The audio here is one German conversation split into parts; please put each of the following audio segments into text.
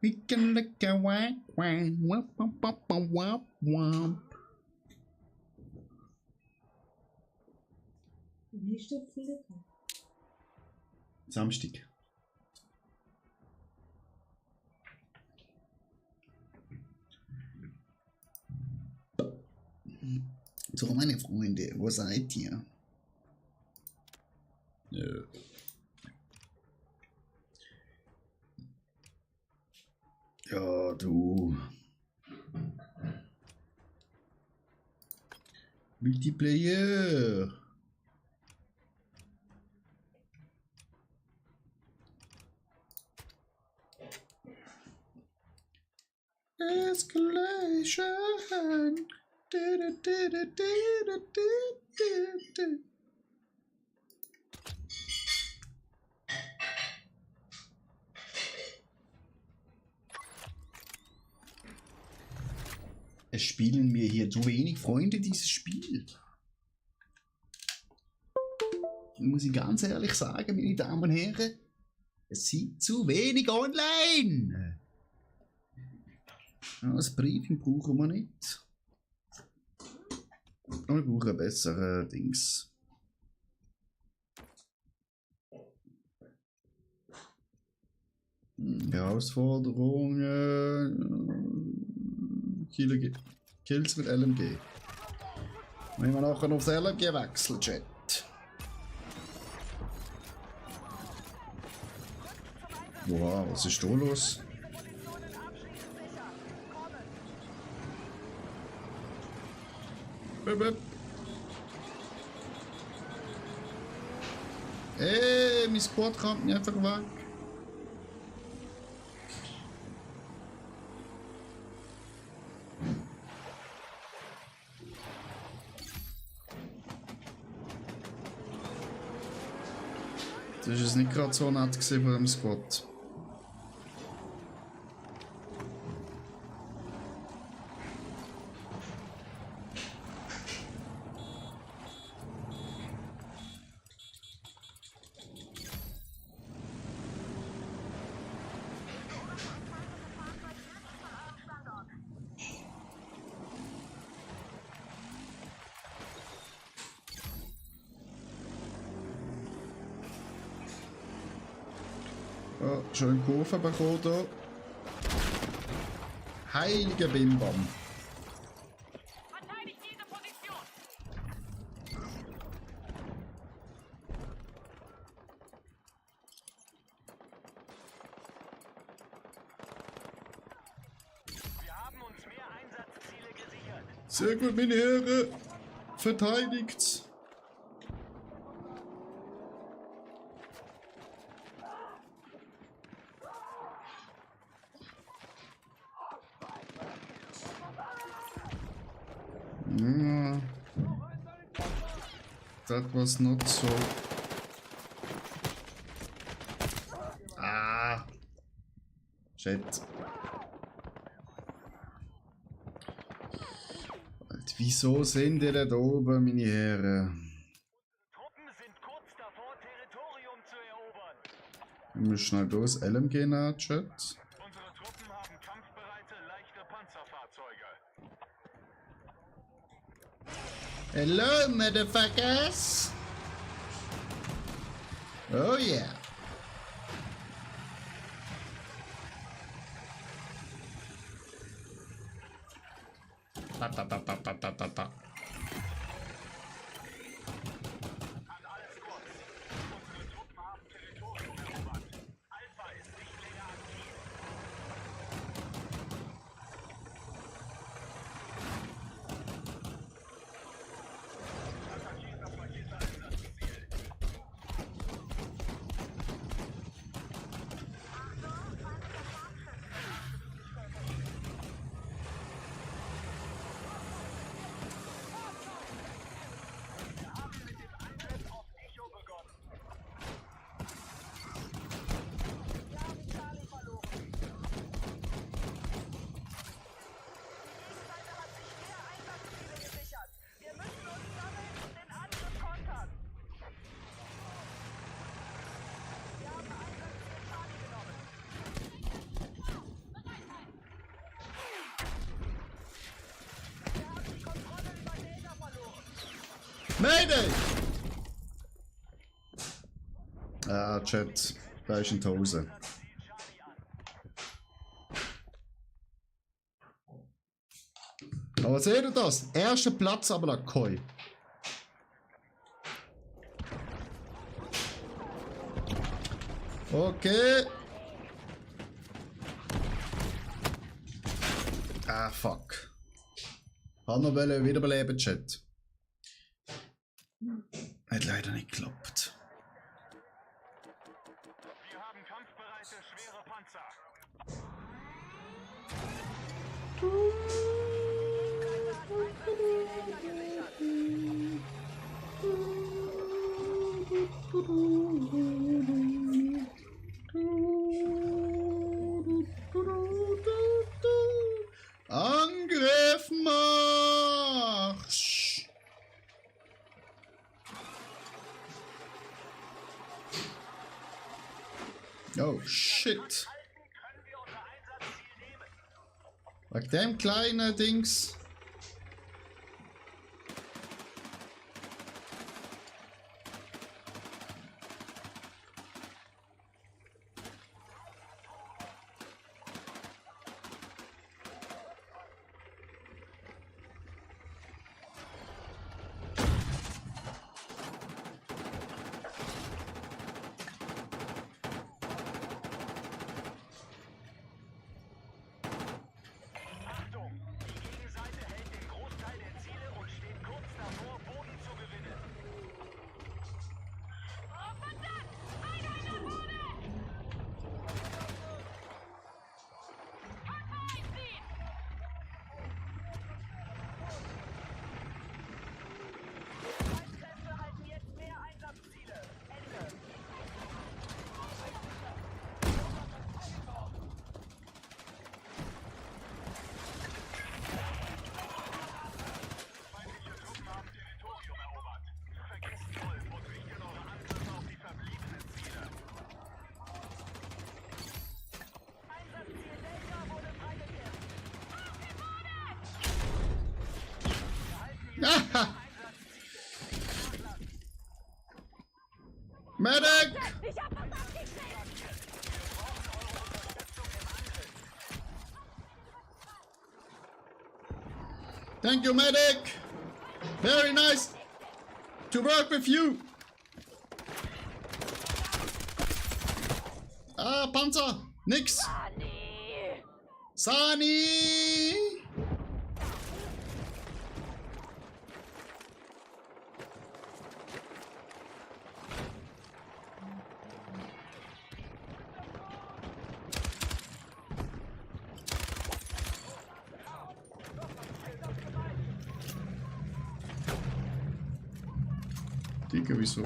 We can look a whack whack wap wap wap wap wap. Nicht so viele. Samstag. So, meine Freunde, wo seid ihr? Ja, du. Multiplayer. Escalation. Es spielen mir hier zu wenig Freunde dieses Spiel. Muss ich ganz ehrlich sagen, meine Damen und Herren, es sind zu wenig online. Das Briefing brauchen wir nicht. Aber wir brauchen ein besseres Dings. Herausforderungen. Kills mit LMG. Wenn wir nachher aufs LMG wechseln, Chat. Wow, was ist da los? Ey, mein Squad kommt mir einfach weg. Das ist nicht gerade so nett von dem Squad. Oh, schön Kurve bekommen hier. Heilige Bimbam. Verteidigt diese Position! Wir haben uns mehr Einsatzziele gesichert. Sehr gut, meine Herren. Verteidigt's. Ja. That was not so. Ah. Shit. Wieso sind ihr da oben, meine Herren? Truppen sind kurz davor, Territorium zu erobern. Wir müssen schnell das LMG nehmen, Chat. Unsere Truppen haben kampfbereite, leichte Panzerfahrzeuge. Hello, motherfuckers! Oh yeah! Ta ta ta ta ta ta ta ta. Mayday! Ah, Chat. Da ist in die Hose. Aber seht ihr das? Erster Platz aber la Koi. Okay. Ah, fuck. Hat noch wiederbeleben, Chat. Hat leider nicht geklappt. Wir haben kampfbereite, schwere Panzer. Angriff Marsch! Oh shit! Können wir unser Einsatzziel nehmen? Wegen dem kleinen Dings. Achtung! Die Gegenseite hält den Großteil der Ziele und steht kurz davor, Boden zu gewinnen. Streitkräfte halten jetzt mehr Einsatzziele. Ende. Feindliche Truppen haben Territorium erobert. Vergesst Wolf und richtet eure Angriffe auf die verbliebenen Ziele. Einsatzziel Delta wurde freigegeben. Aha! Medic! Ich hab was abgekriegt! Thank you, medic! Very nice to work with you! Ah, Panzer! Nix! Nee! Sani! Digga, wieso?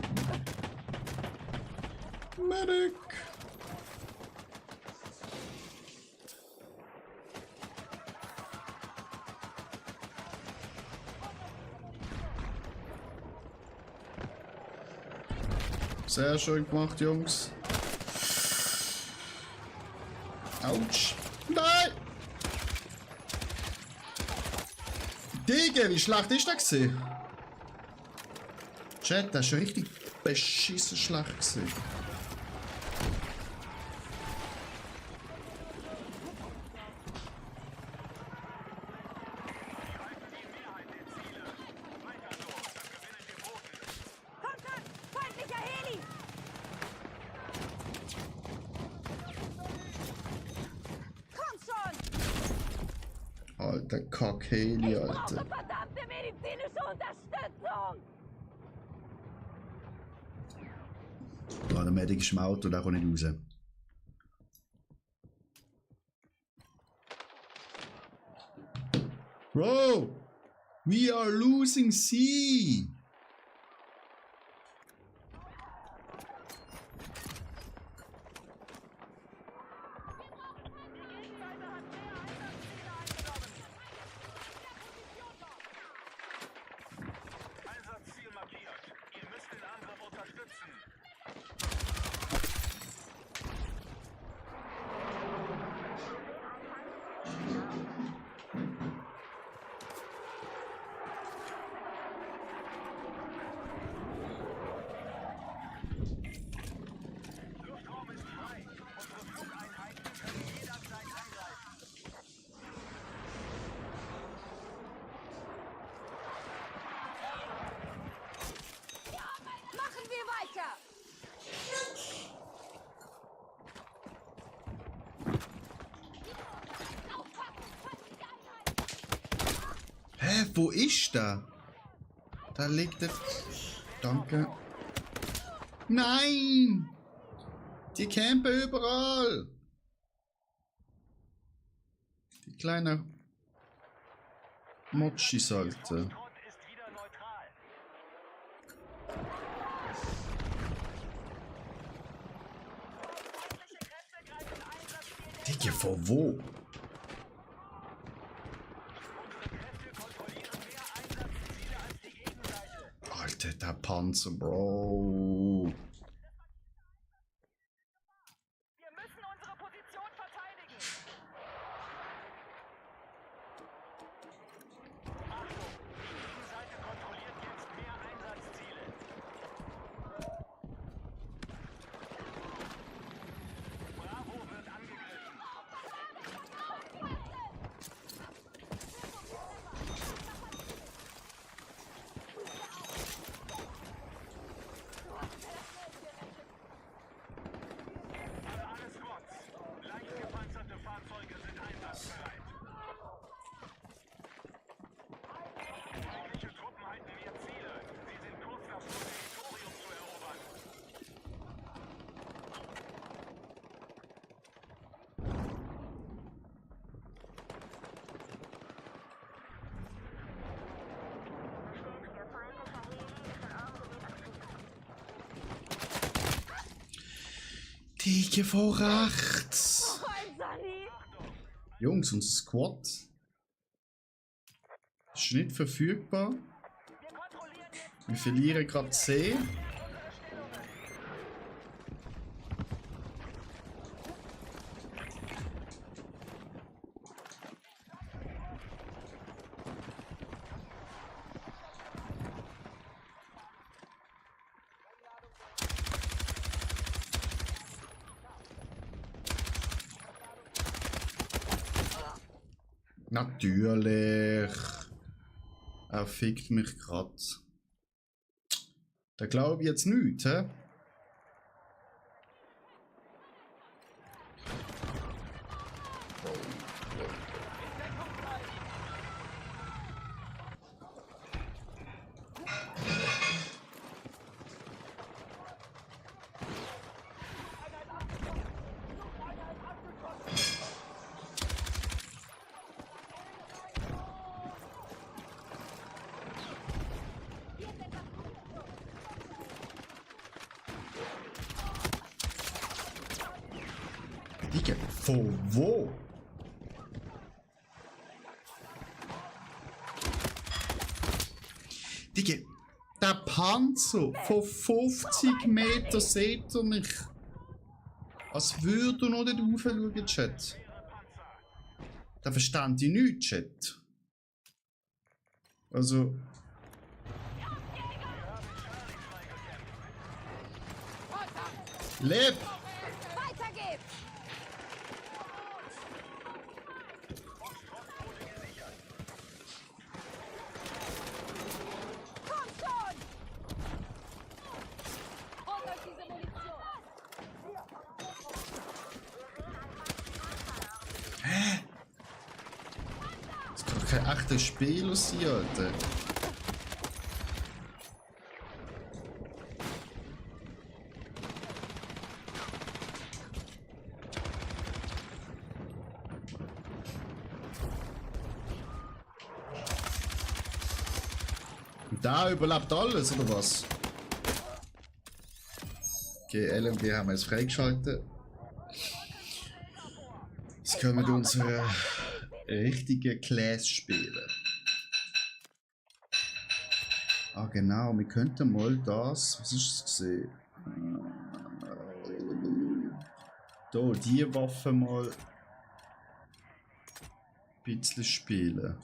Medic! Sehr schön gemacht, Jungs. Autsch. Nein! Digga, wie schlecht ist das gewesen? Chat, das ist richtig beschissen schlecht gewesen. Kontakt! Feindlicher Heli! Komm schon! Alter Kackheli, Ich brauche Alter. verdammte medizinische Unterstützung! Ah, der Medic ist im Auto, der kommt nicht raus. Bro! We are losing C! Einsatzziel markiert. Ihr müsst den Angriff unterstützen. Wo ist der? Da liegt der. Danke. Nein! Die campen überall! Die kleinen Motschis, Alter. Front ist wieder neutral. Digga, von wo? Alter, der Panzer, Bro. Wir müssen unsere Position verteidigen. Die Seite kontrolliert jetzt mehr Einsatzziele. Bravo wird angegriffen. An alle Squads. Leicht gepanzerte Fahrzeuge sind einsatzbereit. Feindliche Truppen halten mehr Ziele. Sie sind kurz davor, Territorium zu erobern. Digga, von rechts. Ein Sani. Jungs, unser Squad ist nicht verfügbar. Wir verlieren gerade C. Natürlich. Er fickt mich grad. Da glaube ich jetzt nicht, hä? Digga, von wo? Digga, der Panzer von 50 Meter seht ihr mich. Als würde er noch nicht raufschauen, Chat. Da verstand ich nichts, Chat. Also. Leb! Weiter geht's. Komm schon. Holt euch diese Munition. Das kann doch kein echter Spieler sein, Alter. Da überlebt alles, oder was? Okay, LMG haben wir jetzt freigeschaltet. Jetzt können wir unsere richtige Class spielen. Ah genau, wir könnten mal das, was ist das gesehen? Da, die Waffe mal ein bisschen spielen.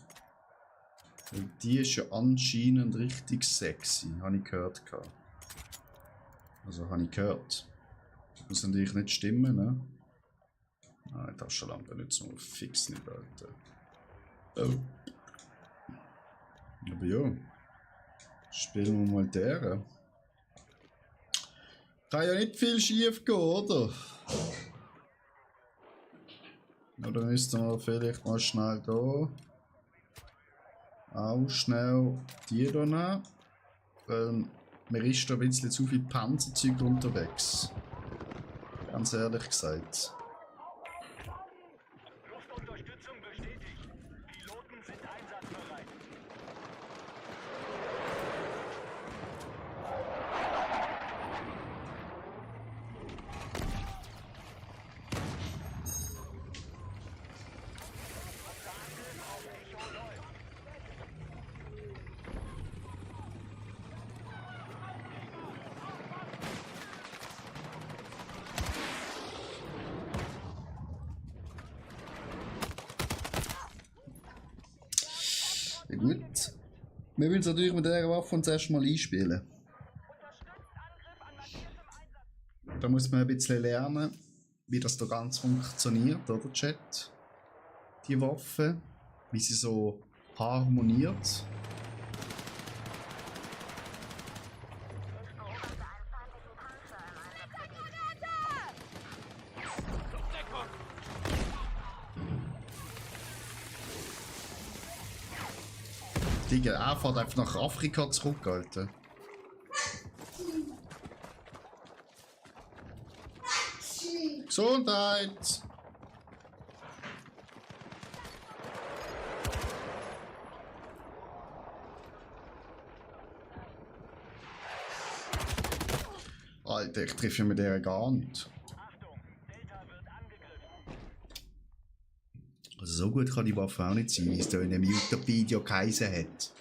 Weil die ist ja anscheinend richtig sexy, habe ich gehört. Also habe ich gehört. Das muss natürlich nicht stimmen, ne? Nein, die Taschenlampe nicht so fix nicht, Alter. Oh. Aber ja. Spielen wir mal deren. Kann ja nicht viel schief gehen, oder? Oder müssten wir vielleicht mal schnell da Auch schnell die hier nehmen. Weil mir ist da ein bisschen zu viel Panzerzeug unterwegs. Ganz ehrlich gesagt. Luftunterstützung bestätigt. Piloten sind einsatzbereit. Ja, gut. Wir wollen es natürlich mit dieser Waffe uns erstmal einspielen. Unterstützt Angriff an markiertem Einsatz. Da muss man ein bisschen lernen, wie das da ganz funktioniert, oder Chat? Die Waffe, wie sie so harmoniert. Digga, er fährt einfach nach Afrika zurück, Alter. Gesundheit! Alter, ich treffe mit der gar nicht. Achtung, Delta wird angegriffen. Also so gut kann die Waffe auch nicht sein, wie es da in dem YouTube-Video geheißen hat.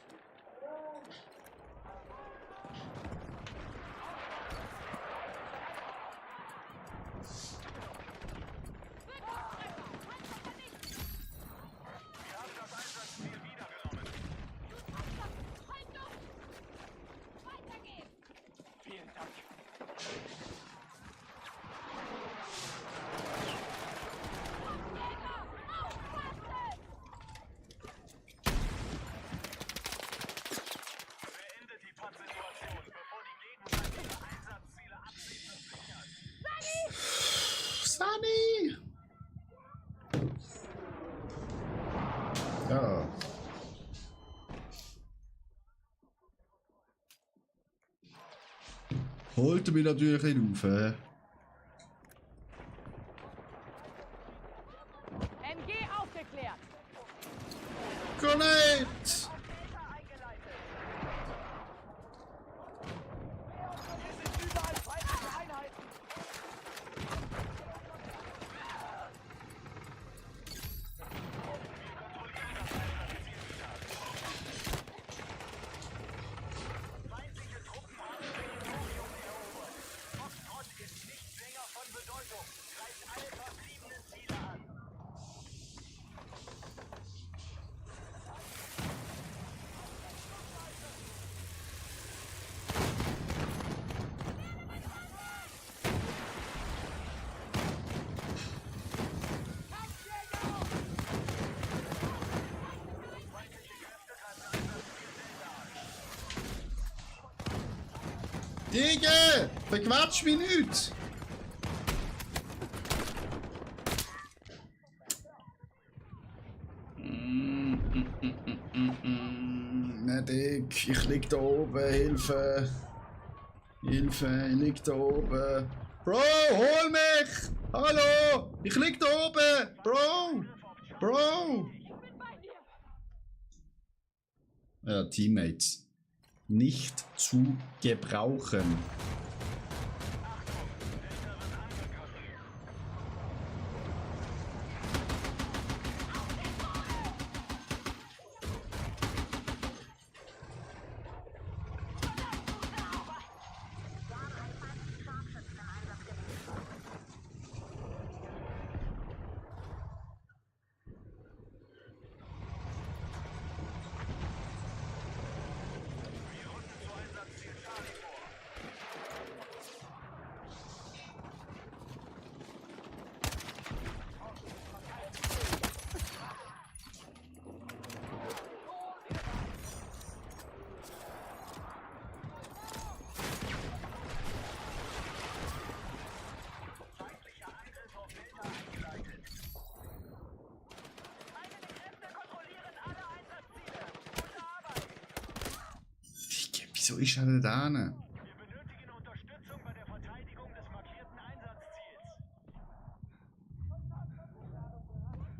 Wir haben das Einsatzziel wiedergenommen. Vielen Dank. Beendet die Pattsituation, bevor die Gegner ihre Einsatzziele abschließend sichern. Sunny! Ja. Holt mich natürlich nicht auf, MG aufgeklärt. Grenade! Delta eingeleitet. Hier sind überall feindliche Einheiten. Feindliche Truppen haben Territorium erobert. Foxtrott ist nicht länger von Bedeutung. Greift alle verbliebenen Ziele an. Digga! Verquatsch mich nicht! Medic, ich lieg da oben, Hilfe! Hilfe, ich lieg da oben! Bro, hol mich! Hallo! Ich lieg da oben! Bro! Bro! Ja, Teammates. Nicht zu gebrauchen. Wieso ist er denn da? Wir benötigen Unterstützung bei der Verteidigung des markierten Einsatzziels.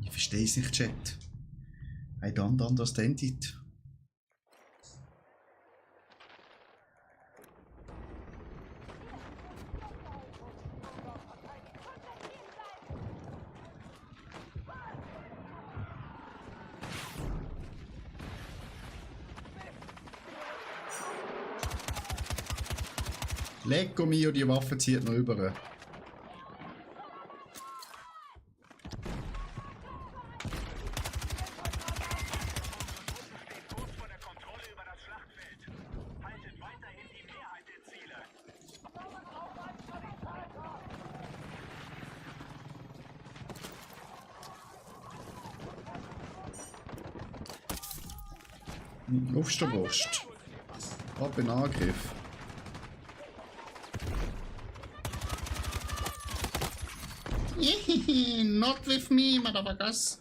Ich verstehe es nicht, Chat. I don't understand it. Lecco mio, die Waffe zieht noch über. Kurz vor der Kontrolle über das Schlachtfeld. Haltet weiterhin die Mehrheit der Ziele. Auf der Brust. Ab in Angriff. Not with me, motherfuckers.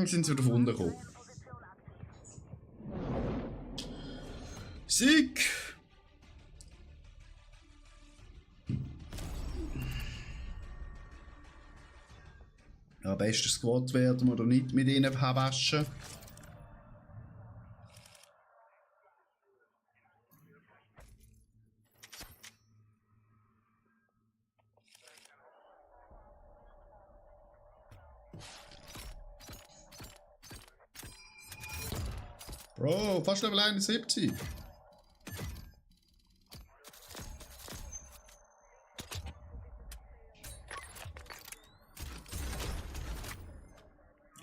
Sind sie wieder von unten gekommen. Sieg! Ja, bestes Squad werden wir da nicht mit ihnen waschen. Bro, fast Level 71.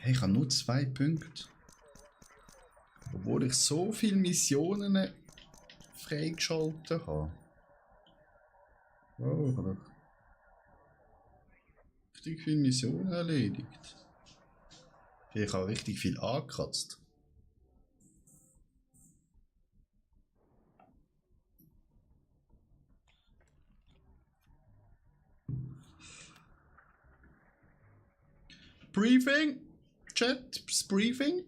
Hey, ich habe nur 2 Punkte. Obwohl ich so viele Missionen freigeschaltet habe. Wow, ich habe doch richtig viele Missionen erledigt. Ich habe richtig viel angekratzt. Briefing? Chat? Briefing?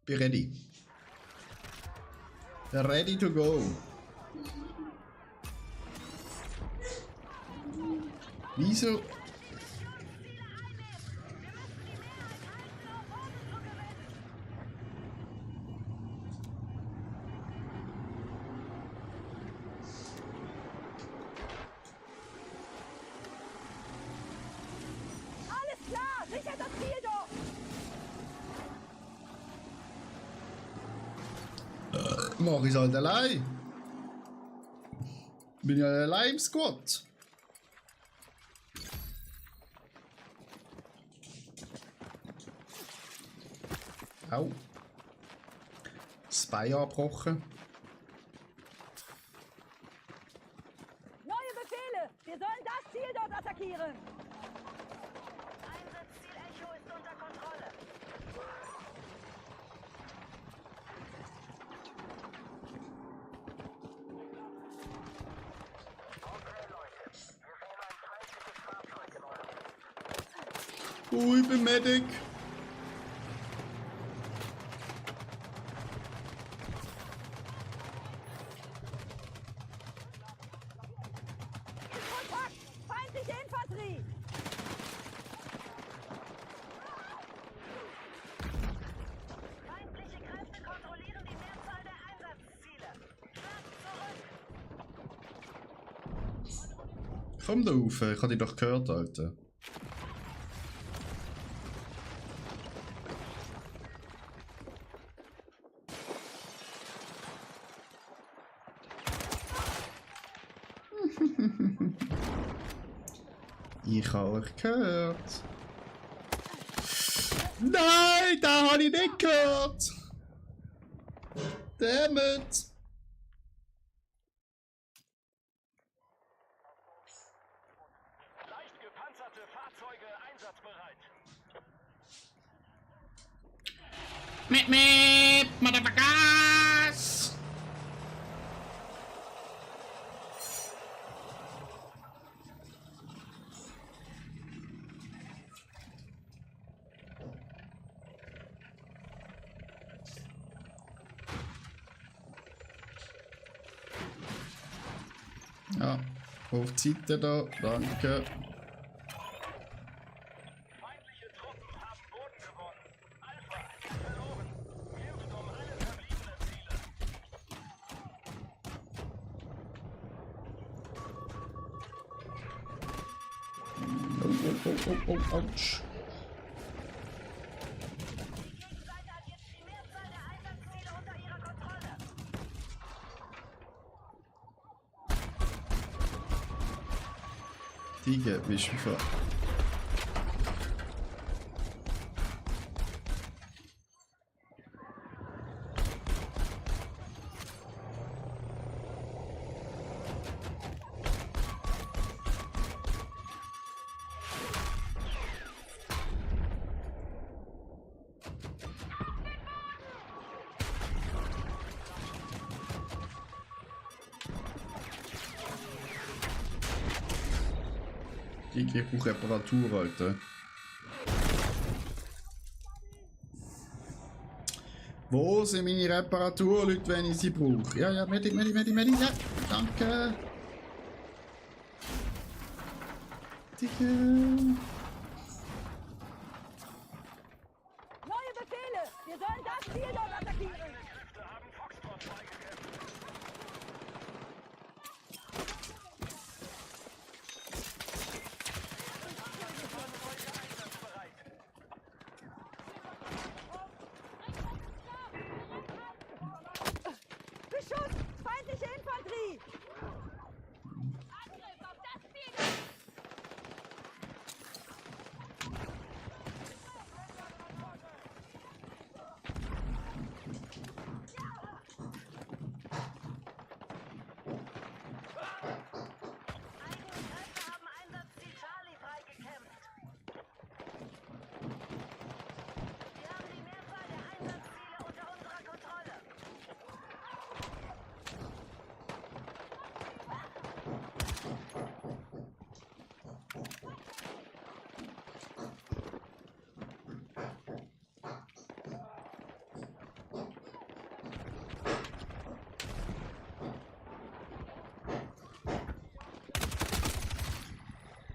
Be ready. Ready to go. Wieso? Alles klar, sichert das Ziel doch! Mach ich halt allein. Bin ja allein im Squad. Au. Das Bein abgebrochen. Neue Befehle! Wir sollen das Ziel dort attackieren! Einsatzziel Echo ist unter Kontrolle. Okay, Leute. Wir sehen ein feindliches Fahrzeug in eurem Gebiet. Oh, ich bin Medic. Kontakt! Feindliche Infanterie! Feindliche Kräfte kontrollieren die Mehrzahl der Einsatzziele. Schlagt zurück! Komm da rauf, ich hab dich doch gehört, Alter. Ich habe euch gehört. Nein, da habe ich nicht gehört. Damn it. Fahrzeuge einsatzbereit. Motherfuckers! Ja, auf die Seite da, danke. Feindliche Truppen haben Boden gewonnen. Alpha ist verloren. Kämpft um alle verbliebenen Ziele. Ouch. Die Gegenseite hat jetzt die Mehrzahl der Einsatzziele unter ihrer Kontrolle. Digga, bist du vor. Ich brauche Reparatur, Alter. Wo sind meine Reparaturleute, wenn ich sie brauche? Ja, ja, Medi, ja, danke. Digga. Neue Befehle! Wir sollen das Ziel dort attackieren! Kräfte haben Foxtrot freigekämpft. Beschuss! Feindliche Infanterie! Eigene Kräfte haben Einsatzziel Charlie freigekämpft. Wir haben die Mehrzahl der Einsatzziele unter unserer Kontrolle.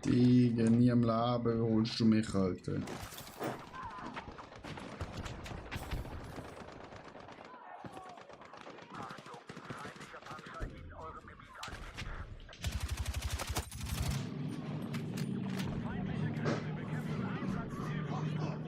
Digga, nie im Leben holst du mich, Alter. Feindlicher Panzer in eurem Gebiet aktiv. Feindliche Kräfte bekämpfen Einsatzziel Foxtrot.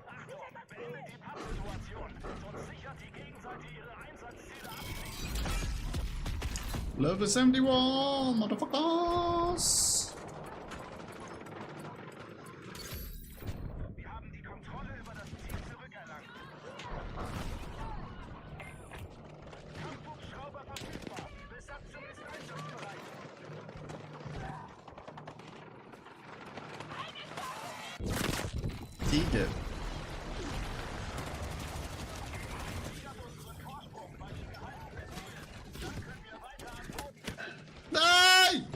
Achtung, beendet die Pappsituation. Sonst sichert die Gegenseite ihre Einsatzziele ab. Level 71, Motherfuckers! Wir haben die Kontrolle über das Ziel zurückerlangt. Kampfhubschrauber verfügbar. Besatzung ist einsatzbereit. Digga. Nein!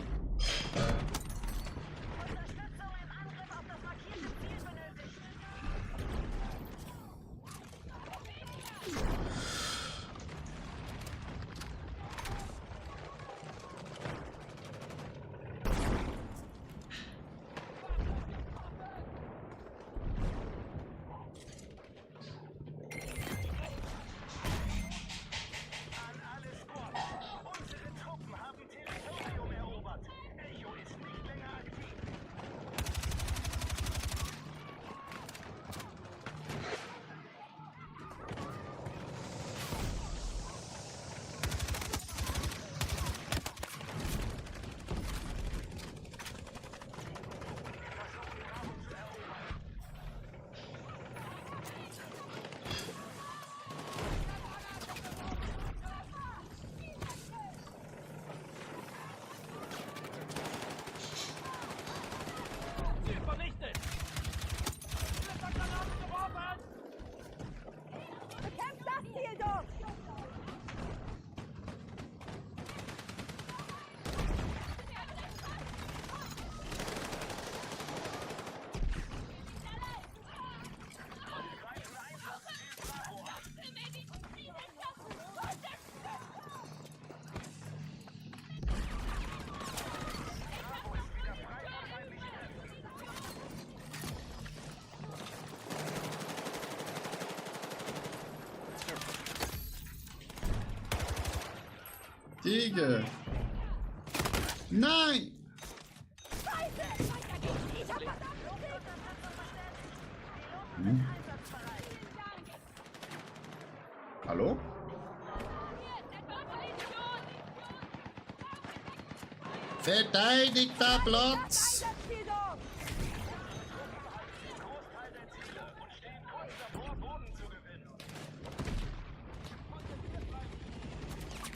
Unterstützung im Angriff auf das markierte Ziel benötigt. Digga. Nein! Hallo? Verteidigter Platz! Großteil der Ziele und stehen kurz davor, Boden zu gewinnen. Greift das markierte Ziel an.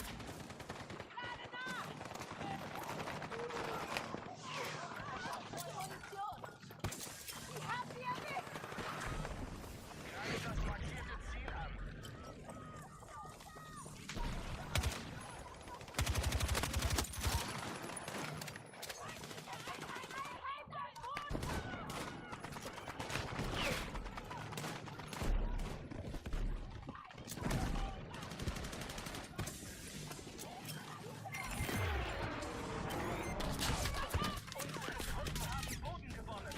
Boden gewonnen.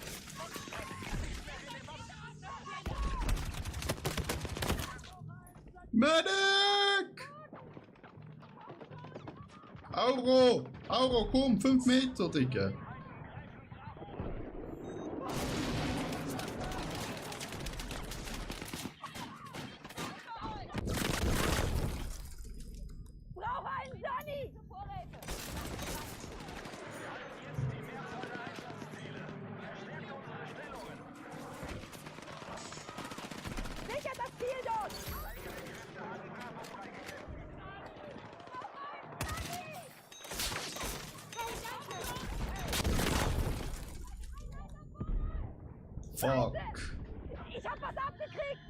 Medic! Auro! Auro, komm, 5 Meter, Digga. Brauche einen Sunny! Jetzt die Mehrzahl der Einsatzziele. Verstärkt unsere Stellungen. Sichert das Ziel dort! Fuck. Ich hab was abgekriegt!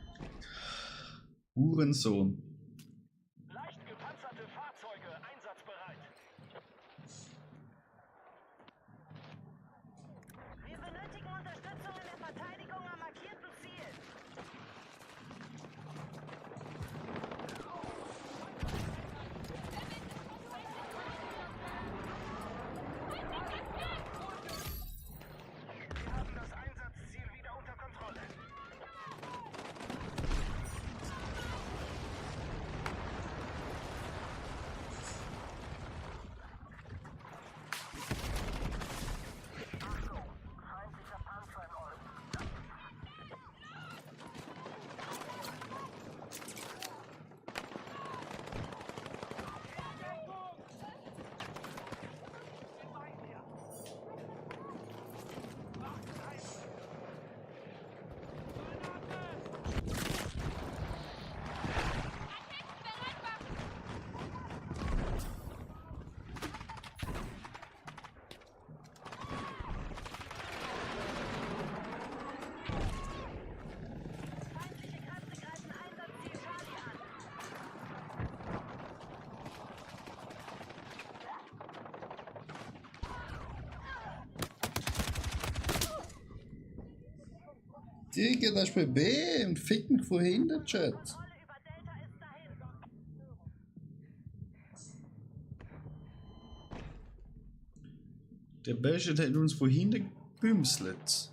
Hurensohn. Leicht gepanzerte Fahrzeuge einsatzbereit. Wir benötigen Unterstützung in der Verteidigung am markierten Ziel. Wir haben das Einsatzziel wieder unter Kontrolle. Feindlicher Panzer im Osten. Feindliche Kräfte greifen Einsatzziel Charlie an. Digga, das ist bei B und fick mich von hinten, Chat. Kontrolle über Delta ist dahin. Der Böschet hat uns von hinten gebümselt.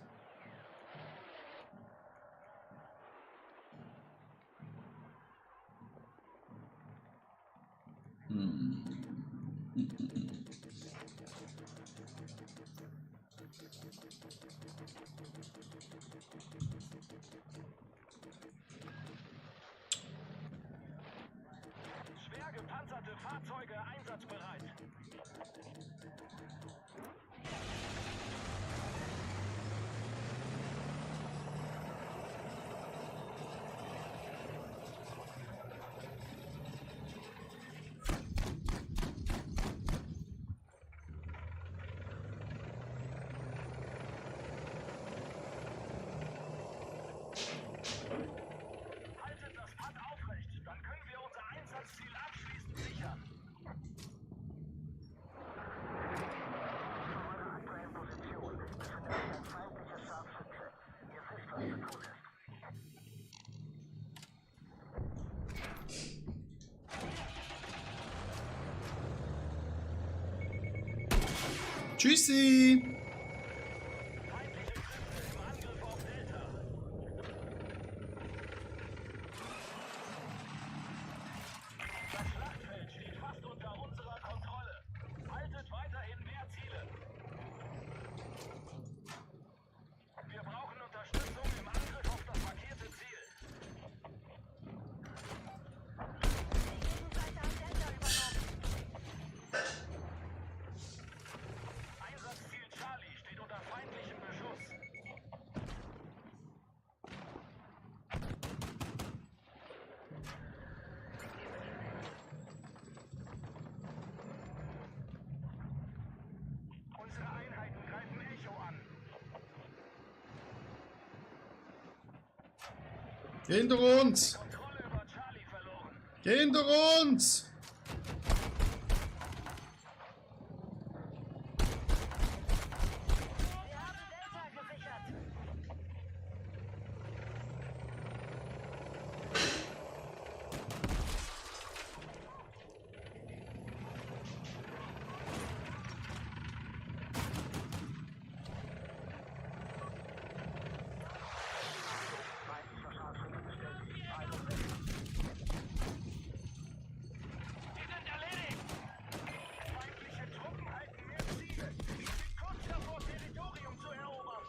Schwer gepanzerte Fahrzeuge einsatzbereit. Haltet das Pad aufrecht, dann können wir unser Einsatzziel abschließend sichern. Von meiner aktuellen Position befindet sich ein feindlicher Scharfschütze. Ihr wisst, was zu tun ist. Tschüssi! Feindliche Kräfte im Angriff auf Delta. Das Schlachtfeld steht fast unter unserer Geh hinter uns! Kontrolle über Charlie verloren. Geh hinter uns! Wir haben Delta gesichert. Die sind erledigt. Feindliche Truppen halten mehr Ziele. Sie sind kurz davor, Territorium zu erobern.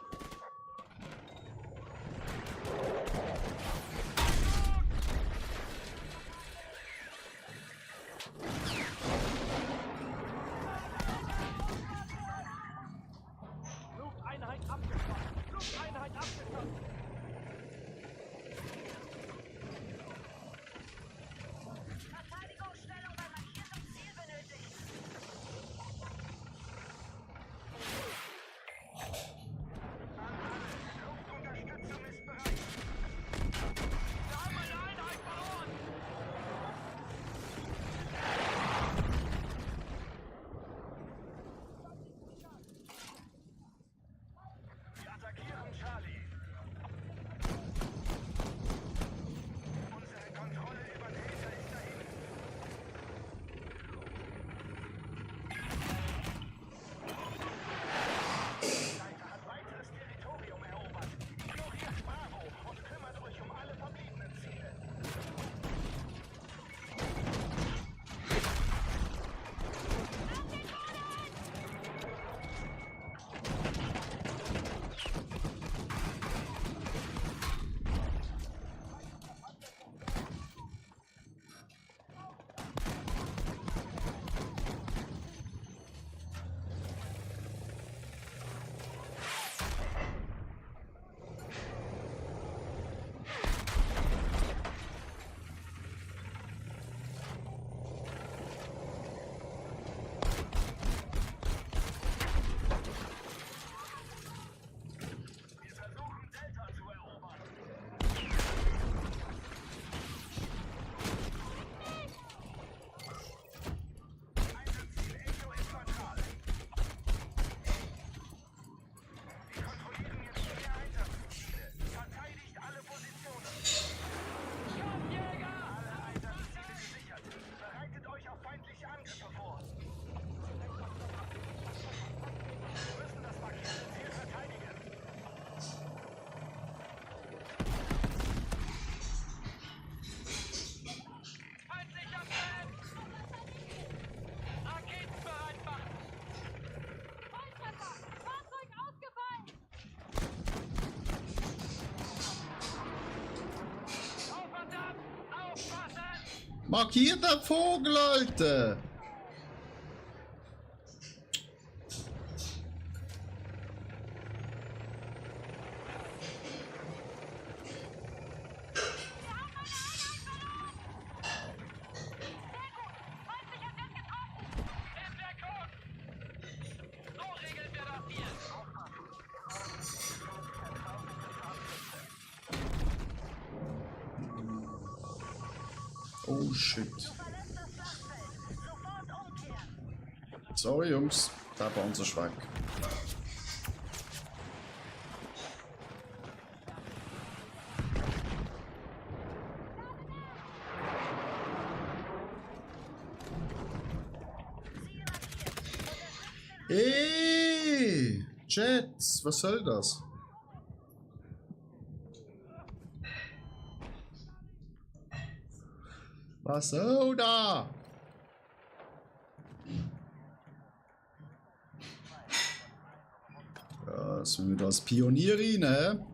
Flugeinheit abgeschossen. Flugeinheit abgeschossen. Verteidigungsstellung bei markiertem Ziel benötigt. Luftunterstützung ist bereit. Wir haben eine Einheit verloren. Wir attackieren Charlie. Unsere Kontrolle über Delta ist dahin. Delta hat weiteres Territorium erobert. Ignoriert Bravo und kümmert euch um alle verbliebenen Ziele. Wir versuchen Delta zu erobern. Einsatzziel Echo ist neutral. Wir kontrollieren jetzt mehr Einsatzziele. Verteidigt alle Positionen. Alle Einsatzziele gesichert. Bereitet euch auf feindliche Angriffe vor. Wir müssen das markierte Ziel verteidigen. Feindlicher Fan! Raketen bereit machen! Volltreffer! Fahrzeug ausgefallen! Oh verdammt! Aufpassen! Markiert den Vogel, Alter! Feindlicher wird getroffen! In Deckung! So regeln wir das hier! Oh shit. Verlässt das Schlachtfeld! Sofort umkehren! Sorry Jungs, der Panzer ist weg. Ziel markiert! Unterstützt den Jets, was soll das? Was soll da? Ja, sind wir das Pionieri, ne?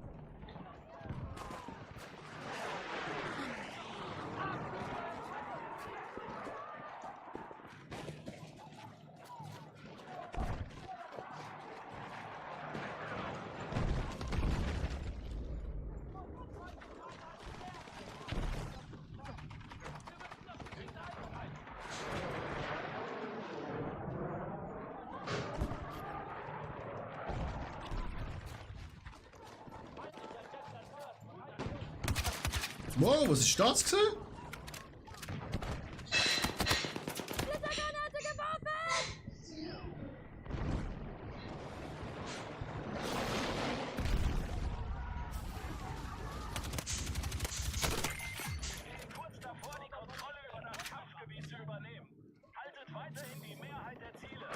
Wow, was ist das gewesen? Blittergranate geworfen! Kurz davor, die Kontrolle über das Kampfgebiet zu übernehmen. Haltet weiterhin die Mehrheit der Ziele.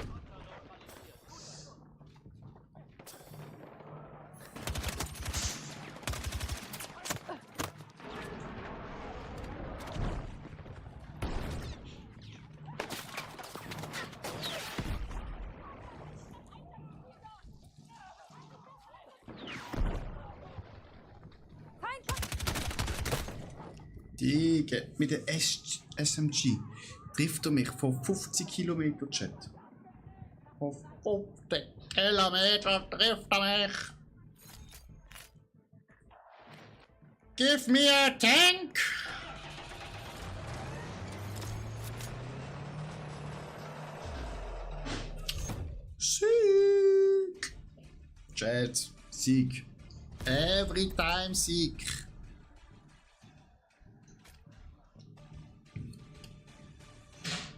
Digga, mit der SMG trifft er mich von 50 Kilometer, Chat. Von 50 Kilometer trifft er mich. Give me a tank! Sieg! Chat, Sieg. Every time Sieg.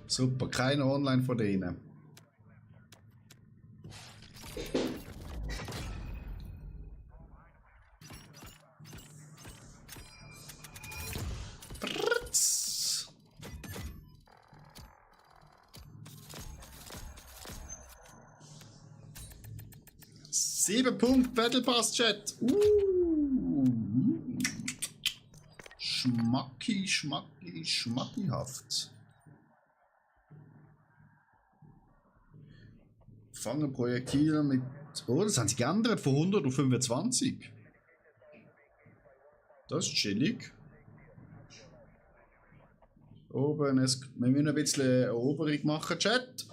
Super, keine online von denen. Britz. 7 Punkte Battle Pass Chat. Schmacki, schmacki, schmackihaft. Fangen Projektile mit. Oh, das haben sie geändert von 100 auf 25. Das ist chillig. Oben, wir müssen ein bisschen Eroberung machen, Chat.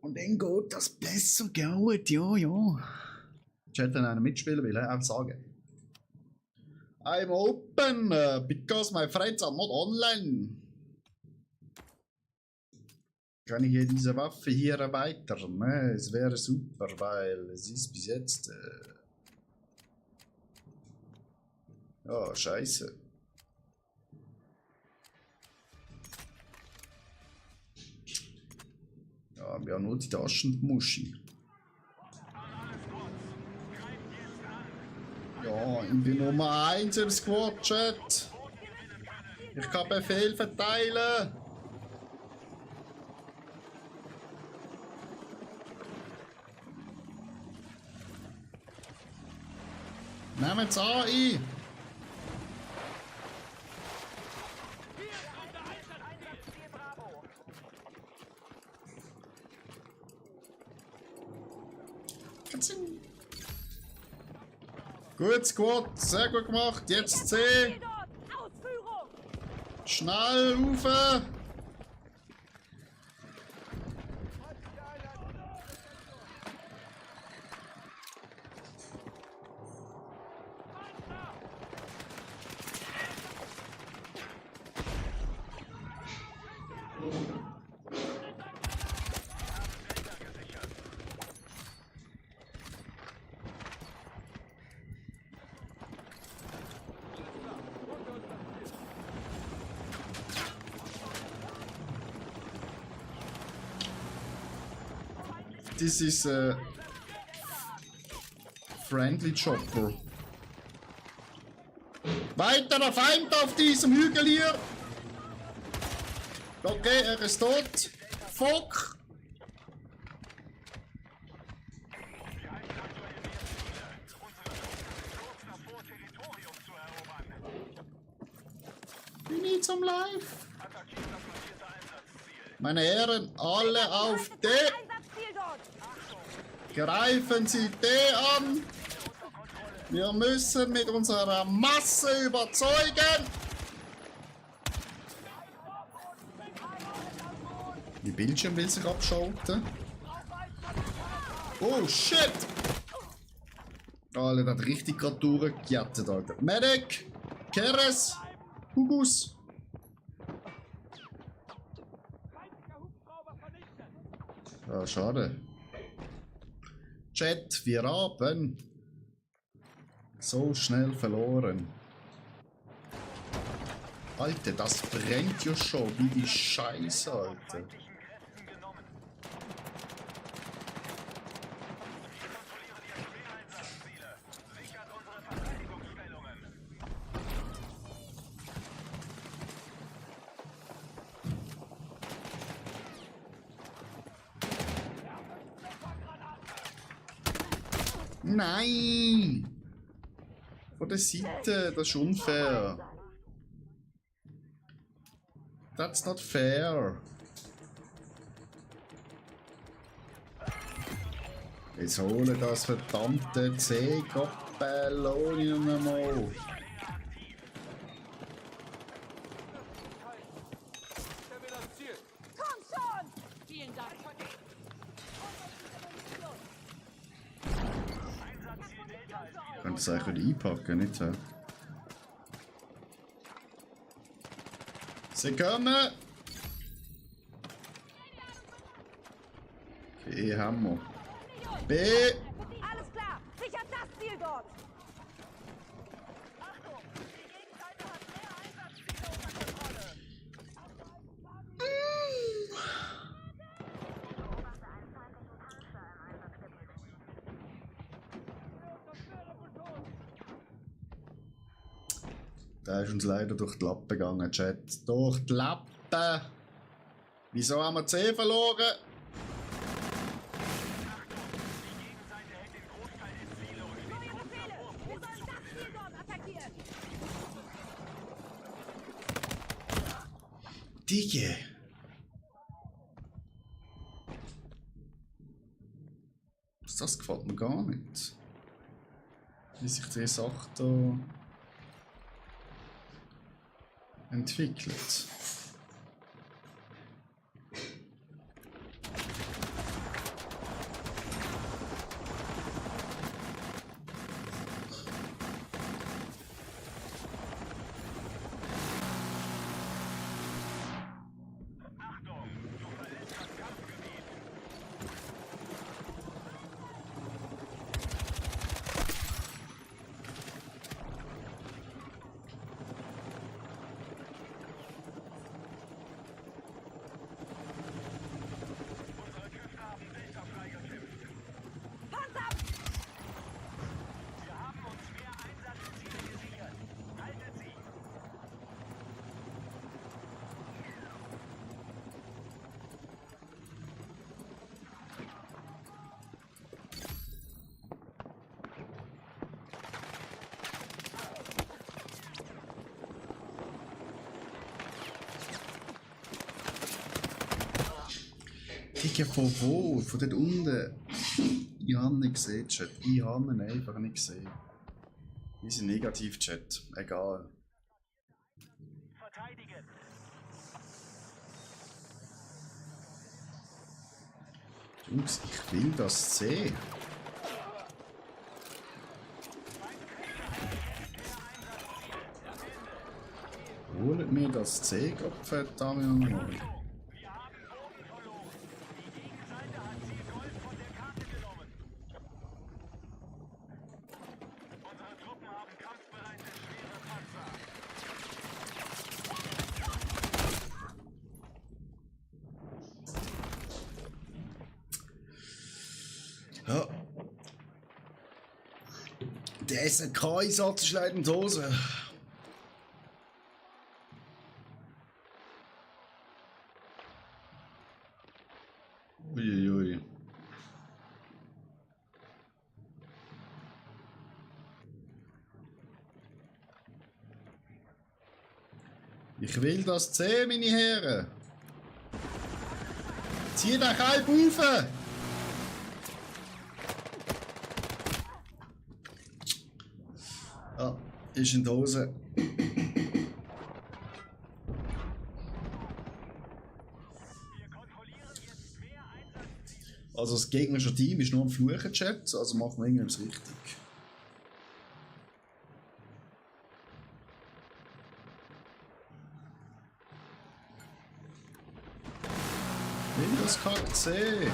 Und dann geht das besser gut, ja, ja. Chat, wenn einer mitspielen will, einfach sagen. I'm open, because my friends are not online. Kann ich hier diese Waffe hier erweitern? Ne? Es wäre super, weil es ist bis jetzt... Ja, scheiße. Ja, wir haben nur die Taschenmuschi. Ja, ich bin Nummer 1 im Squad-Chat. Ich kann Befehl verteilen. Nehmen's an ein. Einsatzziel Bravo. Gut, Squad, sehr gut gemacht. Jetzt C. Dort! Ausführung! Schnell rauf. This is a friendly chopper. Weiterer Feind auf diesem Hügel hier. Okay, er ist tot. Fuck. We need some life. Meine Herren, alle auf D. Einsatzziel dort! Greifen Sie D an! Wir müssen mit unserer Masse überzeugen! Die Bildschirm will sich abschalten. Oh shit! Alter, der hat richtig gerade durchgejattet, Alter. Medic! Keres! Hugus! Ja, schade. Chat, wir haben So schnell verloren. Alter, das brennt ja schon wie die Scheiße, Alter. feindlichen Kräften genommen. Wir kontrollieren jetzt mehr Einsatzziele. Sichert unsere Verteidigungsstellungen. Nein! Von der Seite, das ist unfair. That's not fair. Jetzt hole das verdammte C-Goppelloni noch mal. Komm schon! Vielen Dank. Könnte es eigentlich wieder einpacken, nicht? Hä? Sie kommen! Okay, haben wir. B! Alles klar! Sichert das Ziel dort! Achtung! Die Gegenseite hat mehr Einsatzziele unter Kontrolle. Der ist uns leider durch die Lappen gegangen, Chat. Durch die Lappen! Wieso haben wir C verloren? Die Gegenseite hält den Großteil der Ziele und steht Neue kurz Befehle! davor, Wir sollen das Ziel dort attackieren! Digga! Das gefällt mir gar nicht. Wie sich die Sache da entwickelt. Achtung! Du verlässt das Kampfgebiet. Unsere Kräfte haben Delta freigekämpft. Panzer! Wir haben uns mehr Einsatzziele gesichert. Haltet sie! Digga, von wo? Von dort unten? Ich habe nicht gesehen, Chat. Ich habe ihn einfach nicht gesehen. Wir sind negativ, Chat. Egal. Verteidigen! Jungs, ich will das sehen. Holt mir das C-Gopfett da wieder nochmal. Wir haben Boden verloren. Die Gegenseite hat Ziel Gold von der Karte genommen. Unsere Truppen haben kampfbereite schwere Panzer. Ja. Der SNK-Einsatz ist leider in die Hose. Uiuiui. Ich will das sehen, meine Herren. Zieh den Kalb auf! Ja, ist in die Hose. Wir kontrollieren jetzt mehr Einsatzziele. Also das gegnerische Team ist nur am Fluchen, Chat, also machen wir irgendwas richtig. Will das Kack sehen?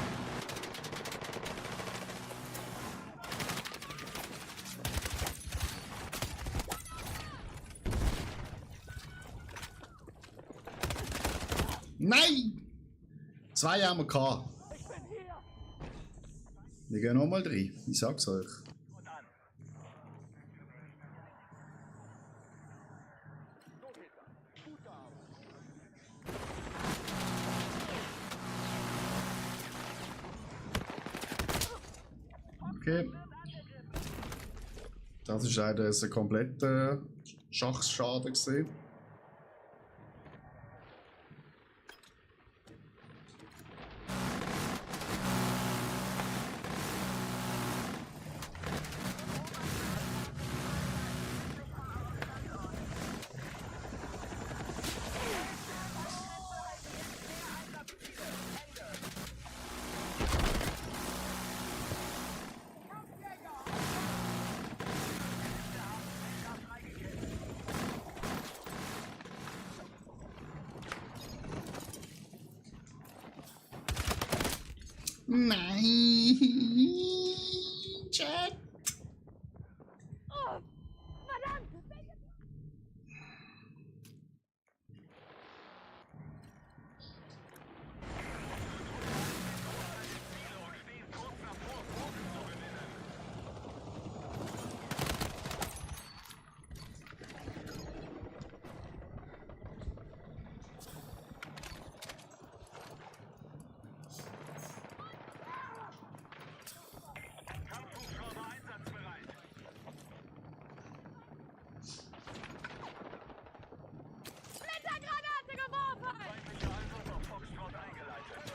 Nein! 2 haben wir gehabt. Wir gehen nochmal rein. Ich sag's euch. Okay. Das ist leider ein kompletter Schachschaden gesehen. Nein, Chat. Oh, verdammt! Kampfhubschrauber einsatzbereit. Splittergranate geworfen! Feindlicher Angriff auf Foxtrot eingeleitet.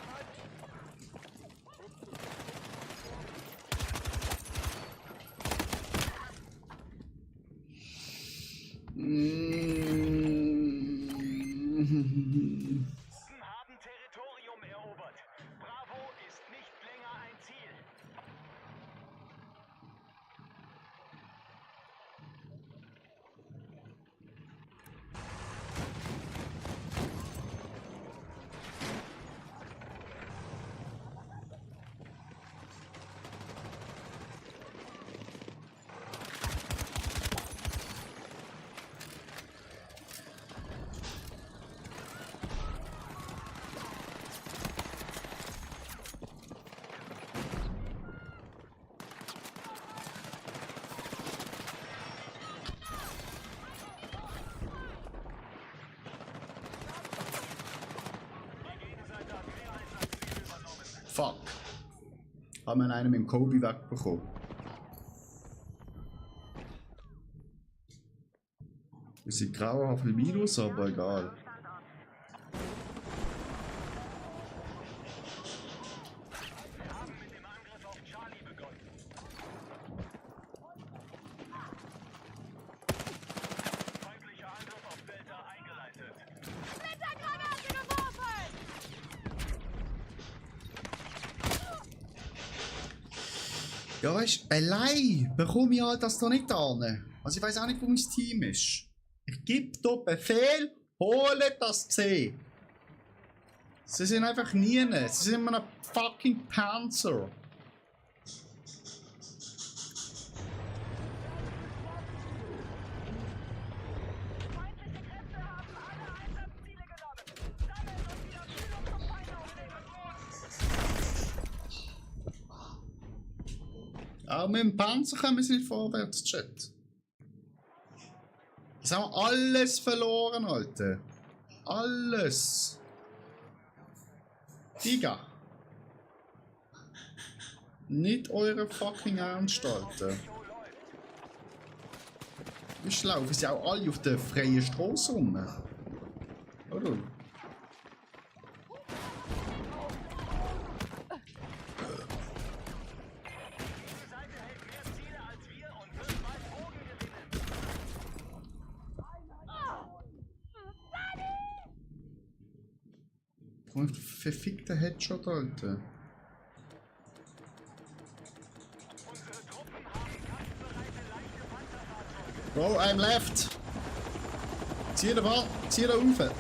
Haben Territorium erobert. Bravo ist nicht länger ein Ziel. Fuck. Haben wir einen mit dem Kobe wegbekommen. Wir sind grauenhaft im Minus, aber egal. Wir haben mit dem Angriff auf Charlie begonnen. Feindlicher Angriff auf Delta eingeleitet. Splittergranate geworfen! Ja, weißt du, allein bekomme ich halt das da nicht an. Also ich weiß auch nicht, wo mein Team ist. Ich gebe hier Befehl, hole das C. Sie sind einfach nie. Sie sind immer ein fucking Panzer. Feindliche Kräfte haben alle Einsatzziele genommen. Sammeln und wieder Führung zum Feind aufnehmen. Auch mit dem Panzer kommen sie nicht vorwärts, Chat. Jetzt haben wir alles verloren, Alter. Alles. Digga. Nicht eure fucking Ernst, Alter. Wie laufen sie auch alle auf der freien Straße rum? Oder? Die Seite hält mehr Ziele als wir und wird bald Bogen gewinnen. Komm, verfickter Headshot, Alter. Unsere Truppen haben kampfbereite leichte Panzerfahrzeuge. Bro, I'm left. Zieh den Ball, zieh den rauf.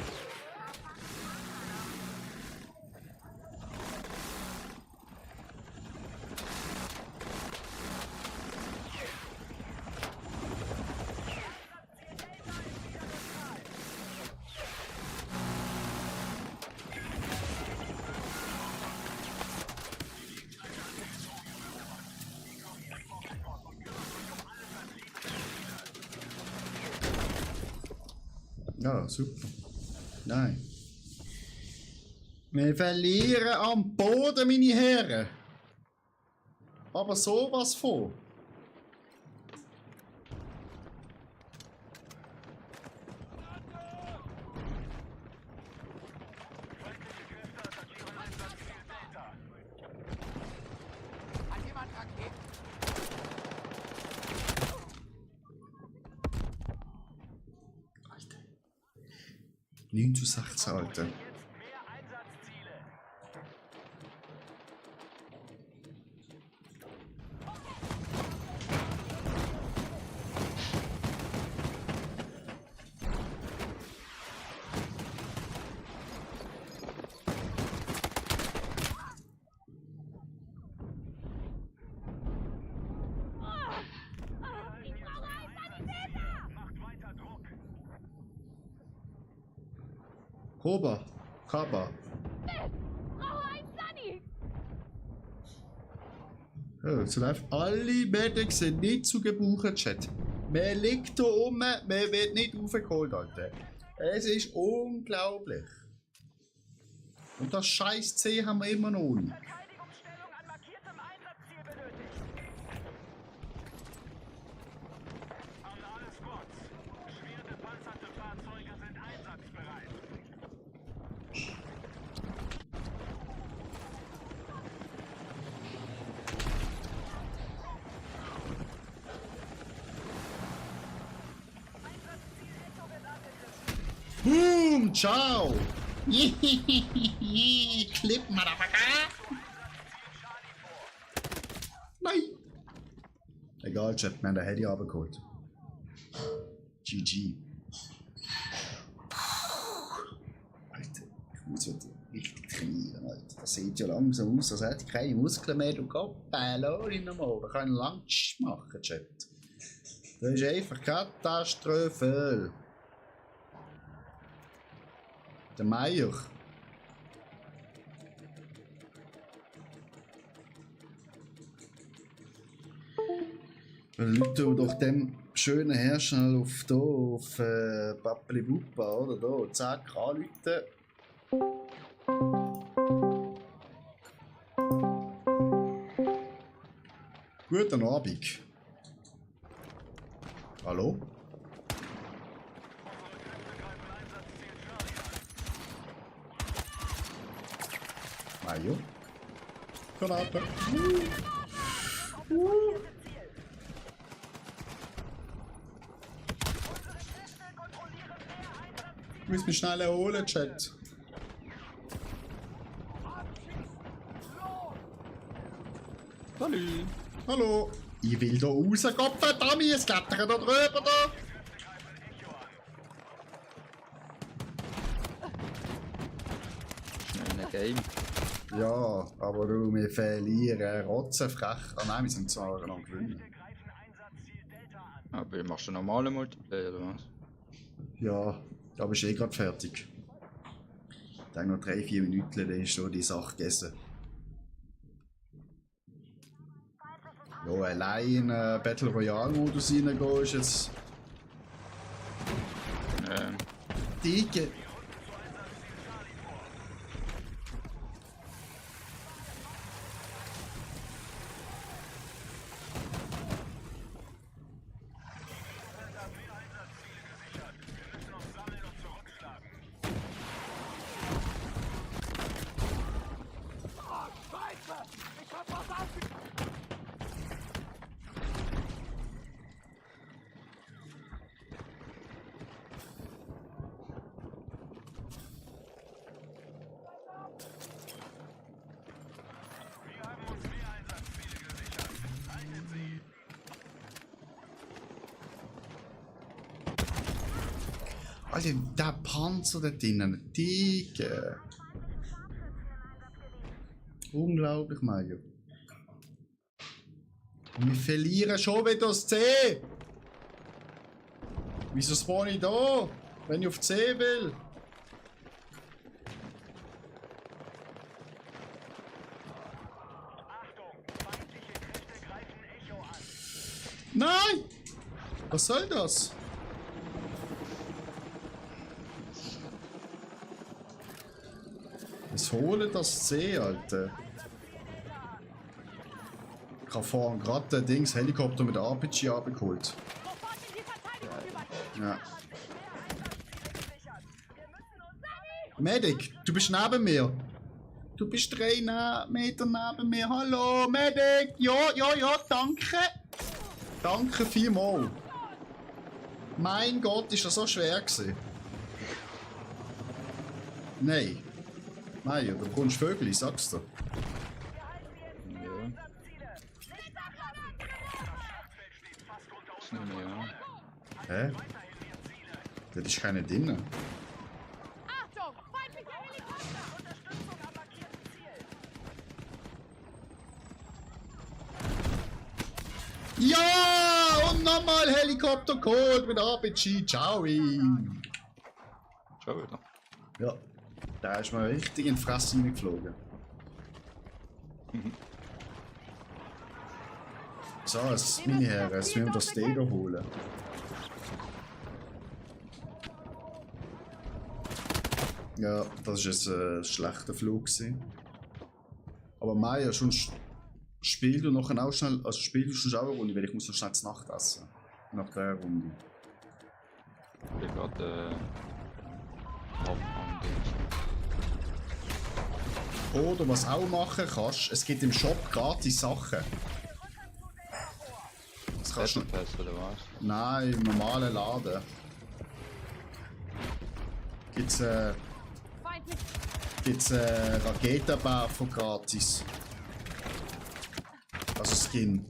Ja, super. Nein. Wir verlieren am Boden, meine Herren. Aber sowas von. Hat jemand Raketen? 9 zu 16, Alter. Jetzt mehr Einsatzziele. Macht weiter Druck. Koba. Kaba. Ja, jetzt läuft alle Medics sind nicht zu gebuchen, Chat. Man liegt hier rum, man wird nicht aufgeholt, Alter. Es ist unglaublich. Und das scheiß C haben wir immer noch nicht. Verteidigungsstellung an markiertem Einsatzziel benötigt. An alle Squads. Schwer gepanzerte Fahrzeuge sind einsatzbereit. Einsatzziel Echo wird angegriffen. Boom, ciao. Clip, Motherfucker. Nein. Egal, Chat, wir haben den Handy runtergeholt. GG. Alter, ich muss heute richtig trainieren, Alter. Das sieht ja langsam aus, als hätte ich keine Muskeln mehr. Du Gott, nochmal. Da kann ich Lunch machen, Chat. Das ist einfach katastrophal. Der Meier. Leute, doch dem schönen Herr schnell auf Pappeli Buppa, oder? Da, zack, anrufen. Guten Abend. Hallo? Mario? Granate. Ich muss mich schnell erholen, Chat. Hallo. Hallo. Ich will da raus, Gottverdammt, es klettert da drüber da. Schnell ein Game. Ja, aber du, wir verlieren rotzenfrech. Ah nein, wir sind zwar noch gewinnen. Greifen Einsatzziel Delta an. Aber du machst einen normalen Multiplayer, oder was? Ja, aber ist eh gerade fertig. Ich denke noch 3-4 Minuten, dann ist so die Sache gegessen. Ja, allein in Battle Royale Modus reingehen ist jetzt dicke. Alter, der Panzer da drinnen, dicke. Unglaublich, Mario. Und wir verlieren schon wieder das C. Wieso spawn ich da, wenn ich auf C will? Achtung, feindliche Kräfte greifen Echo an. Nein! Was soll das? Was holen das C, Alter? Ich habe vorhin gerade den Dings Helikopter mit RPG abgeholt. Sofort in die Verteidigung über. Ja. Wir müssen uns Medic, du bist neben mir. Du bist 3 Meter neben mir. Hallo, Medic. Ja, danke. Danke vielmals. Mein Gott, ist das so schwer gewesen. Nein. Nein, du bekommst Vögel, ich sag's dir. Ja. Das nehme ich an. Hä? Das ist keine drin. Achtung! Feindlicher Helikopter! Unterstützung am markierten Ziel! Ja! Und nochmal Helikopter geholt mit RPG. Ciao. Schon wieder. Ja. Da ist mal richtig in die Fresse reingeflogen. So, meine Herren, jetzt müssen wir das Stego holen. Ja, das war jetzt ein schlechter Flug gewesen. Aber Maya, schon spiel du noch auch schnell, also spiel du schon auch eine Runde, weil ich muss noch schnell zur Nacht essen. Nach der Runde. Ich bin gerade am Dings. Oder was auch machen kannst, es gibt im Shop gratis Sachen. Das kannst du. Battle Pass oder was? Nein, im normalen Laden. Feindlich! Gibt's Raketenwerfer gratis. Also Skin.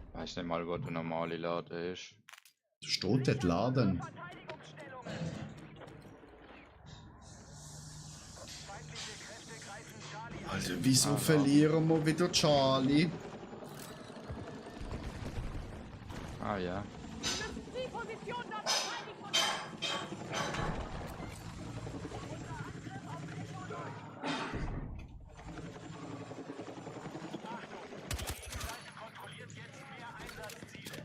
Ich weiß nicht mal, wo der normale Laden ist. Da steht dort Laden. Verteidigungsstellung! Alter, wieso verlieren wir wieder Charlie? Ah ja. Die Position dort verteidigen und Kontrolliert jetzt mehr Einsatzziele.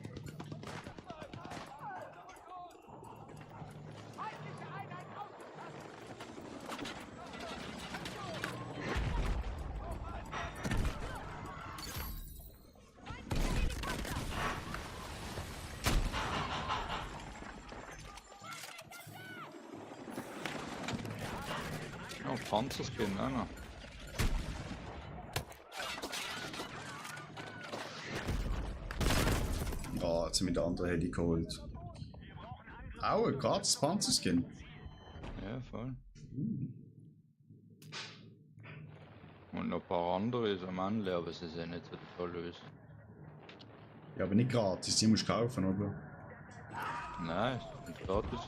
feindliche Einheit ausgeschaltet! Oh, Panzerskin auch noch. Ah, jetzt haben wir den anderen Heli geholt. Auch ein gratis Panzerskin. Ja, voll. Und noch ein paar andere ist am Ende, aber sie sehen nicht so toll aus. Ja, aber nicht gratis, die musst du kaufen, oder? Nein, es ist gratis.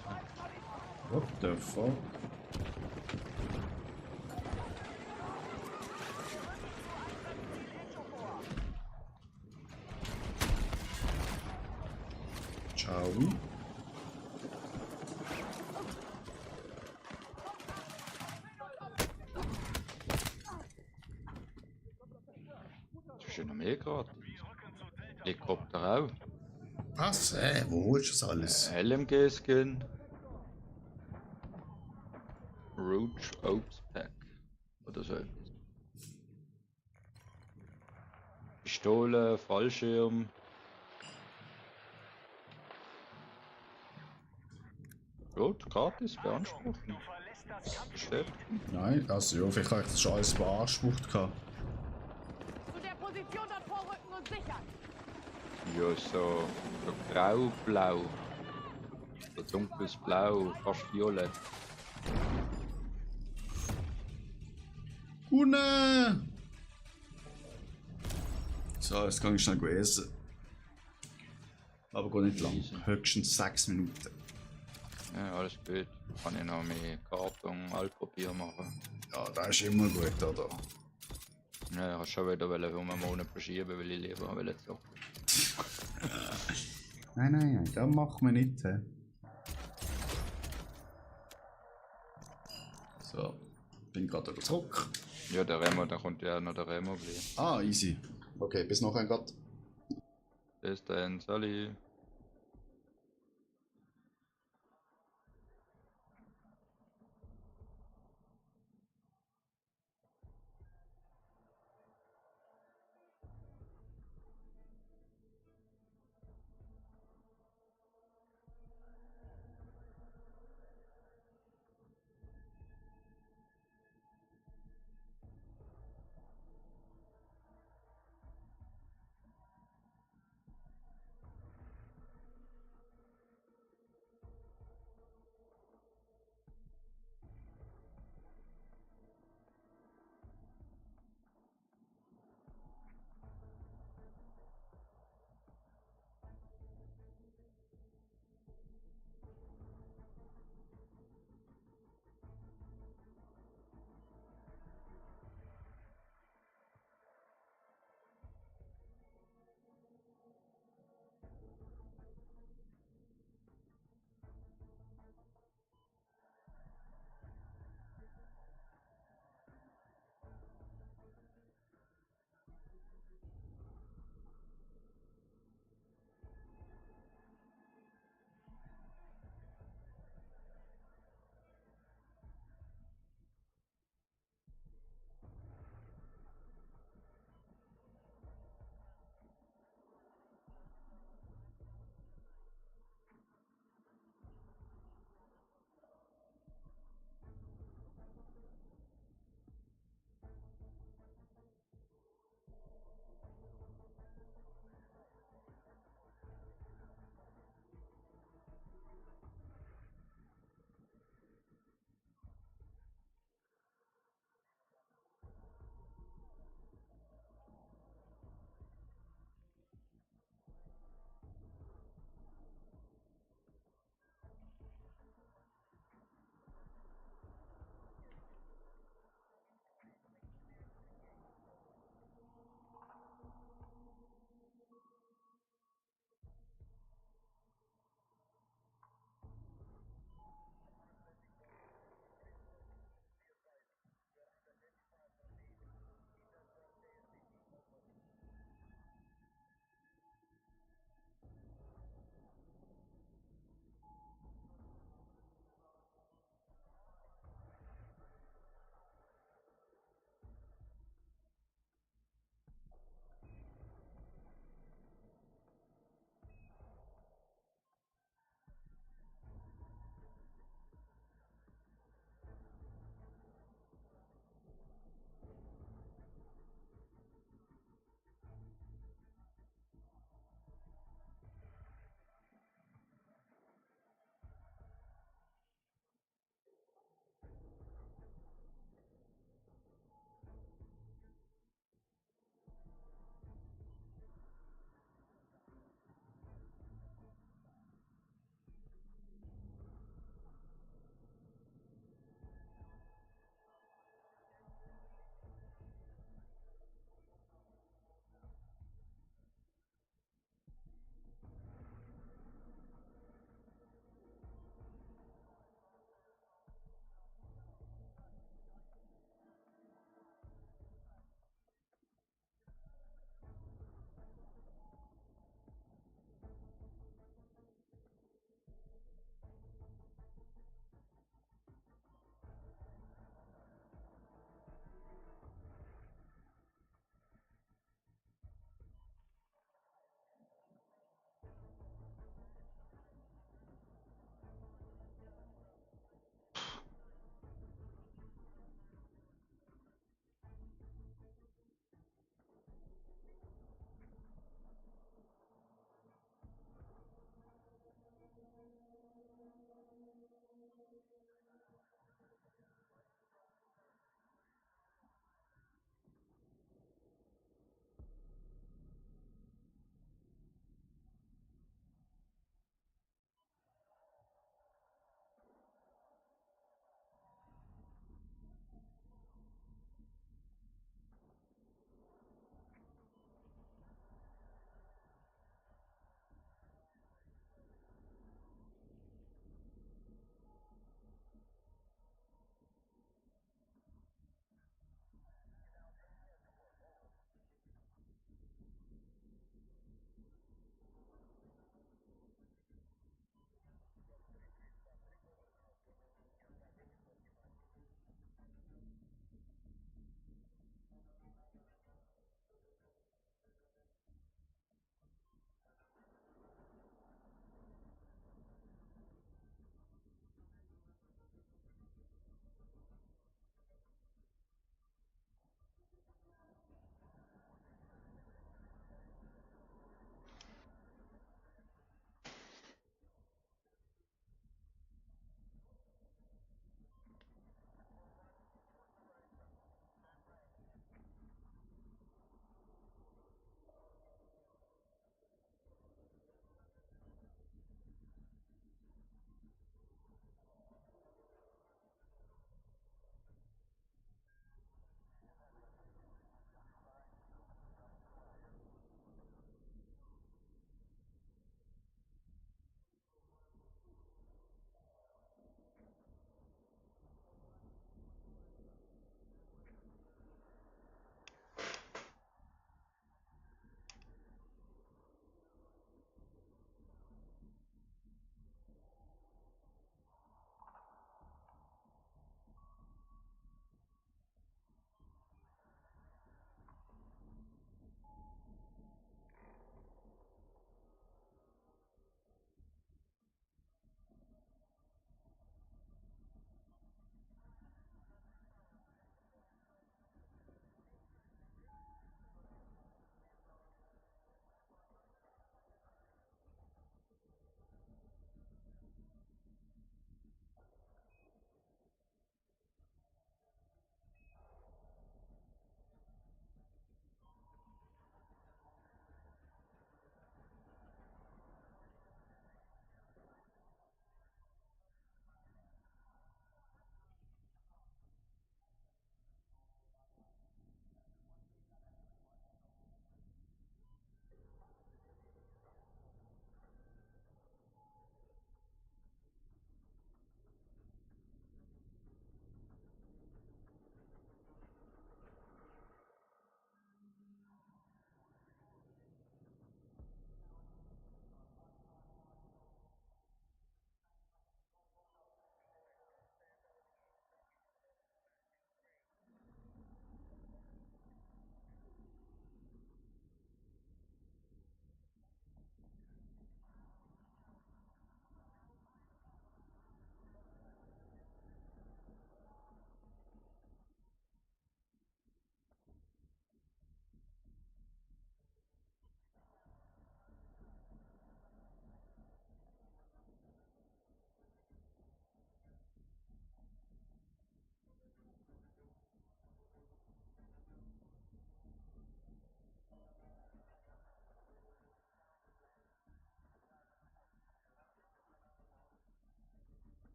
What the fuck? Ciao. Das ist ja noch mehr gratis. Helikopter auch. Was? Wo holst du das alles? LMG-Skin. Rouge Ops Pack. Oder so etwas. Pistole, Fallschirm. Gut, gratis beanspruchen. Bestätigen. Nein, also ja, vielleicht habe ich das schon alles beansprucht gehabt. Zu der Position dort vorrücken und sichern! Ja, so grau-blau. So dunkles Blau, fast violett. Gune! So, jetzt kann ich schnell essen. Aber gar nicht lang. Höchstens 6 Minuten. Ja, alles gut. Kann ich noch mehr Karton, Altpapier machen. Ja, das ist immer gut, oder? Ja, ich wollte schon wieder um einen Monat verschieben, weil ich lieber will so. Nein, das machen wir nicht. He. So, bin gerade wieder zurück. Ja, der Remo, da kommt ja auch noch der Remo gleich. Ah, easy. Okay, bis nachher gerade. Bis dann, Sally.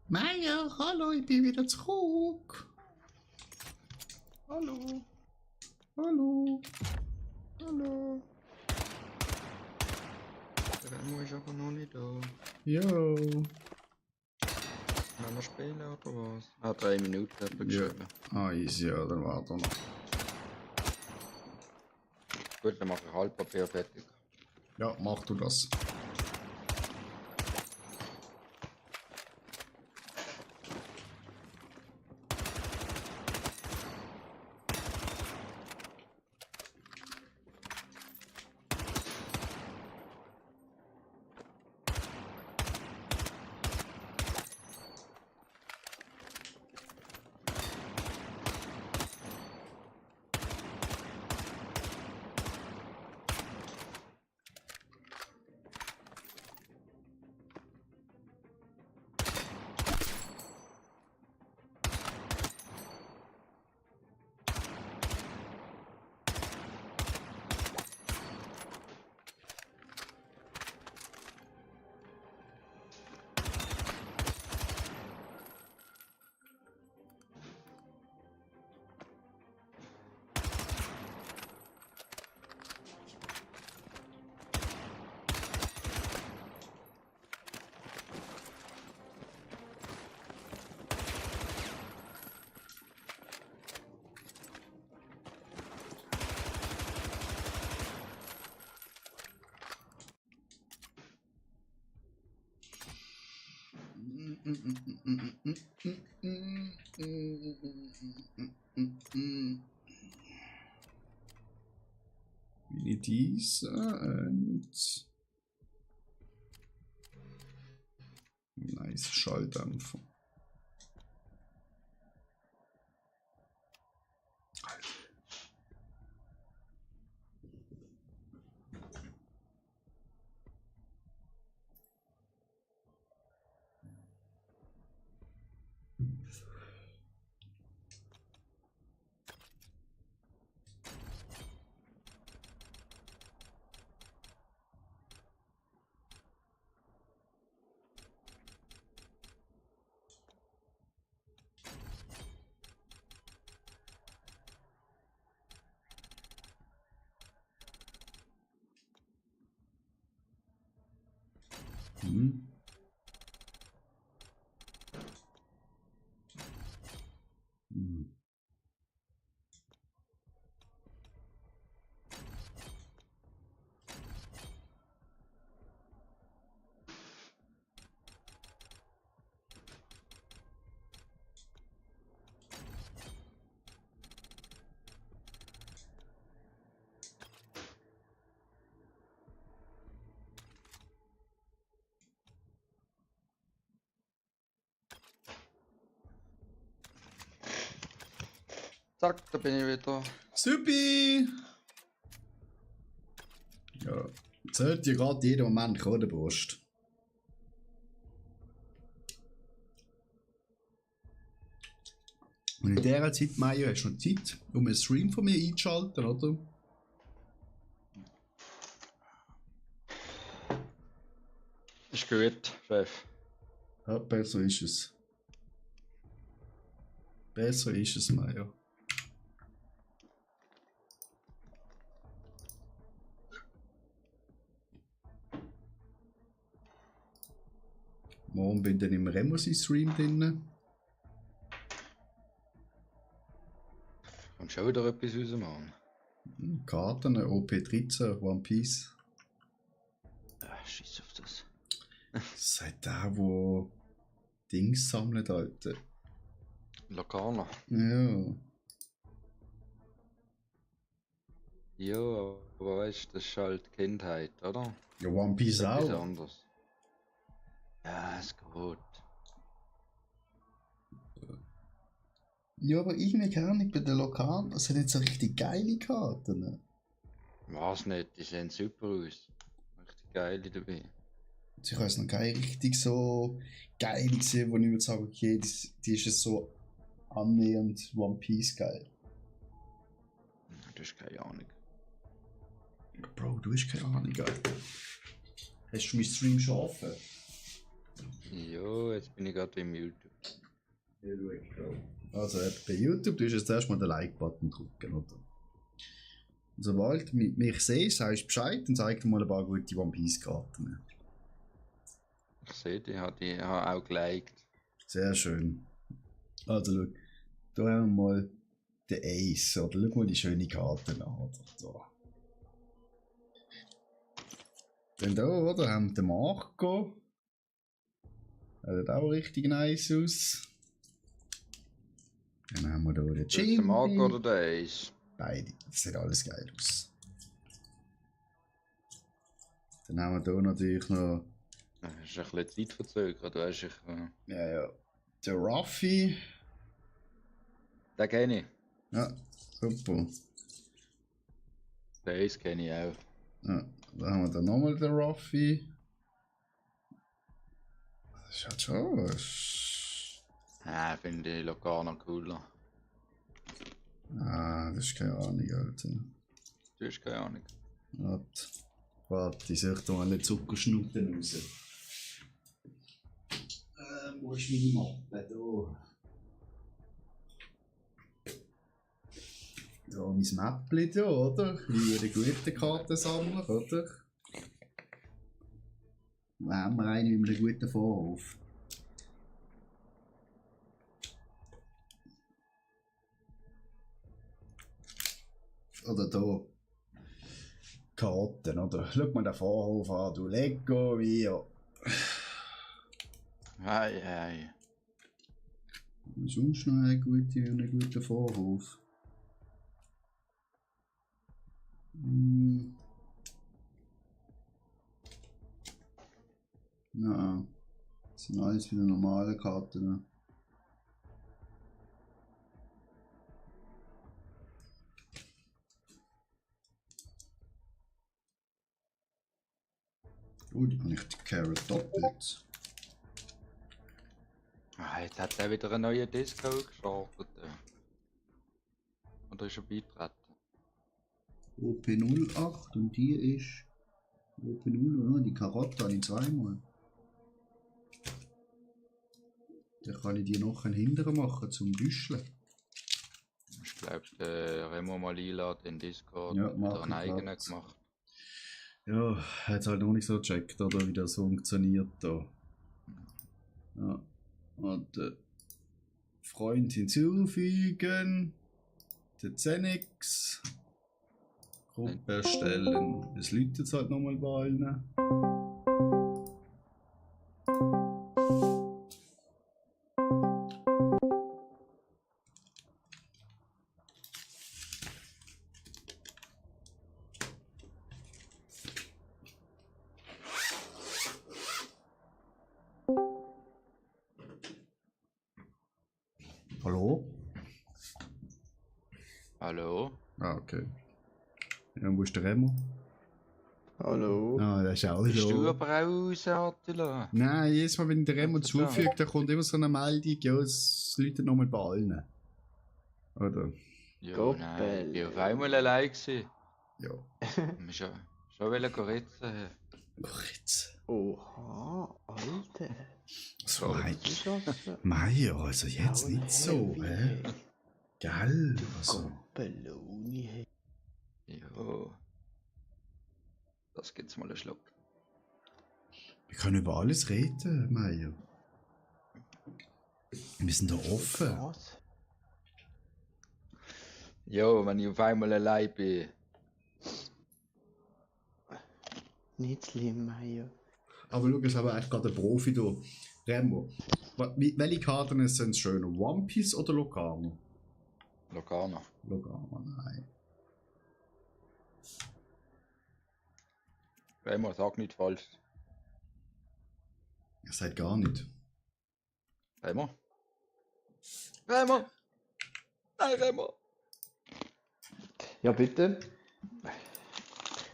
Meier, hallo, ich bin wieder zurück. Hallo. Hallo. Hallo. Der Remo ist aber noch nicht da. Jo. Wollen wir spielen oder was? Ah, 3 Minuten hat er Ja. geschrieben. Ah, easy, ja, dann warte noch. Gut, dann mache ich Altpapier fertig. Ja, mach du das. Wie dieser und nice Schalldämpfer. Hm. Hm. Zack, da bin ich wieder. Supi! Ja, zählt dir gerade jeden Moment vor der Brust. Und in dieser Zeit, Mario, hast du noch Zeit, um einen Stream von mir einzuschalten, oder? Ist gut, Chef. Ja, besser ist es. Besser ist es, Mario. Morgen bin ich dann im Remosi-Stream drin. Kannst du auch wieder etwas rausmachen? Karten, OP13, One Piece. Ah, scheiß auf das. Das ist der, der Dings sammelt, Alter. Lokana. Ja. Ja, aber weißt du, das ist halt Kindheit, oder? Ja, One Piece Etwas auch. anderes. Ja, ist gut. Ja, aber irgendwie keine Ahnung, bei den Lokalen, das sind nicht so richtig geile Karten. Was nicht, die sehen super aus. Richtig geile dabei. Also ich weiß noch keine richtig so geile gesehen, wo ich würde sagen, okay, die ist jetzt so annähernd One Piece geil. Du hast keine Ahnung. Bro, du hast keine Ahnung, geil. Hast du meinen Stream schon offen? Jo, jetzt bin ich gerade im YouTube. Ja, Bro. Also bei YouTube, du musst jetzt erstmal den Like-Button drücken, oder? Und sobald du mich siehst, sagst du Bescheid und zeig dir mal ein paar gute One Piece-Karten. Ich sehe, die habe auch geliked. Sehr schön. Also schau, da haben wir mal den Ace, oder? Schau mal die schöne Karte an, oder? So. Dann da, oder? Haben wir den Marco. Der sieht auch richtig nice aus. Dann haben wir hier den Ist das der Marco Jimmy. oder der Ace? Beide. Das sieht alles geil aus. Dann haben wir hier natürlich noch Das ist ein bisschen zeitverzögert, weißt du. ja, der Ruffy. Den kenne ich. Ja, super. Den Ace kenne ich auch. Ja, dann haben wir dann nochmal den Ruffy. Das ist halt schon. Ja, finde ich Locarno cooler. Das ist keine Ahnung, Alter. Du hast keine Ahnung. Warte, ich suche da mal eine Zuckerschnutten raus. Wo ist meine Mappe? Da. Da, mein Mäppli da, oder? Wie eine gute Kartensammler, oder? Da haben wir einen mit einem guten Vorhof. Oder da. Karten, oder? Schau mal den Vorhof an, du Lego, wie ja. Hei, hei. Sonst noch einen guten Vorhof. Nein, das sind alles wieder normale Karten. Oh, die kann ich die Carrot doppelt. Jetzt hat er wieder einen neuen Disco gestartet. Oder ist er beitreten? OP08 und die ist OP0, die Karotte habe ich zweimal. Dann kann ich die noch hinterher machen zum Büscheln. Ich glaube, der Remo Malila hat in Discord Ja, mach wieder einen ich eigenen grad. gemacht. Ja, hat es halt noch nicht so gecheckt, oder wie das funktioniert da. Ja. Und Freund hinzufügen. Der Zenix. Gruppe erstellen. Es läutet jetzt halt nochmal bei allen. Hallo? Hallo? Ah, okay. Ja, wo ist der Remo? Hallo. Ah, der ist auch Bist du da. aber auch raus, Attila? Nein, jedes Mal, wenn ich den Remo Ganz klar. zufüge, da kommt immer so eine Meldung, ja, es läutet nochmal bei allen. Oder? Ja, Goppel. nein, ich bin auf einmal allein gewesen. Ja. Wir schon wollen ritzen. Ach, jetzt. Oha, Alter. So, Oh, Mei. Das ist also Meier, also jetzt auch nicht so, heavy, hä? hey. Gell? Also. Goppeloni, hey. Ja. Das gibt's mal einen Schluck. Wir können über alles reden, Meier. Wir sind da offen. Was? Ja, wenn ich auf einmal allein bin. Nicht schlimm, Meier. Aber schau, es haben echt gerade ein Profi da. Remo, welche Karten sind schöner? One Piece oder Locarno? Locarno. Locarno, nein. Remo, sag nicht falsch. Ihr seid gar nicht. Remo? Remo! Nein, Remo. Ja, bitte.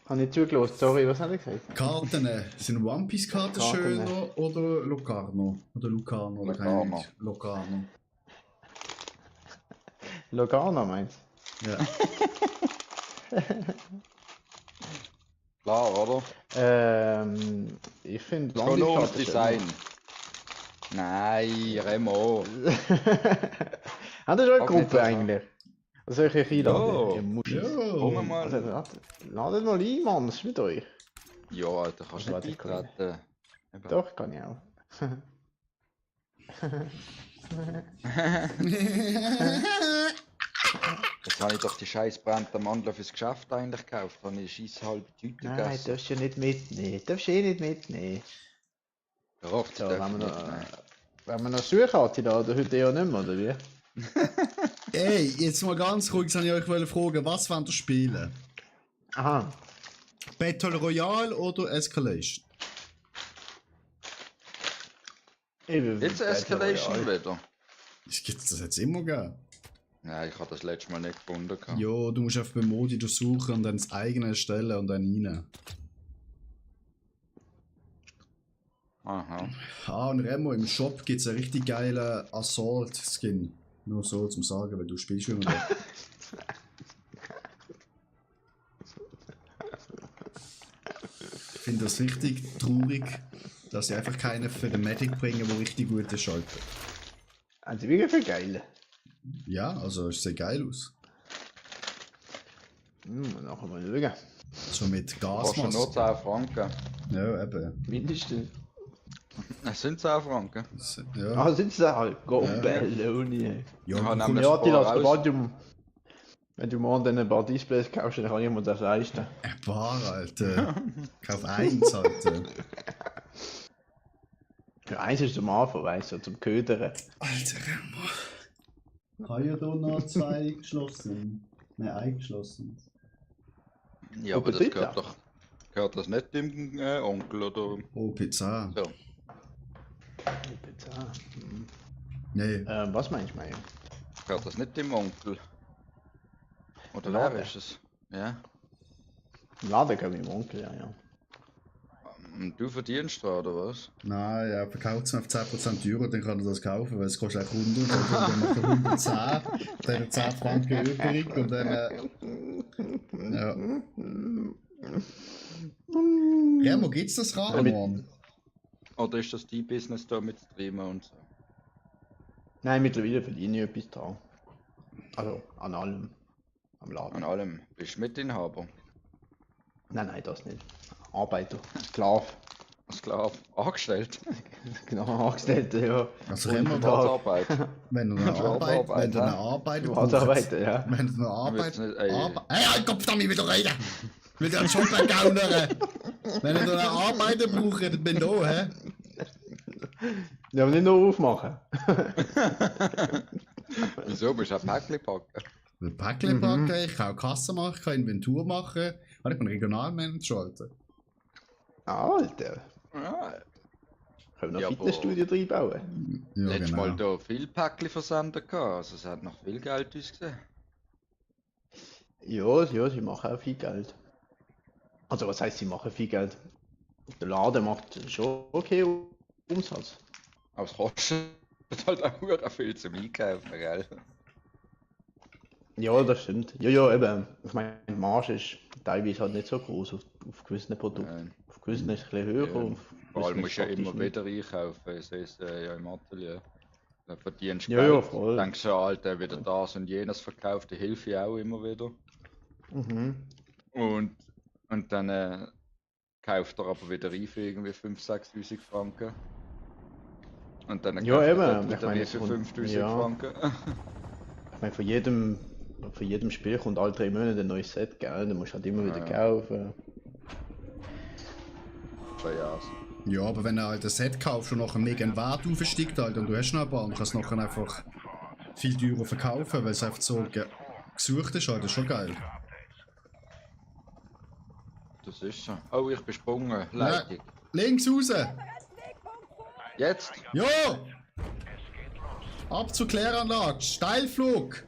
Habe nicht zugelassen. Sorry, was habe ich gesagt? Karten. Sind One Piece Karten Karten. schöner oder Locarno? Oder Lucano? Oder keine Locarno. Ahnung. Locarno. Logano meinst Ja. Klar, oder? du? Ich finde Schon nur ums One-Piece-Karten Design. Nein, Remo. Hat er schon eine Auch nicht Gruppe so. eigentlich? Was soll ich euch einladen? Ja. Ihr Muschis. Komm Ja. mal. Also, ladet mal ein, Mann, was ist mit euch? Ja, Alter, kannst du Warte, nicht ich kann eintreten. Doch, kann ich auch. Jetzt habe ich doch die scheiß brennende Mandel fürs Geschäft eigentlich gekauft. Habe ich scheisse halbe Tüte Nein, gegessen. darfst du ja nicht mitnehmen. Darfst du eh nicht mitnehmen. Doch, So, das wenn darf wir ich noch, nicht. wenn wir noch Suchkarte laden, heute ja nicht mehr, oder wie? Ey, jetzt mal ganz ruhig, jetzt wollte ich euch fragen, was wollt ihr spielen? Aha. Battle Royale oder Escalation? Jetzt Escalation wieder. Das gibt's das jetzt immer gegeben. Nein, ich habe das letzte Mal nicht gefunden. gehabt. Ja, du musst einfach bei Modi durchsuchen und dann das eigene erstellen und dann rein. Aha. Ah, und Remo, im Shop gibt's einen richtig geilen Assault-Skin. Nur so zum Sagen, weil du spielst immer noch. Ich finde das richtig traurig, dass sie einfach keinen für den Medic bringen, der richtig gut ist. Alter. Haben sie wirklich viel geil. Ja, also es sieht geil aus. Nachher mal schauen. So mit Kostet nur Gasmaske. 10 Franken. Ja, eben. Mindestens. Es sind 10 Franken. Ja, Ah, sind sie da halt? Gombelloni. ja, Ja, du nehmen kommst- wir- Ja, die Spar lassen aus. wenn du morgen dann ein paar Displays kaufst, dann kann ich mir das leisten. Ein paar, Alter. Kauf eins, Alter. Ja, eins ist zum Anfang, weißt du, zum Ködern. Alter, Remo. Kann ja da noch 2 geschlossen? Nein, eingeschlossen. Ja, aber das Pizza. gehört doch. Gehört das nicht dem Onkel oder Oh, Pizza. so? Pizza. Nee. Was meinst du, Meier? Gehört das nicht dem Onkel? Oder Laden. wer ist es? Ja. Im Laden gehen wir im Onkel, ja, ja. Und du verdienst da, oder was? Nein, er verkauft es auf 10% teurer, dann kann er das kaufen, weil es kostet auch 100 und dann macht er 110, dann hat er 10 Franken übrig und dann... ja. Remo, gibt's das Rahmenmann? Oder ist das die Business da mit Streamen und so? Nein, mittlerweile verdiene ich etwas dran. Also, an allem. Am Laden. An allem. Bist du Mitinhaber? Nein, das nicht. Arbeiter. Sklave. Sklav? Angestellt? Genau, Angestellte, ja. Also Remo, Schwarzarbeit? wenn du eine Arbeit, wenn du eine Arbeit brauchst, Arbeiter, ja. wenn du eine Arbeit... Willst du nicht, ey. Hey, halt Kopf damit wieder reden! Ich will dir einen Job weggaunern! Wenn du eine Arbeiter brauchst, dann bin ich da, hä? Ja, aber nicht nur aufmachen. Wieso? Musst du ein Päckchen packen? Ich kann Päckchen packen, ich kann auch Kasse machen, ich kann Inventur machen. Ah, ich bin Regionalmanager, Alter. Alter. Ja. Können wir Ja, noch Fitnessstudio reinbauen? Ja, Letztes Mal genau. da viel Päckchen versenden gehabt, also es hat noch viel Geld ausgesehen. Ja, ja, sie machen auch viel Geld. Also, was heißt, sie machen viel Geld? Der Laden macht schon okay Umsatz. Aber es kostet halt auch verdammt viel zum Einkaufen, gell? Ja, das stimmt. Ja, ja, eben. Ich meine, die Marge ist teilweise halt nicht so groß auf gewissen Produkten. Nein. Auf gewissen ist es ein bisschen höher. Ja. auf Vor allem gewissen musst du ja faktisch immer nicht. wieder einkaufen, ich sehe es ja im Atelier. Da verdienst du Ja, Geld. ja, voll. Denkst du, Alter, wieder das und jenes verkauft, die hilfe ich auch immer wieder. Mhm. Und dann kauft er aber wieder ein für irgendwie 5.000, 6.000 Franken. Und dann Ja, kauft er eben. dort Ich wieder meine, wie es für kommt- 5.000 ja. Franken. Ich meine, von jedem Spiel kommt alle 3 Monate ein neues Set, gell? Dann musst du halt immer wieder Ja. kaufen. So, ja. Ja, aber wenn du halt ein Set kaufst und nachher mega einen Wert aufsteigt, Alter, und du hast noch ein paar, dann kannst du nachher einfach viel teurer verkaufen, weil es einfach so gesucht ist, Alter, das ist schon geil. Das ist so. Oh, ich bin gesprungen. Leitung. Links raus! Jetzt? Ja! Ab zur Kläranlage, Steilflug!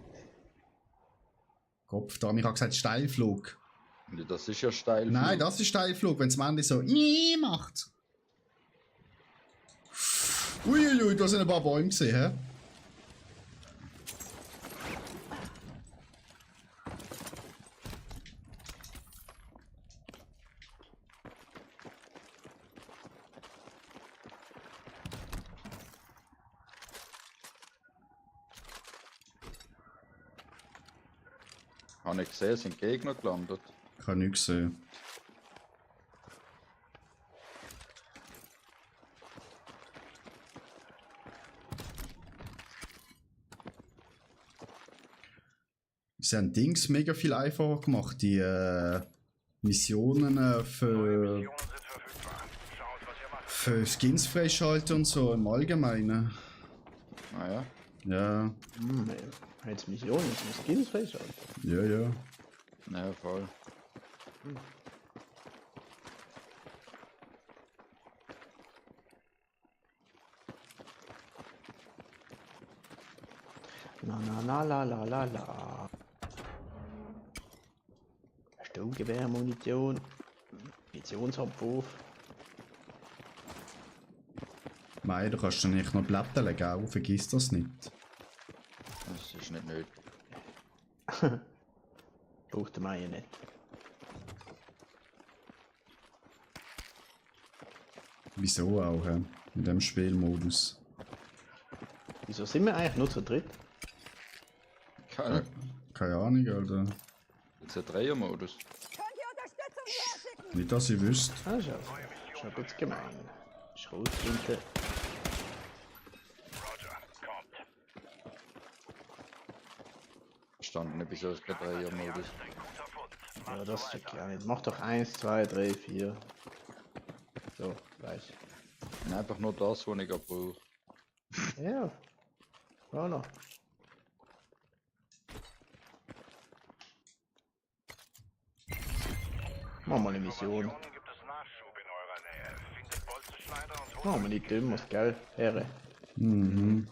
Kopf da, ich habe gesagt Steilflug. Ja, das ist ja steil. Nein, das ist Steilflug, wenn es am Ende so macht. Uiuiui, da sind ein paar Bäume gesehen, hä? Habe ich gesehen, sind Gegner gelandet. Ich habe nichts gesehen. Sie haben Dings mega viel einfacher gemacht, die Missionen für Missionen sind verfügbar. Schaut, was ihr macht. für Skins freischalten und so im Allgemeinen. Naja. Ja, Jetzt Missionen, jetzt muss Skins freischalten. ja, ja. Naja, voll. Na na na la la la la. Sturmgewehr, Munition, Munitionsabwurf. Mei, du kannst dann nicht noch Blätter legen, auch, vergiss das nicht. Das ist nicht nötig. Braucht der Meier nicht. Wieso auch, hä? In dem Spielmodus. Wieso sind wir eigentlich nur zu dritt? Keine. Keine Ahnung, Alter. Jetzt ein Dreiermodus. Könnt ihr Unterstützung herschicken? Nicht, dass ich wüsste. Ah, schau. Schon gut gemein. Schrotflinte. Roger, kommt. Verstanden nicht, wieso es kein Dreiermodus. Guter Fund. Ja, das check ich auch nicht. Mach doch 1, 2, 3, 4. So, gleich. Einfach nur das, was ich gerade brauche. Ja. Voilà. Machen wir eine Mission. Gibt es Nachschub in eurer Nähe? Findet Bolzenschneider und holt Machen wir nicht dümmer, gell? Herre. Mhm.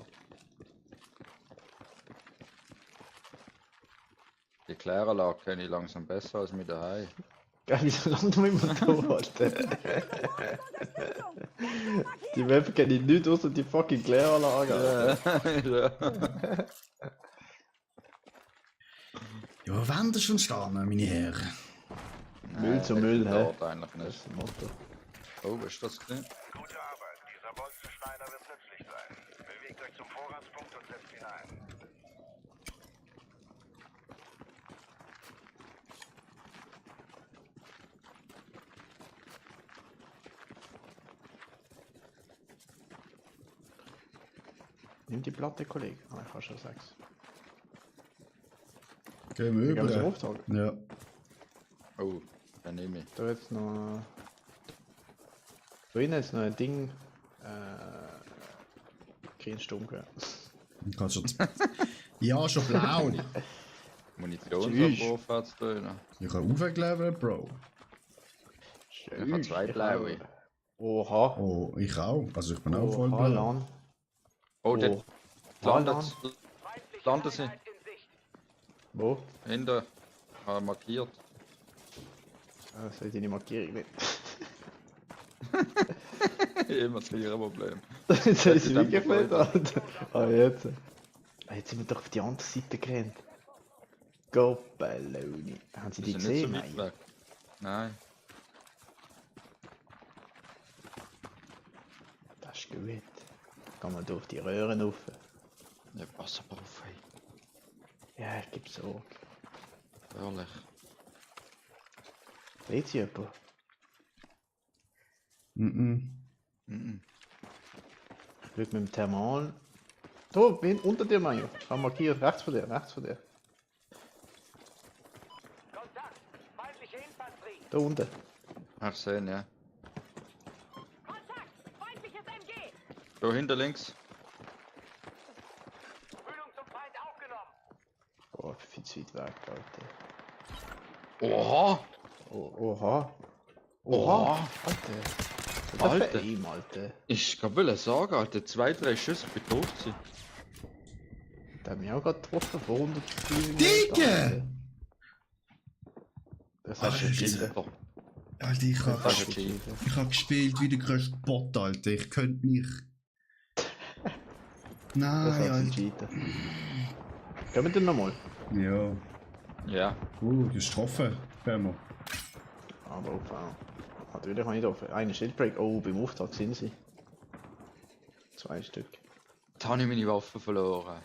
Die Kläranlage kenne ich langsam besser als mit daheim. Geil, wieso landen wir immer da, Alter? Unterstützung! Die Map kenne ich nicht, außer die fucking Kläranlage. Alter. Ja. Ja, wenn ihr schon stehen, meine Herren. Müll zu Müll, hä? Dort eigentlich Das nicht. ist das Motto. Oh, ist das denn? Gute Arbeit. Dieser Bolzenschneider wird nützlich sein. Bewegt euch zum Vorratspunkt und setzt ihn ein. Nimm die Platte, Kollege. Ah, ich habe schon 6. Gehen wir Gehen wir zum über. Auftrag? Ja. Oh, dann nehme ich. Da jetzt noch. Da hinten ist noch ein Ding. Kein Stunke. Kannst schon ja, schon blau. Munitionsabwurf hat es da. Ich habe aufgelevelt, Bro. Ich habe 2 blaue. Oha. Oh, ich auch. Also ich bin auch voll Oha, blau. Lan. Oh, der Oh. landet. Feindliche Landen sie. Einheit in Sicht. Wo? Hinter. Markiert. Ah, seht ihr die Markierung nicht? Immer das gleiche Problem. Jetzt ist ist sie dann weggefällt, gefällt. Alter. Ah, jetzt. Ah, jetzt sind wir doch auf die andere Seite gerannt. Goppeloni. Haben Sie die Die sind nicht gesehen? so weit Nein. weg. Nein. Das ist gut. Kann man durch die Röhren rauf. Ja, pass aber auf, hey. Ja, ich gebe so. Ehrlich. Seht ihr jemand? Mhm. Mhm. Ich schaue mit dem Thermal. Da, bin unter dir, Mario. Ich habe markiert. Rechts von dir, rechts von dir. Kontakt. Feindliche Infanterie. Da unten. Ach, sehen, ja. Kontakt! Feindliches MG! Da hinter links. Fühlung zum Feind aufgenommen. Oh, viel zu weit weg, Alter. Oha! Oh, oha. Oha. Alter. Alter. Alter. Ihm, Alter. Ich will sagen, Alter, 2, 3 Schüsse bedroht sie. Der hat mich auch gerade getroffen von 100 Dicke! Das hast du Alter. entschieden. Alter, ich Das hab, ist cheaten. ich hab gespielt wie der größte Bot, Alter. Ich könnte mich. Das Nein, hast du Alter. entschieden. Gehen wir denn nochmal? Ja. Ja. Du hast getroffen, Fermo. Aber auf natürlich kann ich da. Eine Shieldbreak. Oh, beim Auftakt sind sie. 2 Stück. Jetzt habe ich meine Waffe verloren.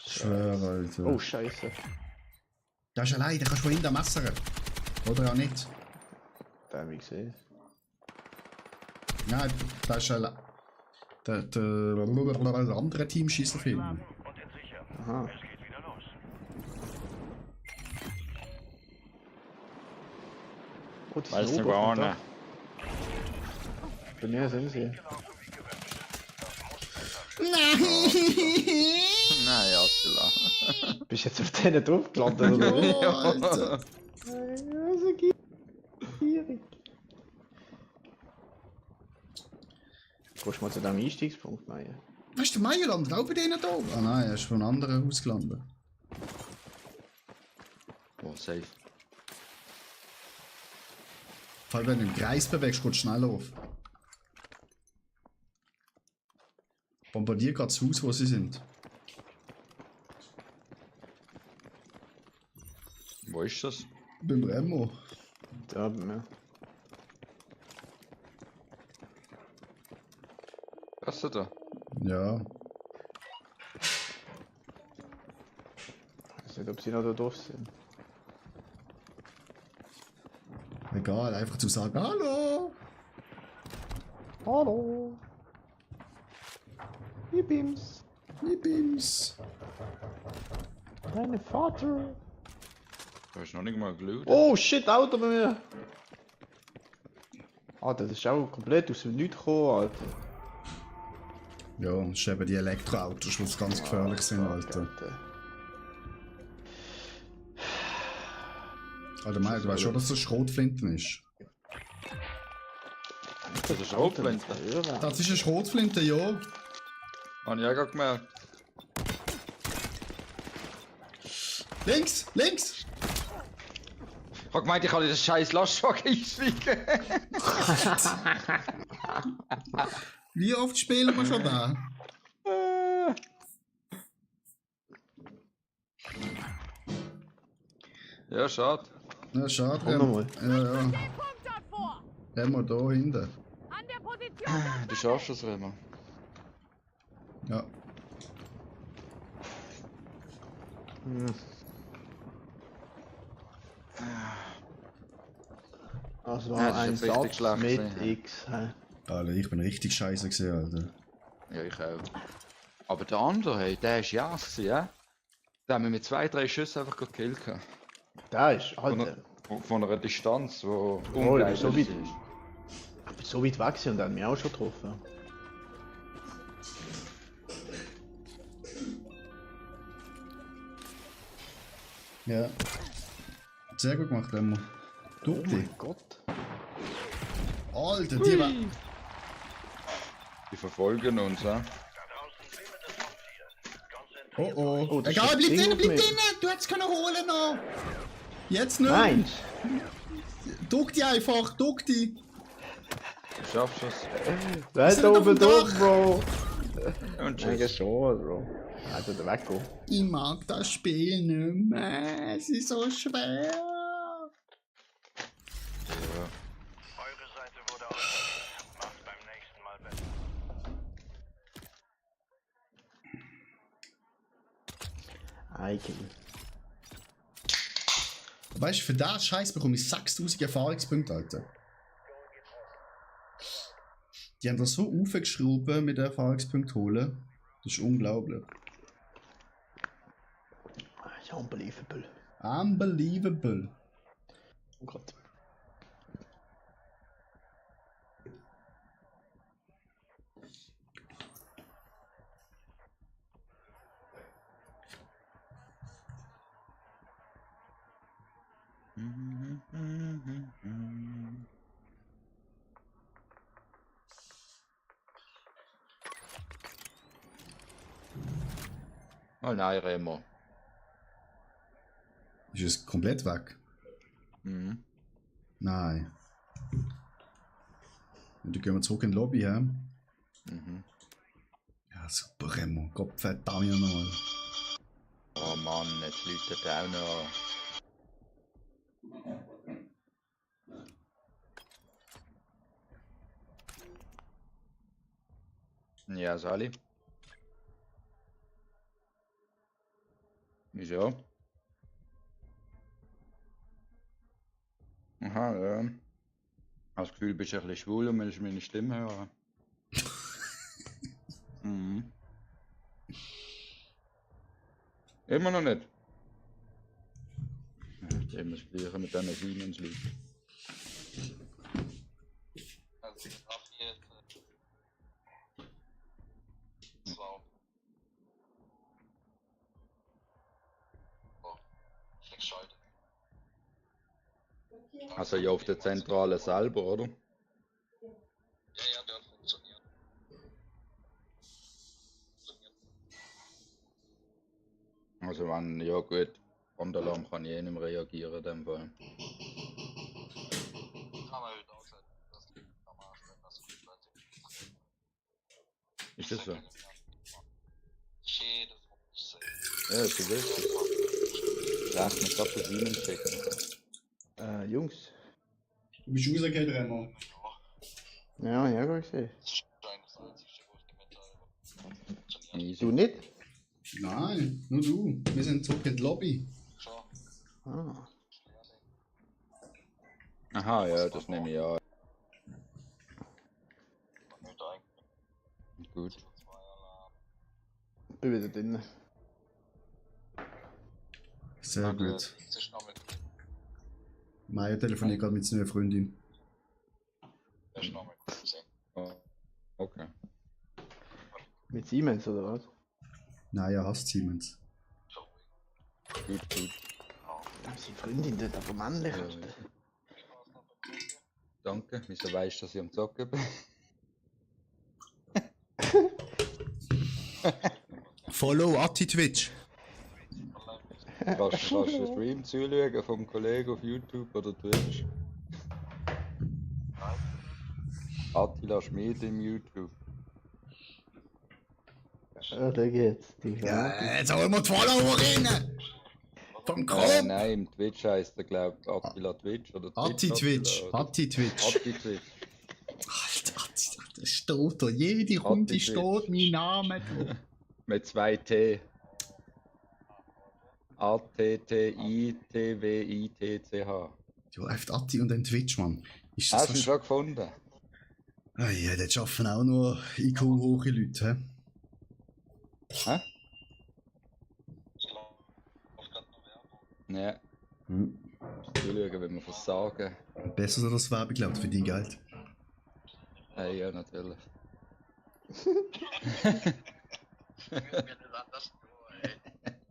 Schwör, Alter. Oh, Scheiße. Der ist allein, der kannst du von hinten messern. Oder auch nicht. Da habe ich gesehen. Nein, der ist allein. Der andere Team schießt auf ihn. Und entsichern. Aha. Es geht wieder los. Oh, die Weiß sind nicht, oben wo auf dem ane. Dach. Bei mir sind sie. Nein, Attila. Bist du jetzt auf denen drauf gelandet oder wie? Oh, Alter. Ja, so gierig. Gehst du mal zu diesem Einstiegspunkt, Meier? Weißt du, der Meier landet auch bei denen da oben? Ah nein, er ist von einem anderen Haus gelandet. Oh, safe. Vor allem, wenn du im Kreis bewegst, geht es schneller auf. Bombardier gerade das Haus, wo sie sind. Wo ist das? Beim Remo. Da bei mir. Was ist da? Ja. Ich weiß nicht, ob sie noch da drauf sind. Egal, einfach zu sagen, hallo. Hallo! Bims! Bims. Deine Vater! Du hast noch nicht mal gelootet. Oh shit, Auto bei mir! Alter, das ist auch komplett aus dem Nichts gekommen, Alter. Ja, das sind eben die Elektroautos, die ganz gefährlich sind, Alter. Alter, Meier, du weißt schon, dass das Schrotflinten ist. Das ist Rotflinte. Das ist eine Schrotflinte, ja. Habe ich auch gerade gemerkt. Links, links! Ich habe gemeint, ich kann in das scheiß Lastwagen einsteigen. Wie oft spielen wir schon da? Ja, schade. Ja, schade. Komm nochmal. Ja, ja. Punkt davor! Remo da hinten. An der Position! Du schaffst das, Remo. Ja. Das Ja, war das ein ist jetzt richtig Satz schlecht mit gewesen, X. Hä? Alter, ich bin richtig scheiße gesehen, Alter. Ja, ich auch. Aber der andere, hey, der ist ja ja? Der haben wir mit 2, 3 Schüssen einfach gekillt. Da ist, Von, Alter. von einer Distanz, wo Oh, ungleich so ist. weit. Ich bin so weit weg gewesen und der hat mich auch schon getroffen. Ja. Sehr gut gemacht, Remo. Oh Durch mein Gott. Alter, die war. Die verfolgen uns, ja? Oh oh. Oh, das Egal, ist bleib Ding drinnen, auf bleib mich. drinnen! Du hättest können holen noch! Jetzt nicht! Nein! Duck die einfach, duck die! Du schaffst es. Wer ist sind da wir auf oben dem drauf, Dach? Bro? Und Ich denke tschüss. schon, Bro. Also der weggehen. Ich mag das Spiel nicht mehr. Es ist so schwer. Ja. Eure Seite wurde ausgespielt. Macht's beim nächsten Mal besser. Eigen. Weißt du, für den Scheiß bekomme ich 6000 Erfahrungspunkte, Alter. Die haben das so aufgeschraubt mit den Erfahrungspunkten holen. Das ist unglaublich. Ja, unbelievable. Unbelievable. Oh Gott. Oh nein, Remo. Ist es komplett weg? Mhm. Nein. Und dann gehen wir zurück in die Lobby, hä? Mhm. Ja, super, Remo. Gott verdammt nochmal. Oh Mann, jetzt läutet er auch noch. Ja, Sali. Wieso? Aha, ja. Hast das Gefühl, du bist ein bisschen schwul und willst meine Stimme hören? Mhm. Immer noch nicht. Ja, ist immer das Gleiche mit diesen Siemens-Leuten. Also ich habe hier zwar geschaltet. Also ja auf der Zentrale selber, oder? Ja, der hat funktioniert. Also wenn, ja gut, Alarm kann ich eh nicht mehr reagieren in dem Fall. Kann man wieder aushalten, dass die normal stellen, dass du die Leute Ist das so? jedes Mal sehen. Ja, du willst es. Lass mich gerade das Siemens schicken. Jungs. Du bist rausgegangen, Remo. Ja, ja, gut gesehen. Das ist wahrscheinlich das Einzige, wo ich die mitteile. Funktioniert. Easy. Du nicht? Nein, nur du. Wir sind zurück in die Lobby. Schon. Ah. Aha, ja, das nehme ich an. Nicht eigentlich. Gut. Bin wieder drin. Sehr gut. Das ist noch mit. Maya telefoniert gerade mit seiner Freundin. Das ist noch mit. Oh, okay. Mit Siemens oder was? Nein, er hasst Siemens. Gut, gut. Seine Freundin dort aber männlich. Ja, danke. Wieso weißt du, dass ich am Zocken bin? Follow Atti Twitch. Kannst du den Stream zuschauen vom Kollegen auf YouTube oder Twitch? Attila Schmid im YouTube. Ja, da geht's. Die Ja, jetzt haben wir die Followerinnen! Vom Kopf! Nein, im Twitch heisst er, glaube ich, Attila Twitch oder Atti Twitch. Attila, oder- Atti Twitch. Atti Twitch. Alter, Atti, da steht da. Jede Runde Atti steht Twitch. mein Name da. Mit 2 T. A-T-T-I-T-W-I-T-C-H. Du einfach Atti und dann Twitch, Mann. Ist das Hast du ihn was? schon gefunden? Ah ja, das schaffen auch nur IQ-hohe Leute, hä? Hä? Ich glaube, auf gerade noch Werbung. Ja, Hm. zuschauen, wenn wir versagen. Besser so das Werbung, glaubt, für dein Geld. Hey, ja, natürlich. Mir das anders nur, ey.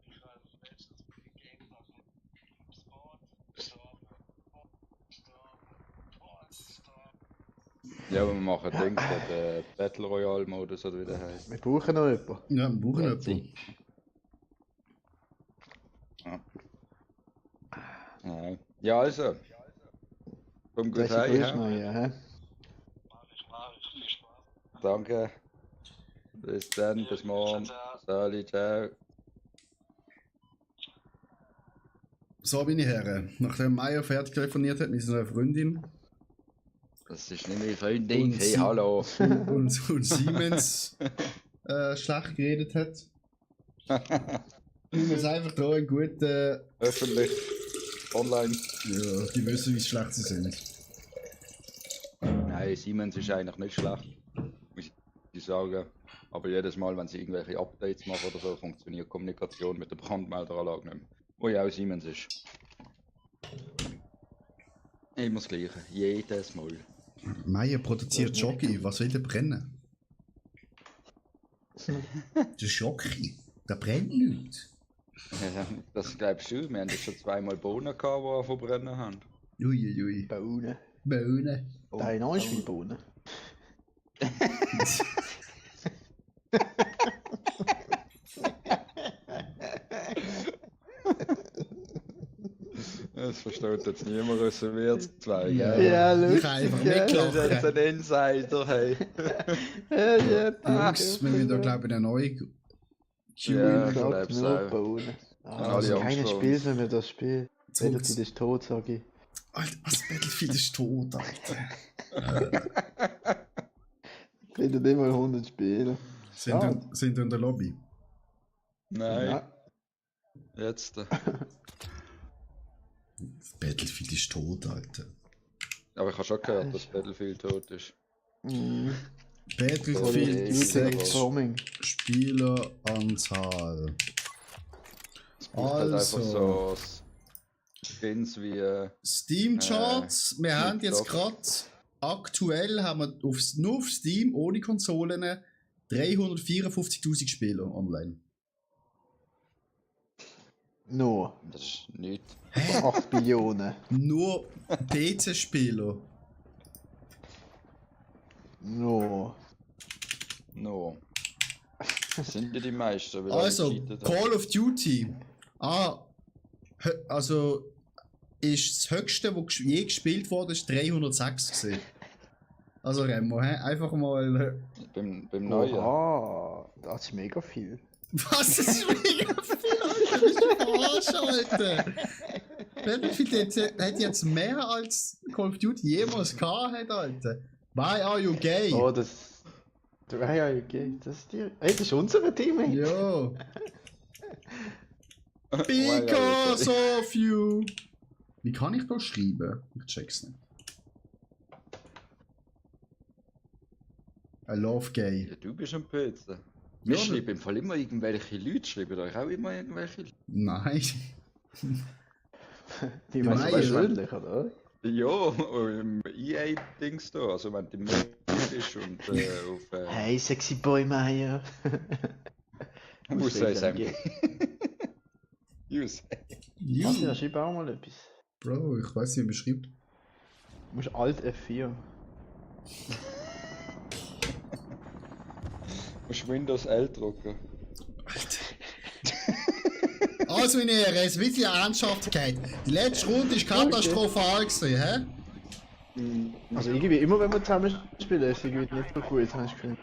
Ich weiß nicht, das Game noch Sport, Sport. Ja, aber wir machen Dings, den Battle Royale Modus oder wie der heißt. Wir brauchen noch jemanden. Ja, wir brauchen Ja, jemanden. Ja, ja also. Komm gut Das ist heim. frisch hä? noch, ja, hä? Mach ich. Viel Spaß. Danke. Bis dann, bis morgen. Sali, ciao. So, meine Herren, nachdem Maya fertig telefoniert hat mit seiner Freundin Das ist nicht meine Freundin. Und Hey, sie- hallo. und Siemens schlecht geredet hat, nehmen wir es einfach da einen guten. Öffentlich. Online. Ja, die wissen, wie schlecht sie sind. Nein, Siemens ist eigentlich nicht schlecht. Muss ich sagen. Aber jedes Mal, wenn sie irgendwelche Updates machen oder so, funktioniert Kommunikation mit der Brandmelderanlage nicht mehr. Wo ja auch Siemens ist. Immer das Gleiche. Jedes Mal. Maya produziert Jockey, was will der brennen? Der Jockey, der brennt nicht. Das glaubst du? Wir haben jetzt schon zweimal Bohnen gehabt, die verbrennen haben. Uiuiui. Bohnen. Bohnen. Dein Name ist wie Bohnen. Das versteht jetzt niemand, reserviert zwei, Ja. gell? Ja, Ich lustig. kann einfach gell? mitlachen. Das ist ein Insider, hey. Ja, Jungs, wir müssen da glaube ich eine neue Queue Ja, ich machen. glaub's nur auch. bauen. alle Also Angst keine vor Spiel, uns. wenn wir das spielen. Zurück- Battlefield ist tot, sag ich. Alter, was Battlefield ist tot, Alter. Bitte nicht mal 100 Spiele. Sind wir in der Lobby? Nein, Ja. jetzt. Das Battlefield ist tot, Alter. Aber ich habe schon gehört, dass Battlefield tot ist. Mhm. Battlefield Duty 6 Storming. Spieleranzahl. Es braucht halt einfach Also. so Skins wie. Steam Charts, wir haben jetzt doch. gerade aktuell haben wir nur auf Steam ohne Konsolen 354.000 Spieler online. No. Das ist nichts. 8 Billionen. Nur PC-Spieler. No. No. Das sind ja die meisten. weil Also, alle gecheatet haben. Call of Duty. Also ist das höchste, was je gespielt wurde, ist 306 gewesen. Also Remo, einfach mal. Beim Neuen. Oha, das ist mega viel. Was ist mega viel, Alter? Das ist Arsch, Alter! Battlefield hat jetzt mehr als Call of Duty jemals gehabt, hat, Alter. Why are you gay? Oh, das. Ja, okay. Das ist die. Ey, das ist unser Team, ey. Jo. Why Because are you of you. Wie kann ich das schreiben? Ich check's nicht. I love gay. Ja, du bist ein PC. Wir Ja, schreiben im Fall immer irgendwelche Leute, schreiben euch auch immer irgendwelche Leute. Nein. Die meisten Nein, persönlich, oder? Ja, im EA-Dings da, also wenn die Mod ist und auf Hey, sexy Boy Meier. muss Muss ich sagen. gehen. Use. Warte, da You. schreib auch mal etwas. Bro, ich weiß nicht, wie man schreibt. Du musst Alt F4. Musst Windows L drucken. Also, meine Herren, ein bisschen Ernsthaftigkeit. Die letzte Runde war katastrophal gewesen, hä? Also irgendwie immer wenn wir zusammen spielen, ist es irgendwie nicht so gut, habe ich gefühlt.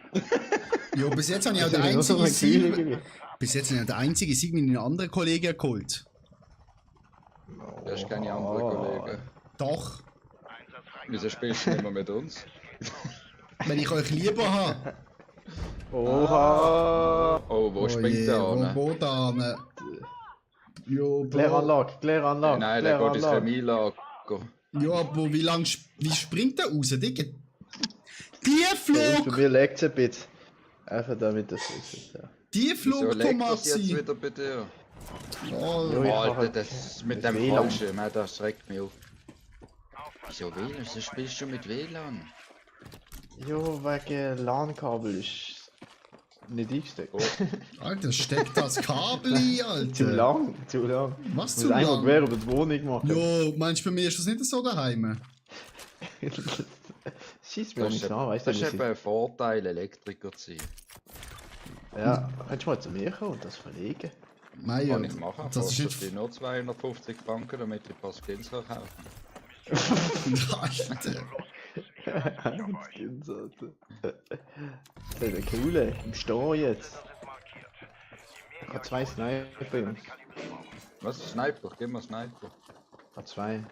Ja, bis jetzt habe ich auch den Das ist nur so einzigen ein Gefühl Sieg. irgendwie. Bis jetzt habe ich den einzigen Sieg mit einem anderen Kollegen geholt. Du hast keine anderen Kollegen. Doch, Wieso spielst du nicht mehr mit uns? wenn ich euch lieber habe. Oha! Oh, wo springt der an? Wo da? Jo, Bro. Kläranlage. Nein, der geht ins Chemielager. Ja, aber wie springt der raus, Digga? Die Ja, für Flug! mich legt es ein bisschen. Einfach damit das ist. Ja. Die Wieso Flug, legt das jetzt Tomazzi! wieder bei dir? Oh, Ja, ich Alter, halt das mit mit dem WLAN. Fallschirm, das schreckt mich auf. Wieso WLAN? Wieso spielst du mit WLAN? Jo, wegen LAN-Kabel ist nicht eingesteckt. Alter, steckt das Kabel ein, Alter. Zu lang. Was Muss zu einmal lang? quer über die Wohnung machen. Jo, meinst du, bei mir ist das nicht so daheim? Schießt mir Das nicht ist, an, weißt du? das ist eben ein Vorteil, Elektriker zu sein. Ja, könntest du mal zu mir kommen und das verlegen? Nein, ja, Kann ich machen, das ist kostet nicht... die nur 250 Franken, damit ich ein paar Skins kann kaufen. Alter. Skins, Alter. Das ist der coole. Im Stau jetzt. Ich habe 2 Sniper, Jungs. Was? Sniper? Gib mir Sniper. Ich habe 2.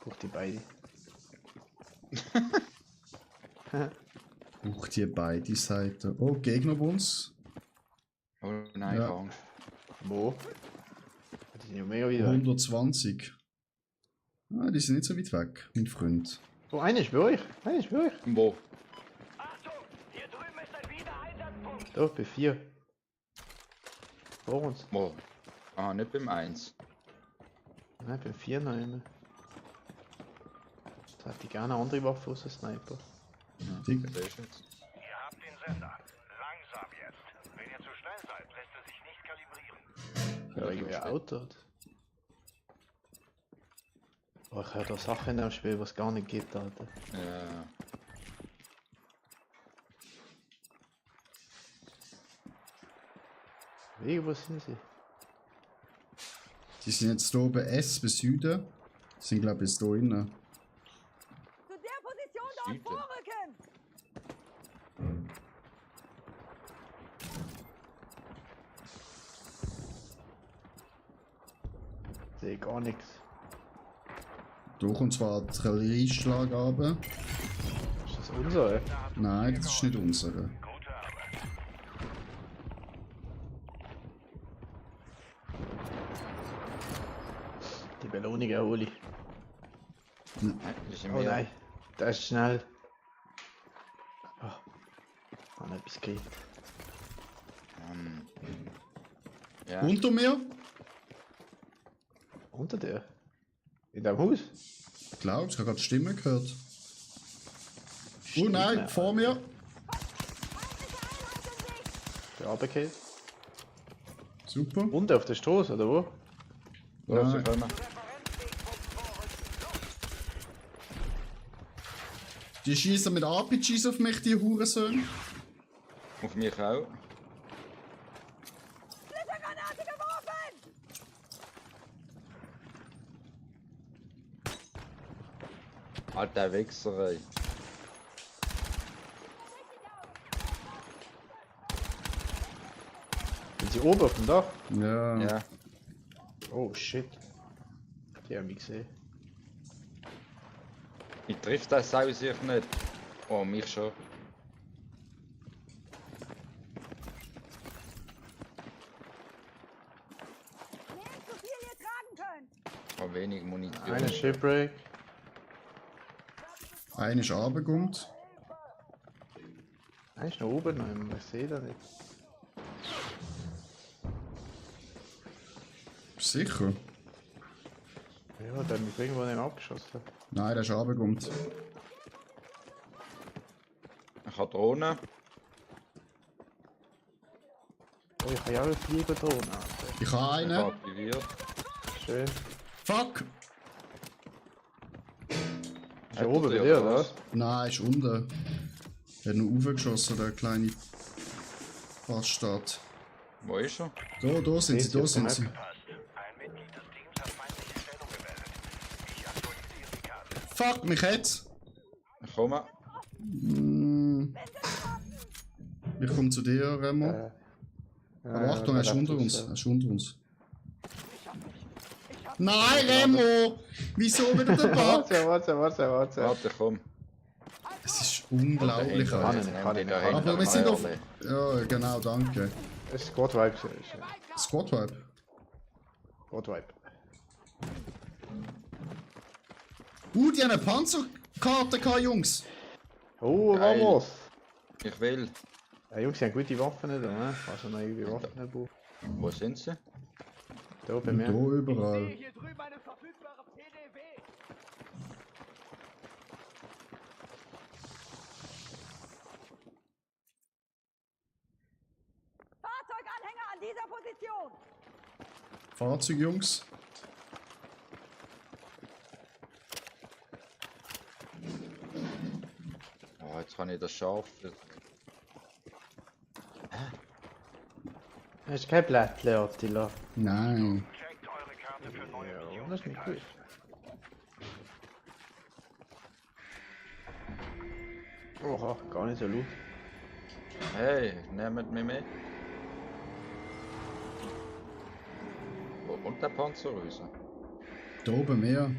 Braucht die beide. Braucht ihr beide Seiten. Oh, Gegner bei uns. Oh nein, Ja. ich habe Angst. Wo? Die sind ja mega weit weg. 120. Ah, die sind nicht so weit weg, mein Freund. Oh, einer ist bei euch. Wo? Achtung, hier drüben ist ein Wiedereinsatzpunkt. Da, bei 4. Vor uns. Wo? Ah, nicht beim 1. Nein, bei 4 noch einer. Da hätte ich gerne eine andere Waffe aus dem Sniper. Digga. Siehst du jetzt? Ihr habt den Sender. Langsam jetzt. Wenn ihr zu schnell seid, lässt er sich nicht kalibrieren. Ja, irgendwie ein Auto. Oh, ich höre da Sachen in dem Spiel, was es gar nicht gibt, Alter. Ja. Wie, wo sind sie? Die sind jetzt hier oben S bis Süden. Sind glaube ich jetzt da innen. Zu der Position dort Süden. vorrücken! Sehe gar nichts. Da kommt zwar der Artillerieschlag runter. Ist das unsere? Nein, das ist nicht unsere. Gute Arbeit. Die Belohnung erhole ich. Das ist Oh nein, der ist schnell. Oh, habe noch etwas gekriegt. Ja. Unter mir? Unter dir? In dem Haus? Glaubst du, ich habe gerade Stimmen gehört. Oh nein, vor mir. Der runtergeht. Super. Unten auf der Straße, oder wo? Ja, sie Nein. kommen. Die schießen mit RPGs auf mich, die Hurensöhne. Auf mich auch. Splittergranate geworfen! Alter Wichser, ey. Sind sie oben auf dem Dach? Ja. Ja. Oh shit. Die haben mich gesehen. Ich triff das Sau sich nicht. Oh, mich schon. Nehmt so viel ihr tragen könnt! Hab wenig Munition. Eine Shipwreck. Einer ist runtergekommen. Einer ist noch oben, ich sehe da nicht. Sicher? Ja, der hat mich irgendwo nicht abgeschossen. Nein, der ist runtergekommen. Ich habe Drohnen. Oh, ich habe ja auch eine Fliegerdrohne. Alter. Ich habe Ich einen. habe aktiviert. Schön. Fuck! Ist er oben bei dir, oder was? Nein, ist unten. Er hat noch raufgeschossen, der kleine Bastard. Wo ist er? Da sind sie, da sind sie. Passt. Ein Mitglied des Teams hat feindliche Stellung gemeldet. Ich aktualisiere die Karte. Fuck, mich jetzt! Ich komme. Ich komme zu dir, Remo. Aber Achtung, er ist unter uns. Er ist unter uns. Nein, Remo! Wieso wieder der Bug? Warte. Warte, komm. Es ist unglaublich, Da Alter. hinten, kann ich da nicht. hinten, Aber wir sind auf. Meierle. Ja, genau, danke. Das ist Squad Vibe. Squad Vibe. Squad Vibe. Die haben eine Panzerkarte gehabt, Jungs. Oh, Geil. vamos! Ich will. Ja, Jungs, sie haben gute Waffen, nicht, ne? Also noch irgendwie Waffen brauchen. Wo sind sie? Da bei Und mir. da überall. Hier drüben eine verfügbare PDW. Fahrzeuganhänger an dieser Position! Fahrzeug, Jungs. Oh, jetzt kann ich das Schaf. Hast du kein Blättchen, Attila? Nein. Checkt eure Karte für neue Ja, Missionen. das ist nicht gut. Oha, gar nicht so laut. Hey, nehmt mich mit. Wo kommt der Panzer raus? Da oben mehr.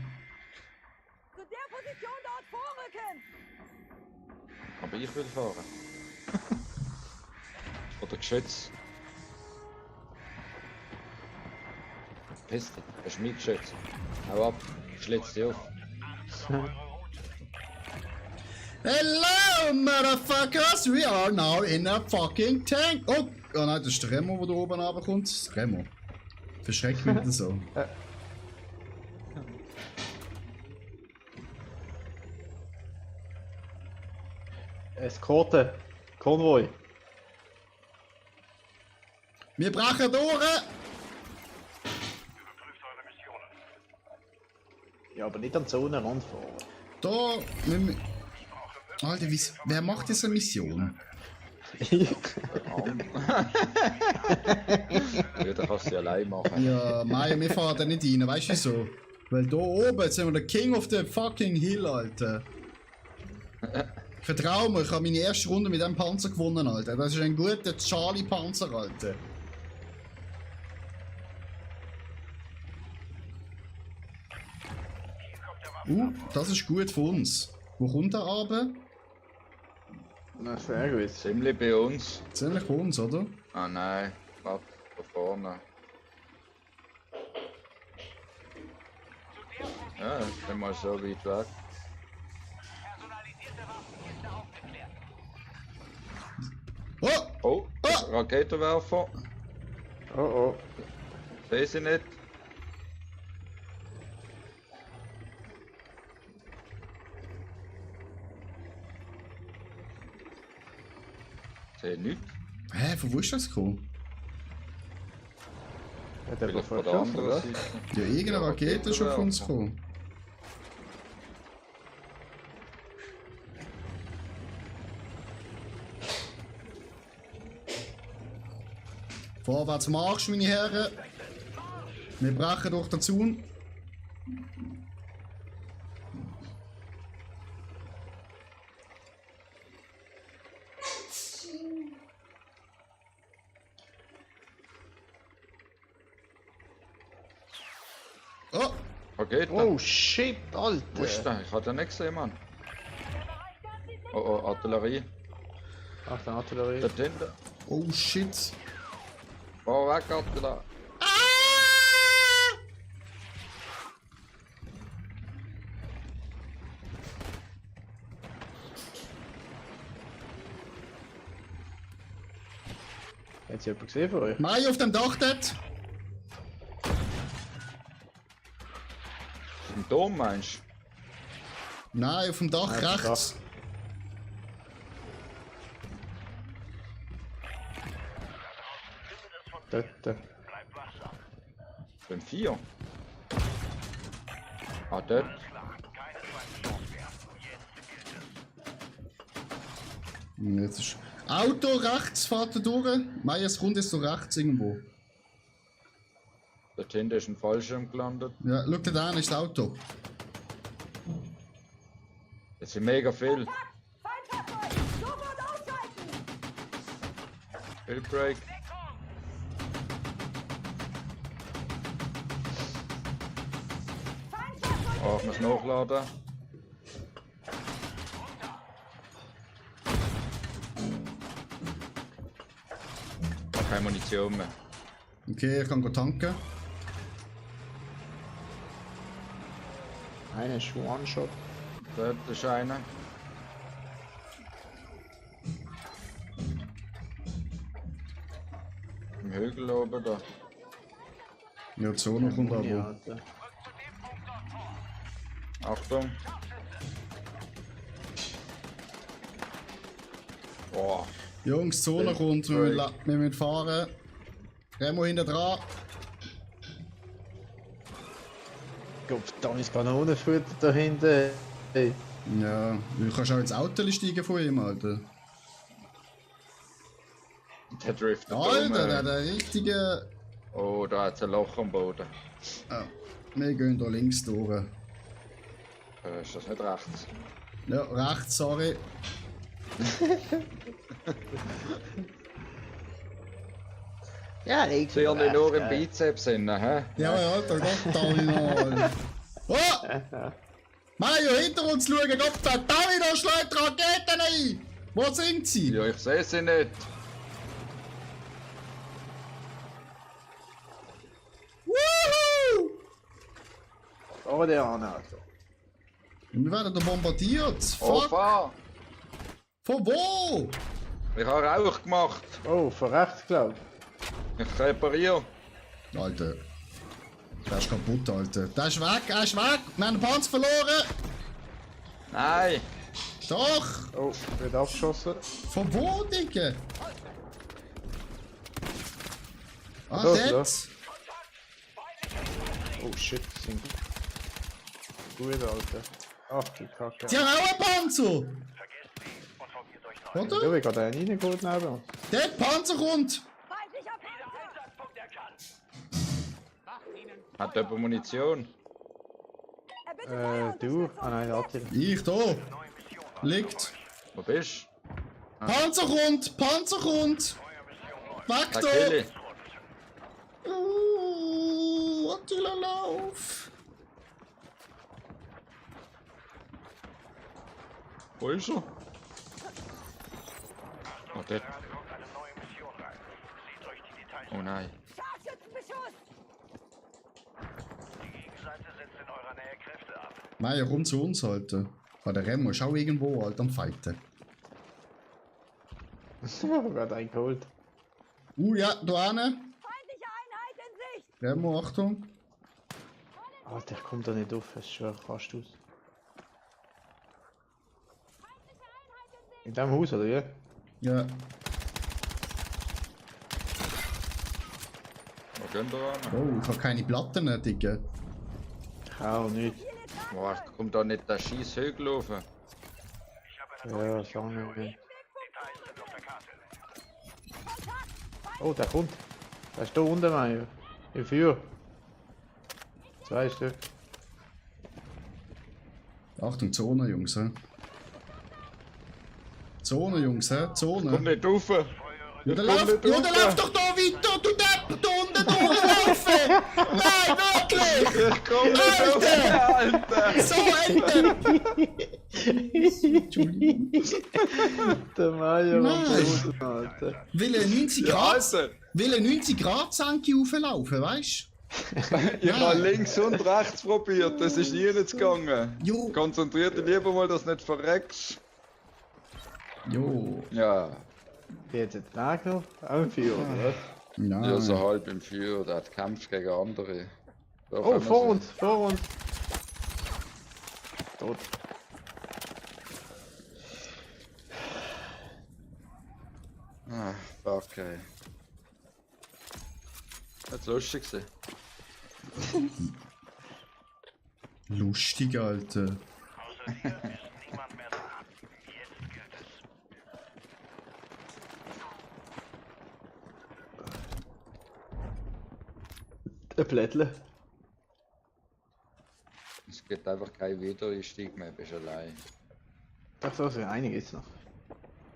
Zu der Position dort vorrücken! Aber ich will fahren. Oder Geschütz. Piste, das ist mein Geschütz. Hau ab, schlitz dich auf. Hello, motherfuckers! We are now in a fucking tank! Oh nein, das ist der Remo, der da oben runterkommt. Remo. Verschreckt mich nicht so. Eskorte. Konvoi. Wir brechen durch! Überprüft eure Missionen. Ja, aber nicht am Zonenrand fahren. Da. Alter, wer macht diese Mission? Ja, dann kannst du sie allein machen. Ja, Maya, wir fahren da nicht rein, weißt du wieso? Weil da oben sind wir der King of the fucking Hill, Alter. Vertrau mir, ich habe meine erste Runde mit dem Panzer gewonnen, Alter. Das ist ein guter Charlie-Panzer, Alter. Das ist gut für uns. Wo kommt der runter? Na, sehr gut. Ziemlich bei uns. Ziemlich bei uns, oder? Ah nein, warte, da vorne. Ja, ist nicht mal so weit weg. Personalisierte Waffenkiste aufgeklärt. Oh! Oh, Ah! Raketenwerfer. Oh oh. Sehe sie nicht. Sehe nichts. Hä, von wo ist das gekommen? Hat er Vielleicht von der geschossen, anderen oder? Seite. Ja, irgendeine Rakete ist schon von uns gekommen. Vorwärts Marsch, meine Herren. Wir brechen durch den Zaun. Oh! Raketen. Oh shit, Alter. Wo ist der? Ich hatte den nicht gesehen, Mann. Oh oh, Artillerie. Ach, der Artillerie. Dort hinten. Oh shit! Fahr weg, Artillerie. Hat sie jemand gesehen von euch? Mai auf dem Dach dort! Im Dom meinst Nein, auf dem Dach Nein, auf dem rechts. Dort. du? Beim 4. Ah, dort. Jetzt ist Auto rechts, fährt er durch. Mai, es kommt jetzt so rechts irgendwo. Dort hinten ist ein Fallschirm gelandet. Ja, schau dir da an, ist das Auto. Es sind mega viel. Feindfahrzeug! Sofort ausschalten! Hillbreak. Feindfahrzeug! Oh, ich muss nachladen. Ich habe keine Munition mehr. Okay, ich kann go tanken. Einer ist One-Shot. Dort ist einer. Im Hügel oben da. Ja, die Zone kommt Ja, aber. Alter. Achtung. Boah. Jungs, die Zone kommt, wir müssen fahren. Remo hinten dran. Gott, da ist Kanonenfutter da hinten. Hey. Ja, du kannst auch ins Auto steigen von ihm, Alter. Der driftet Alter, um. der richtige. Oh, da hat es ein Loch am Boden. Ah, wir gehen da links durch. Ist das nicht rechts? Ja, rechts, sorry. Ja, ich Sie haben nur im Bizeps hin, hä? Ja, Alter, Gott, David. Oh! Mario, hinter uns schauen, Gott, der David schlägt Raketen ein! Wo sind sie? Ja, ich sehe sie nicht. Woohoo! Oh, der Arne, Alter. Wir werden da bombardiert. Oh, Fuck! fahr! Von wo? Ich habe Rauch gemacht. Oh, von rechts, glaub ich. Ich repariere. Alter. Der ist kaputt, Alter. Der ist weg, er ist weg! Wir haben den Panzer verloren! Nein! Doch! Oh, wird abgeschossen. Von wo, Digga? Ah, Da, dort! Oh shit, das sind gut, Alter. Ach du Kacke. Die haben auch einen Panzer! Da Oder? wird gerade einer reingeholt neben uns. Der Panzer kommt! Feindlicher Panzer! Einsatzpunkt erkannt. Hat jemand Munition? Du? Ah nein, der Attila. Ich da. Liegt. Wo bist Panzer kommt! Panzer kommt! Weg du? da! Kelly. Attila, lauf! Wo ist er? Oh, dort. Kommt eine neue Mission rein. Seht euch die Details Oh nein. Scharfschützenbeschuss! Die Gegenseite setzt in eurer Nähe Kräfte ab. Meier, komm zu uns, Alter. Weil der Remo ist auch irgendwo, Alter, am Fighten. Gerade eingeholt. Ja, da hinten. Feindliche Einheit in Sicht! Remo, Achtung. Alter, ich komm da nicht auf, es ist schon fast aus. In dem Haus, oder wie? Ja. Wo gehen wir an? Oh, ich habe keine Platten, Digga. Ich auch nicht. Boah, kommt da nicht der Schießhügel rauf? Ja, sagen wir nicht. Details sind auf der Karte. Oh, der kommt. Der ist da unten, Meier. Im Feuer. 2 Stück. Achtung, Zone, Jungs, hä? Zone, Jungs, hä? Komm Zone. nicht rauf! Ja, der komm läuft, nicht ja, rauf. der läuft doch da weiter, du Depp, da unten durchlaufen! Nein, wirklich! Ich komm nicht rauf! Alter! So ein Depp! Der Meier am Nein. Boden, Alter. Will er 90 Ja, Grad, Alter! will er 90 Grad Senke rauflaufen, weißt Ich habe links und rechts probiert, das ist nie nicht gegangen. du? Jo. Konzentrier dich lieber mal, dass du nicht verreckst. Jo. Wie Ja, hat der Weg noch? Auch im Feuer, oder was? Nein. ja so halb im Feuer, der hat kämpft gegen andere. Da Oh, können wir vor sie- uns, vor uns. Tot. Ah, fuck, ey. Hat's lustig gewesen. Lustig, Alter. Außer dir ist niemand mehr da. Jetzt gilt es. Ein Blättle. Es gibt einfach keinen Wiedereinstieg mehr, bist allein. Doch, so für einige ist noch.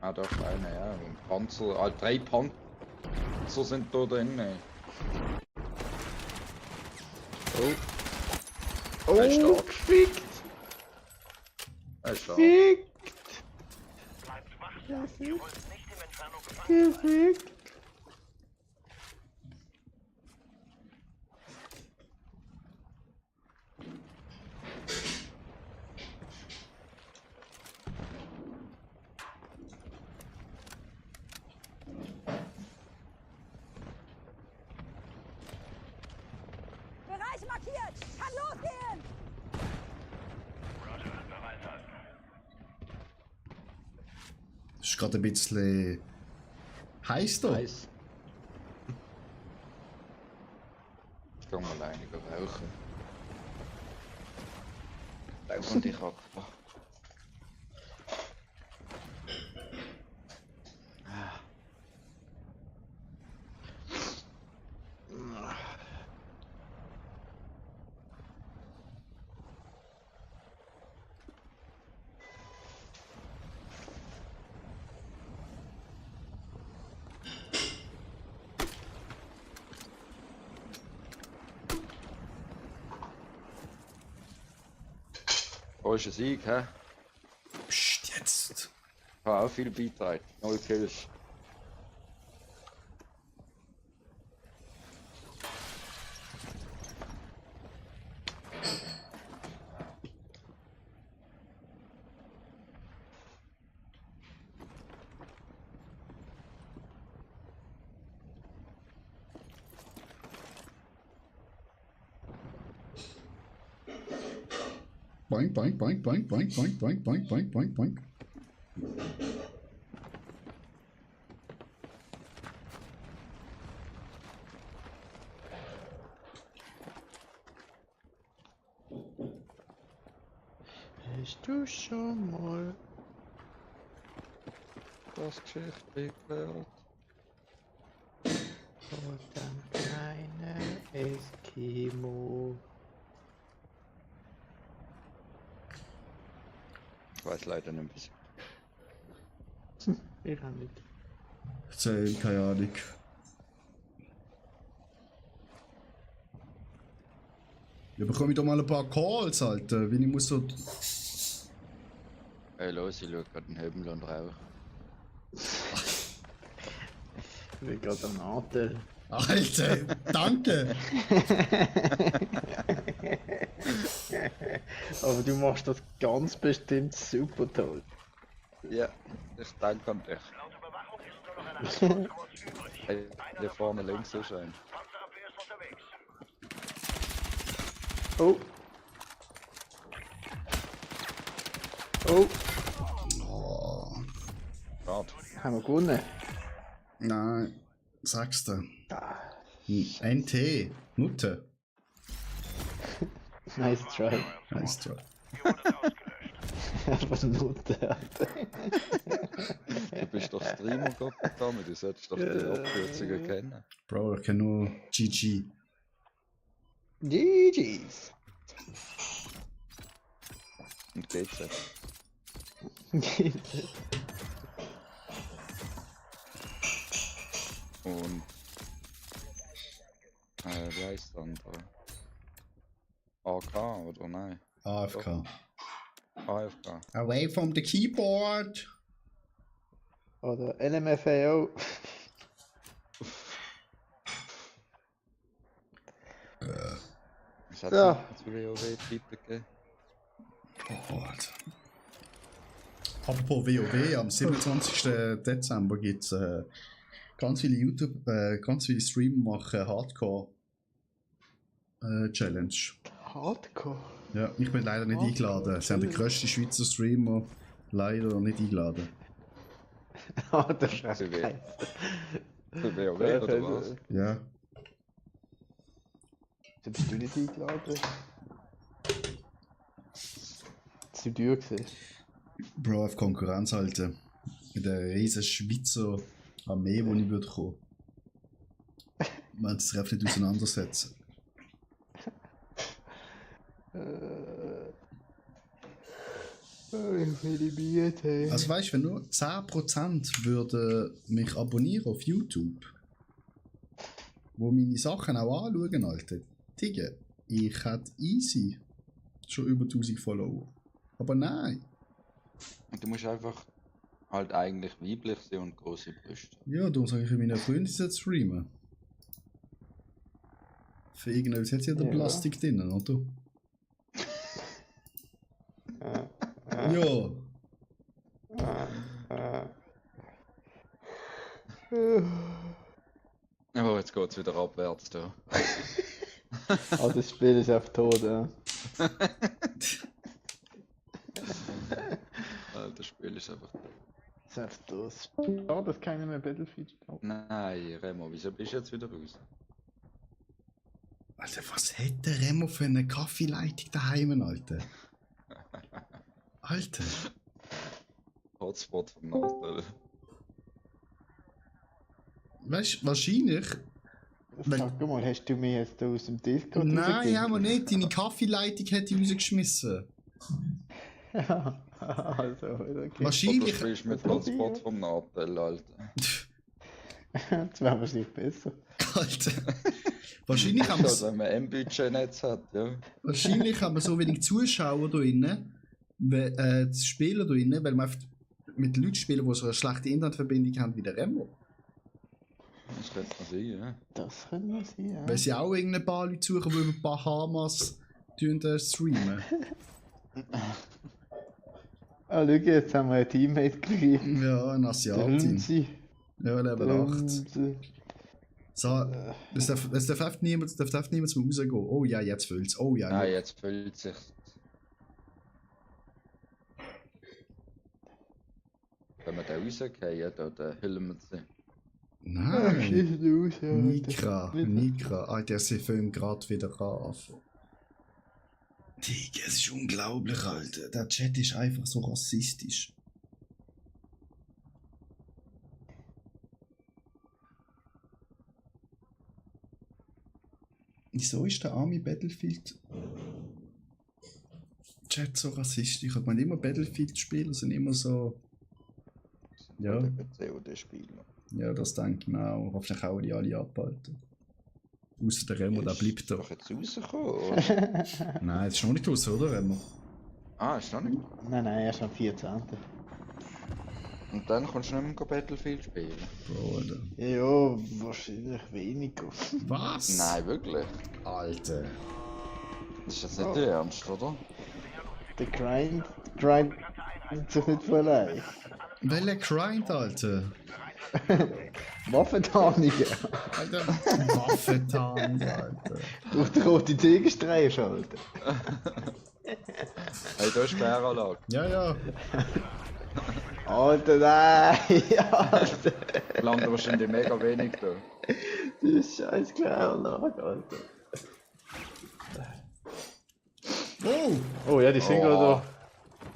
Ah, doch, eine, ja. Und Panzer, 3 Panzer sind da drin. Ey. Oh, Er ist stark. gefickt! Er ist stark. Gefickt! Bleibt wachsam. Ihr wollt nicht im Inferno gefangen sein. Gefickt! Bereich markiert! Kann losgehen! Roger, bereithalten. Das ist gerade ein bisschen heiß da. Nice. Ich kann mal alleine rauchen. Lauf an dich ab. Wo ist ein Sieg, hä? Psst, jetzt. Ich habe auch viel beitragen. 0 Kills. Boink, boink, boink, boink, boink, boink, boink, boink, boink, boink, boink. Hast du schon mal Das Geschichte gehört. von dem kleinen Eskimo? weiß leider nicht mehr. Ich auch nicht. Zähl, keine Ahnung. Ja, bekomme ich doch mal ein paar Calls, Alter. Wenn ich muss so. Hey, los, ich schau gerade den Hebel und rauch. Ich bin gerade am Nadel. Alter, danke! Aber du machst das ganz bestimmt super toll. Ja, ich danke an dich. Laut Überwachung ist nur noch eine Handvoll Squads übrig. Hey, hier vorne links ist ein. Panzerabwehr ist unterwegs. Oh. Oh, Oh, Schade. haben wir gewonnen. nein, sag's dir. Ah, NT, Nutte. nice try. Nice try. Hier wurde es ausgelöscht. Einfach Note. Du bist doch Streamer, Gottverdammt, du solltest doch die Abkürzungen kennen. Bro, ich kenn nur GG. GG's. Und geht's jetzt? Und wie heißt der andere? AK oder nein? AFK. AFK. Away from the keyboard. Oder LMFAO. Was hat Ja. es zu WoW-Titel gegeben? Oh Gott. Apropos WoW, am 27. Dezember gibt es ganz viele ganz viele Streamer machen Hardcore Challenge. Hardcore. Ja, ich bin leider nicht eingeladen. Sie haben den grössten Schweizer Streamer leider nicht eingeladen. Ah, das ist Für geil. Für WoW oder was? Ja. So bist du nicht eingeladen? Das ist teuer gewesen. Bro, auf Konkurrenz halten. Mit der riesen Schweizer Armee, die ich würde kommen. Man sich einfach nicht auseinandersetzen. Ich will die Miete. Also weißt du, wenn nur 10% würden mich abonnieren auf YouTube, wo meine Sachen auch anschauen, Alter. Digga, ich hätte easy schon über 1000 Follower. Aber nein. Und du musst einfach halt eigentlich weiblich sein und große Brüste. Ja, darum sage ich meinen Freunden, sie sollen streamen. Für irgendetwas hat sie ja der Ja. Plastik drin, oder? Ja. Aber jetzt geht's wieder abwärts da. Ah, das Spiel ist auf tot, ja. Das Spiel ist einfach. Das ist auf tot. Schade, dass keiner mehr Battlefield spielt. Nein, Remo, wieso bist du jetzt wieder raus? Alter, was hat der Remo für eine Kaffeeleitung daheim, Alter? Alter. Hotspot vom Nachteil. Weißt du, wahrscheinlich. Wenn- Sag mal, hast du mich jetzt aus dem Discord Nein, haben wir nicht. Deine Kaffeeleitung hätte ich rausgeschmissen. Ja, also, okay. Oder Wahrscheinlich. spielst du mit Das Hotspot vom Nachteil, Alter. Jetzt wäre wahrscheinlich besser. Alter. Wahrscheinlich haben wir Also, wenn man ein Budgetnetz hat, ja. wahrscheinlich haben wir so wenig Zuschauer da drinnen, Spieler da drinnen, weil wir einfach mit Leuten spielen, die so eine schlechte Internetverbindung haben wie der Remo. Das könnte man sein, ja. Das könnte man sein, ja. Weil sie auch irgendein paar Leute suchen, die über Bahamas streamen. Ah, schau, jetzt haben wir einen Teammate gekriegt. Ja, ein Der Asiatin. Hunzi. Ja, Level 8. So, es darf einfach niemand mehr rausgehen. Oh ja, jetzt füllt's. Oh ja. Nein, jetzt füllt sich. Wenn wir da rausgehen, dann hüllen wir sie. Nein. Schießt raus, ja. Nikra. Alter, sie fangen gerade wieder an. Digga, es ist unglaublich, Alter. Der Chat ist einfach so rassistisch. Wieso ist der arme Battlefield Chat Chat so rassistisch? Ich meine, immer Battlefield-Spieler sind immer so. Ja, COD-Spieler. ja, das denke ich mir auch. Hoffentlich auch die alle abhalten. Außer der Remo, der bleibt da. Doch jetzt rausgekommen, oder? Nein, das ist noch nicht raus, oder Remo? Ah, ist noch nicht. Nein, erst am 14. Und dann kannst du nicht mehr Battlefield spielen. Bro, Alter. Ja, wahrscheinlich weniger. Was? Nein, wirklich. Alter. Das ist jetzt nicht der Ernst, oder? Der Grind sich nicht von allein. Welcher Grind, Alter? Waffentarnungen. Alter, Waffentarnung, Alter. Durch den roten Tegenstreifen, Alter. Hey, da ist Sperranlage. Ja. Alter, nein! Alter! Landen wahrscheinlich mega wenig da. Das ist scheiß Kläranlage, Alter. Oh! Oh ja, die sind gerade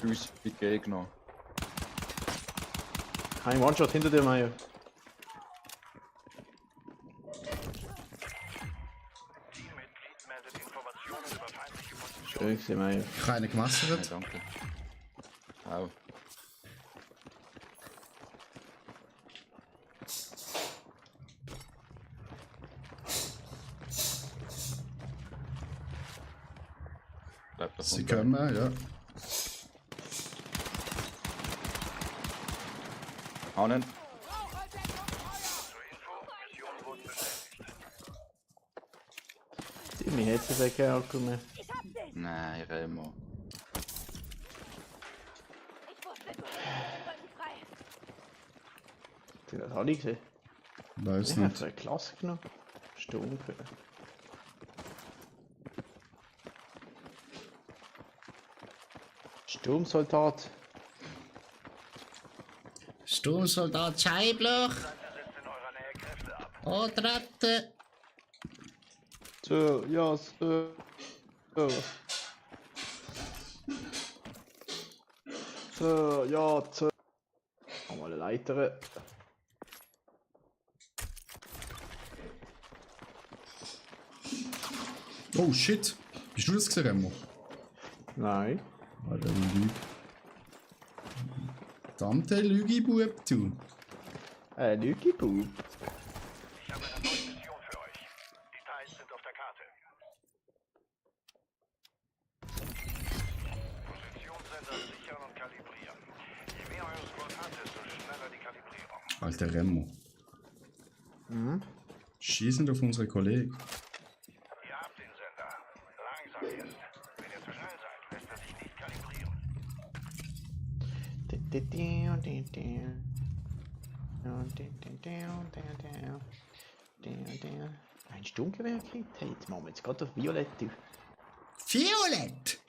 da. Uns bei Gegner. da. Kein One-Shot hinter dir, Mario. Teammitglied meldet Informationen über feindliche Positionen. Schön gewesen, Mario. Keine Ja, gemastert. danke. Au. Bleibt das Sie runter. kommen, ja. Hannen. Zur Info, Mission wurde bestätigt. Timmy hat sich den Kerl gekommen. Ich hab dich! Nein, Remo. Ich wusste, du wollten frei. Sind das alle gesehen? Weiß Ich habe nicht. so eine Klasse genommen. Sturm. Sturmsoldat. Sturmsoldat Scheibloch. Setzt in eurer Nähe Kräfte ab. Antreten. So, ja, so. So, ja, so. Mal eine Leiter. Oh shit. Bist du das gesehen, Remo? Nein. Alter, Lüge. Verdammte Lüge-Bub, du. Lügibub. Ich habe eine neue Mission für euch. Details sind auf der Karte. Positionssender sichern und kalibrieren. Je mehr euer Squad hat, desto schneller die Kalibrierung. Alter Remo. Schießen auf unsere Kollegen. Ihr habt den Sender. Langsam jetzt. Wenn ihr zu schnell seid, lässt er sich nicht kalibrieren. Ein Sturmgewehr-Kit? Hey, jetzt machen wir jetzt gerade auf Violett. Violett!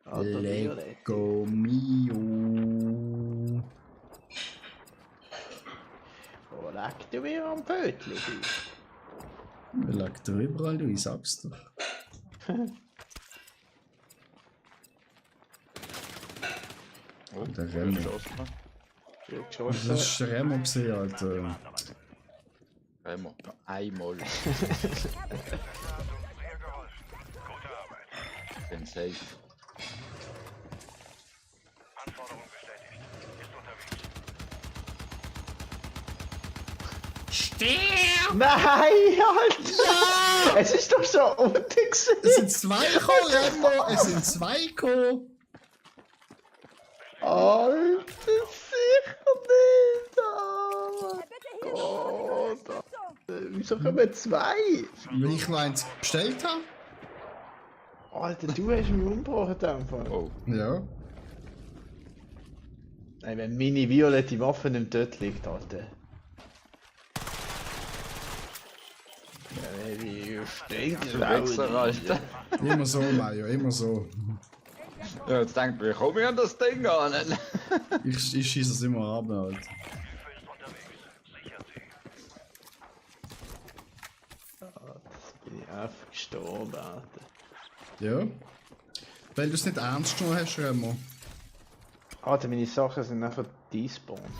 Alter, Violett. Lego mio. Wo leckt du mir am Pötli? Lag da überall, du, ich sag's doch. Oh, Der Remo. Geschossen. Das ist der Remo gesehen, Alter. Remo. Einmal. Sehr geholfen. Gute Arbeit. Bin safe. Anforderung bestätigt. Ist unterwegs. Sterb! Nein, Alter! Es ist doch schon unten Es gewesen. sind zwei gekommen, Remo! Es sind zwei gekommen! Alter, sicher nicht! Alter. Bitte hier! Oh, Unterstützung! Wieso kommen zwei? Weil ich noch eins bestellt habe? Alter, du hast mich umgebracht in dem Fall. Oh. Ja. Ey, wenn meine violette Waffe nicht dort liegt, Alter. Ja, wie stinkt Du Wichser, Alter. Immer so, Mario, immer so. Ja, jetzt denkt man, komm ich an das Ding an. Ich schieße es immer ab, Alter. Hilfe ist unterwegs. Sichert sie. Jetzt bin ich einfach gestorben, Alter. Ja. Weil du es nicht ernst genommen hast, Remo. Alter, meine Sachen sind einfach despawned. Wir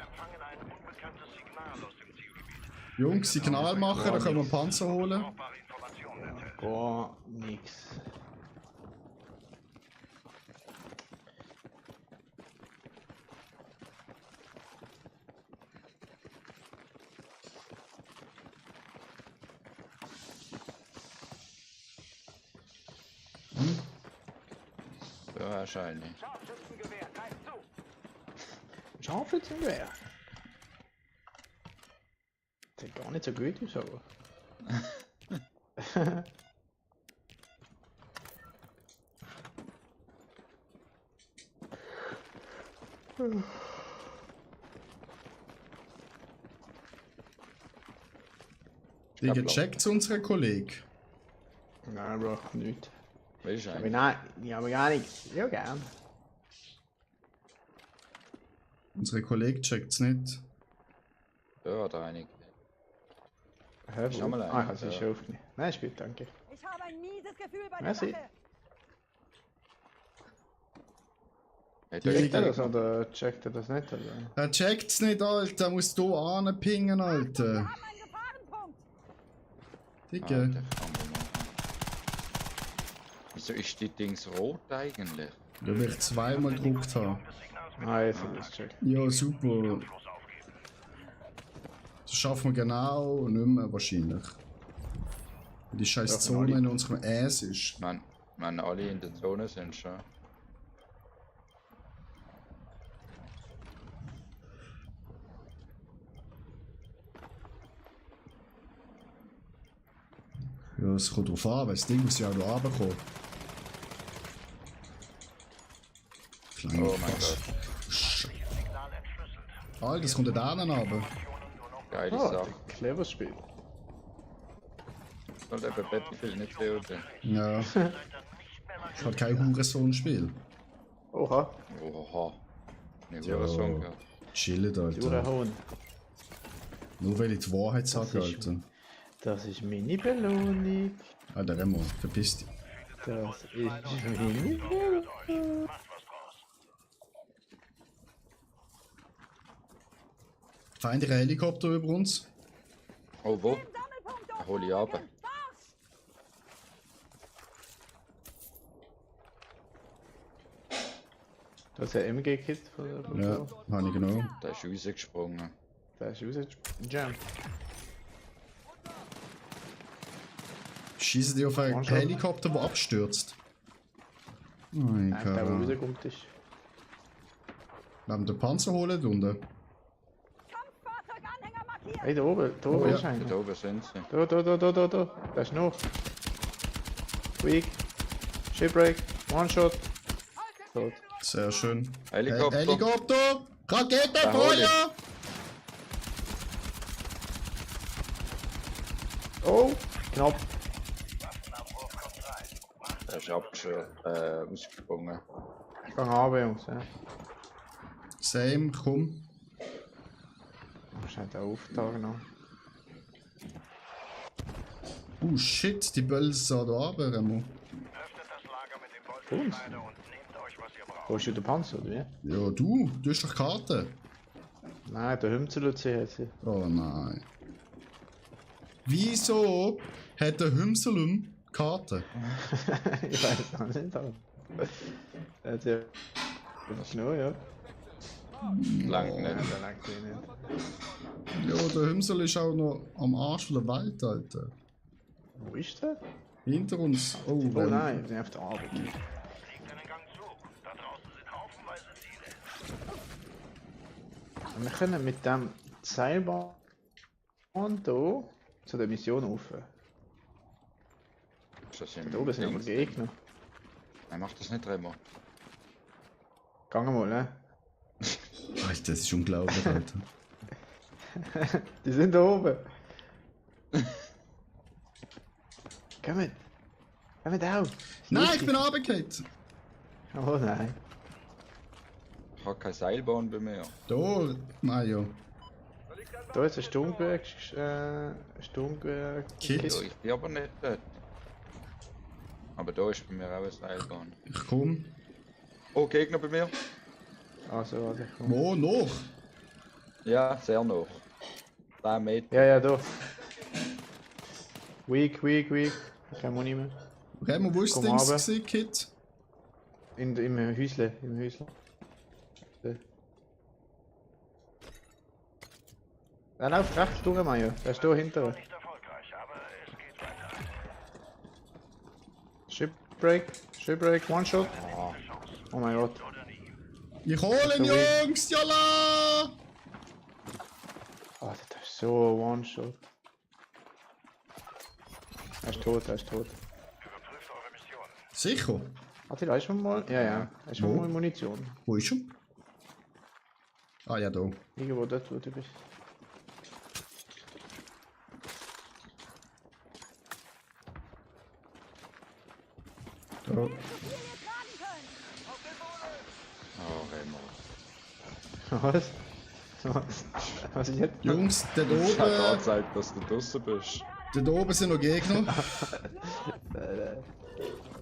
empfangen ein unbekanntes Signal aus dem Zielgebiet. Jungs, Signal machen, dann können wir Panzer holen. Brauchbare Informationen enthält. Boah, nix. wahrscheinlich. Scharfschützengewehr, greif zu! Scharfschützengewehr. Sieht gar nicht so gut aus, aber. Digga, checkt's unsere Kollegen. Nein, Bro, nicht. Weißt du Aber eigentlich? nein, ja, aber gar nichts. Ja, gern. Unsere Kollegen checkt's nicht. Da hat er einig. Hä, Schau mal ein, ich habe sie ja. schon aufgenommen. Nein, ist gut, danke. Ich habe ein mieses Gefühl bei der Merci. Sache. Hey, Die da Checkt er ist das oder checkt er das nicht? Oder? Er checkt's nicht, Alter. Er muss hier anpingen, Alter. Wir haben einen Gefahrenpunkt. Digga. Alter, kann man machen. Wieso ist die Dings rot eigentlich? Da will ich zweimal gedruckt haben. Ah, jetzt hat er es gecheckt. Ja, super. Das schaffen wir genau nicht mehr wahrscheinlich. Weil die scheiß Doch, Zone alle. in unserem Ass ist. Wenn alle in der Zone sind schon. Ja, es kommt drauf an, weil das Ding muss ja auch noch runterkommen. Kleiner Oh mein Quatsch. Gott. Alter, das kommt da hinten runter. Geile Ah, Sache. cleveres Spiel. Soll eben Battlefield nicht COD. Ja. Ich hab kein Hurensohn-Spiel. Oha, Oha. Nicht Ja. ja. Song gehört. Chillen, die Alter. Uhrhohn. Nur weil ich die Wahrheit sage, Das ist- Alter. Das ist meine Belohnung. Alter, Remo, verpiss dich. Das ist meine Belohnung. Feindlicher Helikopter über uns. Oh, wo? Den Sammelpunkt dort Hol ich ab. Marsch! Das ist ein MG-Kit von der Ja, Bluetooth. habe ich genommen. Da ist rausgesprungen. Der ist rausgejumpt. Schießen die auf einen One shot. Helikopter, der abstürzt. Oh mein Nein, der, der Gott. rausgekommen ist. Lassen wir den Panzer holen da unten. Kampffahrzeuganhänger markiert! Hey, da oben Oh, ja. ist einer. Da oben sind sie. Da. Da ist noch. Quick. Shipwreck. One shot. Tot. Sehr schön. Helikopter. Helikopter! hol Raketenfeuer! Oh, knapp. Der ist ausgesprungen. Ich gehe runter, Jungs. Ja. Same, komm. Ich habe den Auftrag noch. Shit, die Böllen sind da runter, Remo. Öffnet das Lager mit dem Bolzenschneider und nehmt euch, was ihr braucht. Brauchst du den Panzer, oder wie? Ja, du hast doch Karte. Nein, der Hümzel hat sie. Oh nein. Wieso hat der Hümselum Karte? Ich weiß auch nicht, aber. Er hat ja. Genau, ja. Lang Ja, nicht. der langt eh nicht. Ja, der Hümsel ist auch noch am Arsch von der Welt, Alter. Wo ist der? Hinter uns. Oh, Oh Remo. nein, wir sind auf der Arbeit. Legt einen Gang zu. Da draußen sind haufenweise Ziele. Wir können mit dem Seilbahn hier zu der Mission rauf. Ist das im Da oben sind aber Dings? Gegner. Nein, mach das nicht, Remo. Gehen wir mal, ne? Alter, das ist unglaublich, Alter. Die sind da oben. Komm mit auf. Nein, ich bin runtergefallen. Oh nein. Ich habe keine Seilbahn bei mir. Da, Mario. Da ist ein Sturmgewehr. Kit. Ja, ich bin aber nicht dort. Aber da ist bei mir auch eine Seilbahn. Ich komm. Oh, Gegner bei mir? Also, warte, komm. Wo noch? Ja, sehr noch. 10 Meter. Ja, da. Weak. Kein Muni mehr. Remo, wo ist das Komm Ding runter. gewesen, Kit? Im Häusle. Er läuft rechts durch, Mario. Der ist da hinter. Nicht erfolgreich, aber es geht weiter. Shipbreak, One Shot. Oh mein Gott. Ich hole ihn, Sorry. Jungs, jalla! Oh, das ist so ein One-Shot. Er ist tot, er ist tot. Überprüft eure Mission. Sicher? Warte, da ist schon mal. Ja, ja. Da ist schon Wo? mal Munition. Wo ist er? Ah ja, da. Irgendwo dort, wo du bist. Da. So viel ihr tragen könnt. Oh, Remo. Was? Was? Was ist jetzt? Jungs, dort Ich hab gerade oben, gezeigt, dass du draußen bist. dort oben sind noch Gegner.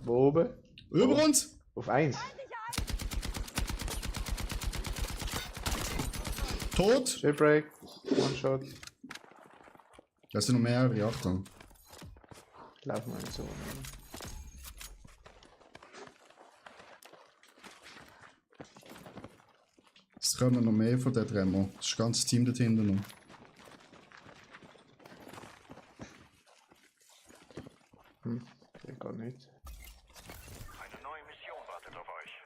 Wo oben? Über uns! Auf 1. Tot! Shipwreck. One-Shot. Da sind noch mehrere, Achtung. Ich laufe mal so. Es kommen noch mehr von dort, Remo. Das ist das ganze Team dort hinten noch. Geht gar nicht. Eine neue Mission wartet auf euch.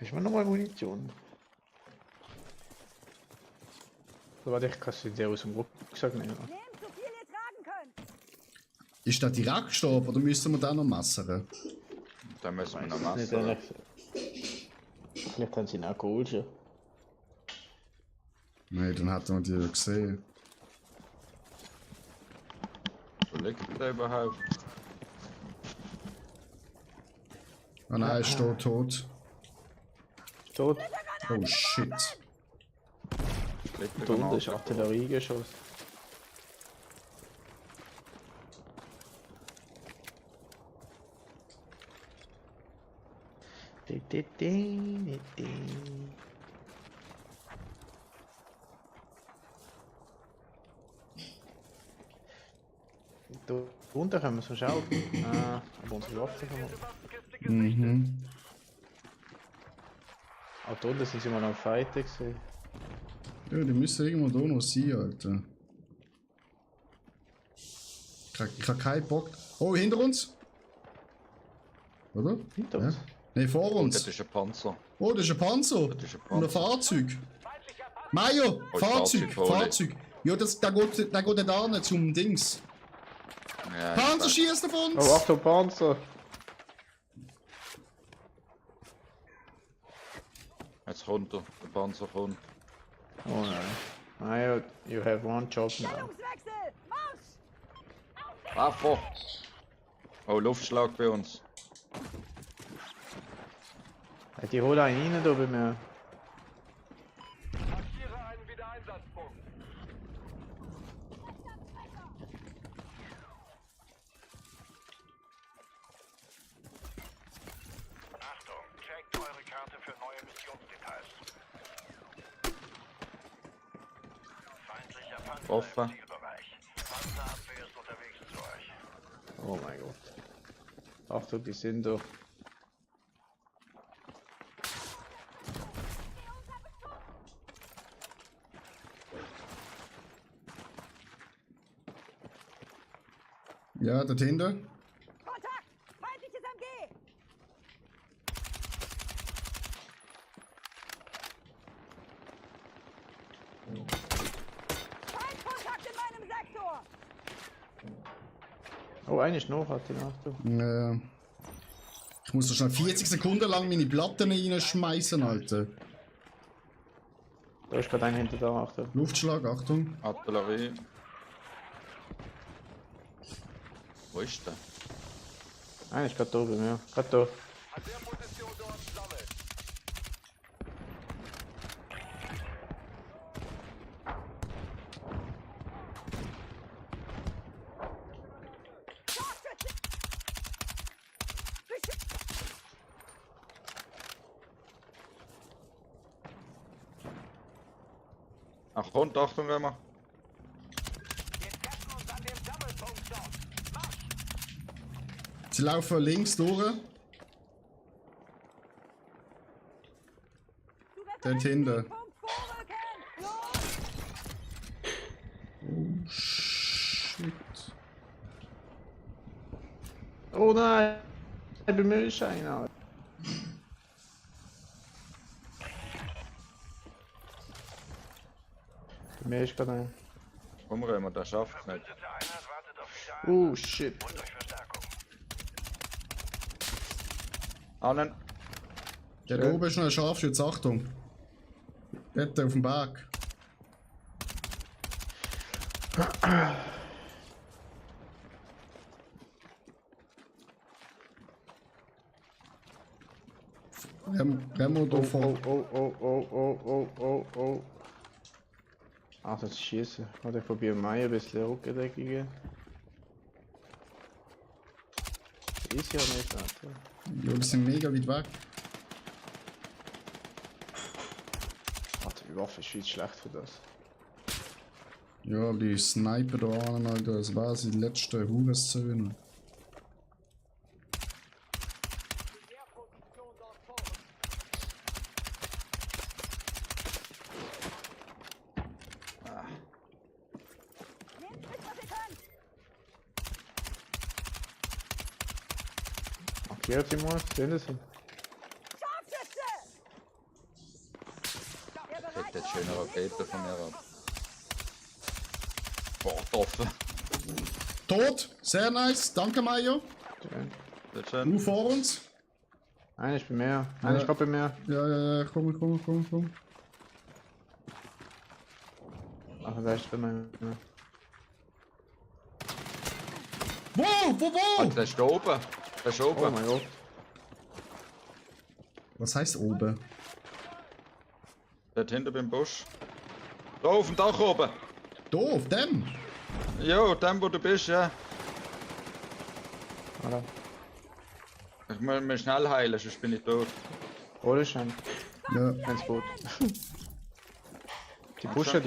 Ich will nochmal Munition. So, warte, ich kann sie dir aus dem Rucksack nehmen. Nehmt so viel ihr tragen könnt. Ist der direkt gestorben oder müssen wir den noch messern? Dann müssen wir noch Nicht, messen. vielleicht haben sie ihn auch geholt schon. Nein, dann hat man die ja gesehen. Wo liegt der überhaupt? Ah nein, er ist tot, tot. Ist tot. Oh shit. Liegt der Da unten ist Granate? Artilleriegeschoss. Da unten können wir so schauen. Ah, aber unsere Waffen können wir. Mhm. Auch da unten sind sie mal am Fighten gesehen. Ja, die müssen irgendwo da noch sein, Alter. Ich hab keinen Bock. Oh, hinter uns! Oder? Hinter Ja. uns. Nein, vor Das uns. ist ein Panzer. Oh, das ist ein Panzer. Das ist ein Und ein Panzer. Fahrzeug. Mayo, Oh, Fahrzeug, Fahrzeug, Fahrzeug. Ja, der geht da nicht zum Dings. Ja, Panzer ich schießt auf uns! Oh, Achtung, Panzer! Jetzt kommt er. Der Panzer kommt. Oh nein. Mayo, you have one job now. Stellungswechsel. Marsch. Waffe! Oh, Luftschlag bei uns. Die holen einen rein da bei mir. Markiere einen Wiedereinsatzpunkt. Achtung, checkt eure Karte für neue Missionsdetails. Feindlicher Panzer Waffe. im Zielbereich. Panzerabwehr ist unterwegs zu euch. Oh mein Gott. Achtung, die sind da. Ja, dort hinten. Kontakt. Feindliches MG. Feindkontakt in meinem Sektor. Oh, eine ist noch, hat die Achtung. Ich muss so schnell 40 Sekunden lang meine Platten reinschmeißen, Alter. Da ist gerade ein hinter da, Achtung. Luftschlag, Achtung. Artillerie. Wo ist der? Einer ist gerade da bei mir. Gerade da. An der Position dort sammeln. Ach, kommt, Achtung, Remo. Wir treffen uns an dem Sammelpunkt dort. Marsch! Sie laufen links durch. Dort hinten. Punkt vorrücken. Los. Shit. Oh nein! Bei mir ist einer. Mehr ist gerade ein. Komm, Römer, der schafft's nicht. Verbündete Einheit wartet auf Start. Shit. Holt euch Verstärkung. Allen. Der da oben ist noch ein Scharfschütze, Achtung. Dort auf dem Berg. Remo da vor. Oh. Ach, das ist schießen. Warte, ich probiere mal ein bisschen Rückendeckung. Ist ja nicht, Alter. Ja, die sind mega weit weg. Alter, die Waffe ist viel zu schlecht für das. Ja, die Sniper da an, Alter, das war die letzte Hurenszene. Nehmt mit, was ihr könnt. Markiert sie mal, sehen Sie sie? Scharfschütze! Ihr bereit? Kriegt jetzt schöne Rakete von mir ab. Boah, offen. Tot, sehr nice, danke Mario. Schön. Wird schön. Du vor uns. Einer ist bei mir, einer ist gerade bei mir. Ja, komm. Ach, der ist bei mir. Wo? Der ist da oben. Der ist Oh oben. mein Gott. Was heißt oben? Dort hinter beim Busch. Da auf dem Dach oben. Da, auf dem? Jo, dem wo du bist, ja. Alter. Ich muss mich schnell heilen, sonst bin ich tot. Ohne Schein. Ja. Ganz gut. Die pushen.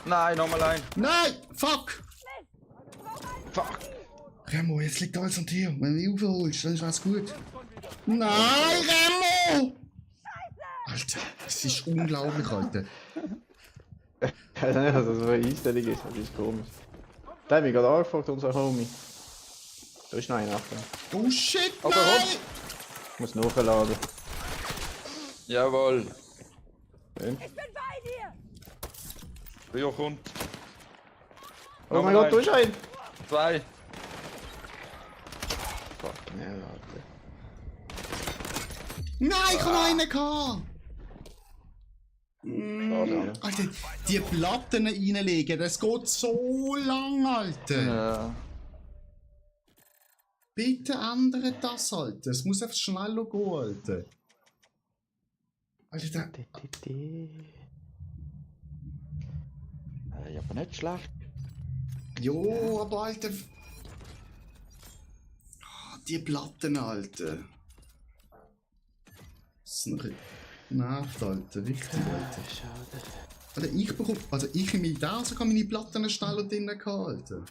Nein, nochmal ein. Nein! Fuck! Fuck. Remo, jetzt liegt alles an dir. Wenn du mich aufholst, dann ist alles gut. Nein, Remo! Alter, das ist unglaublich, Alter. Ich weiß nicht, was das für eine Einstellung ist, das ist komisch. Der hat mich gerade angefragt, unser Homie. Da ist noch einer nachher. Oh shit, Aber nein! Ich muss nachladen. Jawohl. Schön. Ich bin bei dir! Rio kommt. Oh mein Gott, da ist ein! 2. Fucking hell, Alter. Nein, ich habe noch einen gehabt! Schade. Alter, die Platten reinlegen, das geht so lang, Alter. Ja. Bitte ändert das, Alter. Es muss einfach schneller gehen, Alter. Alter, Aber nicht schlecht. jo, aber Alter. Ah, die Platten, Alter. Das ist noch nervt, Alter. Richtig, Alter. Schade. Alter, ich bekomme. Also ich im Militär sogar meine Platten schneller drin gehabt, Alter.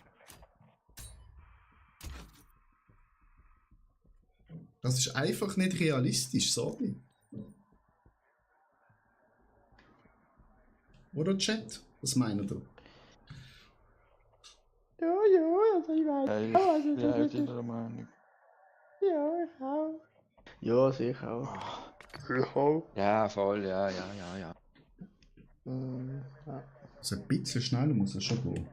Das ist einfach nicht realistisch, sorry. Oder Chat? Was meint ihr? Ja, also ich weiß. Ja, ich bin der Meinung. Ja, ich auch. Ja, sicher auch. Ich auch. Ja, voll, ja. Ja. Also ein bisschen schneller muss es schon gehen.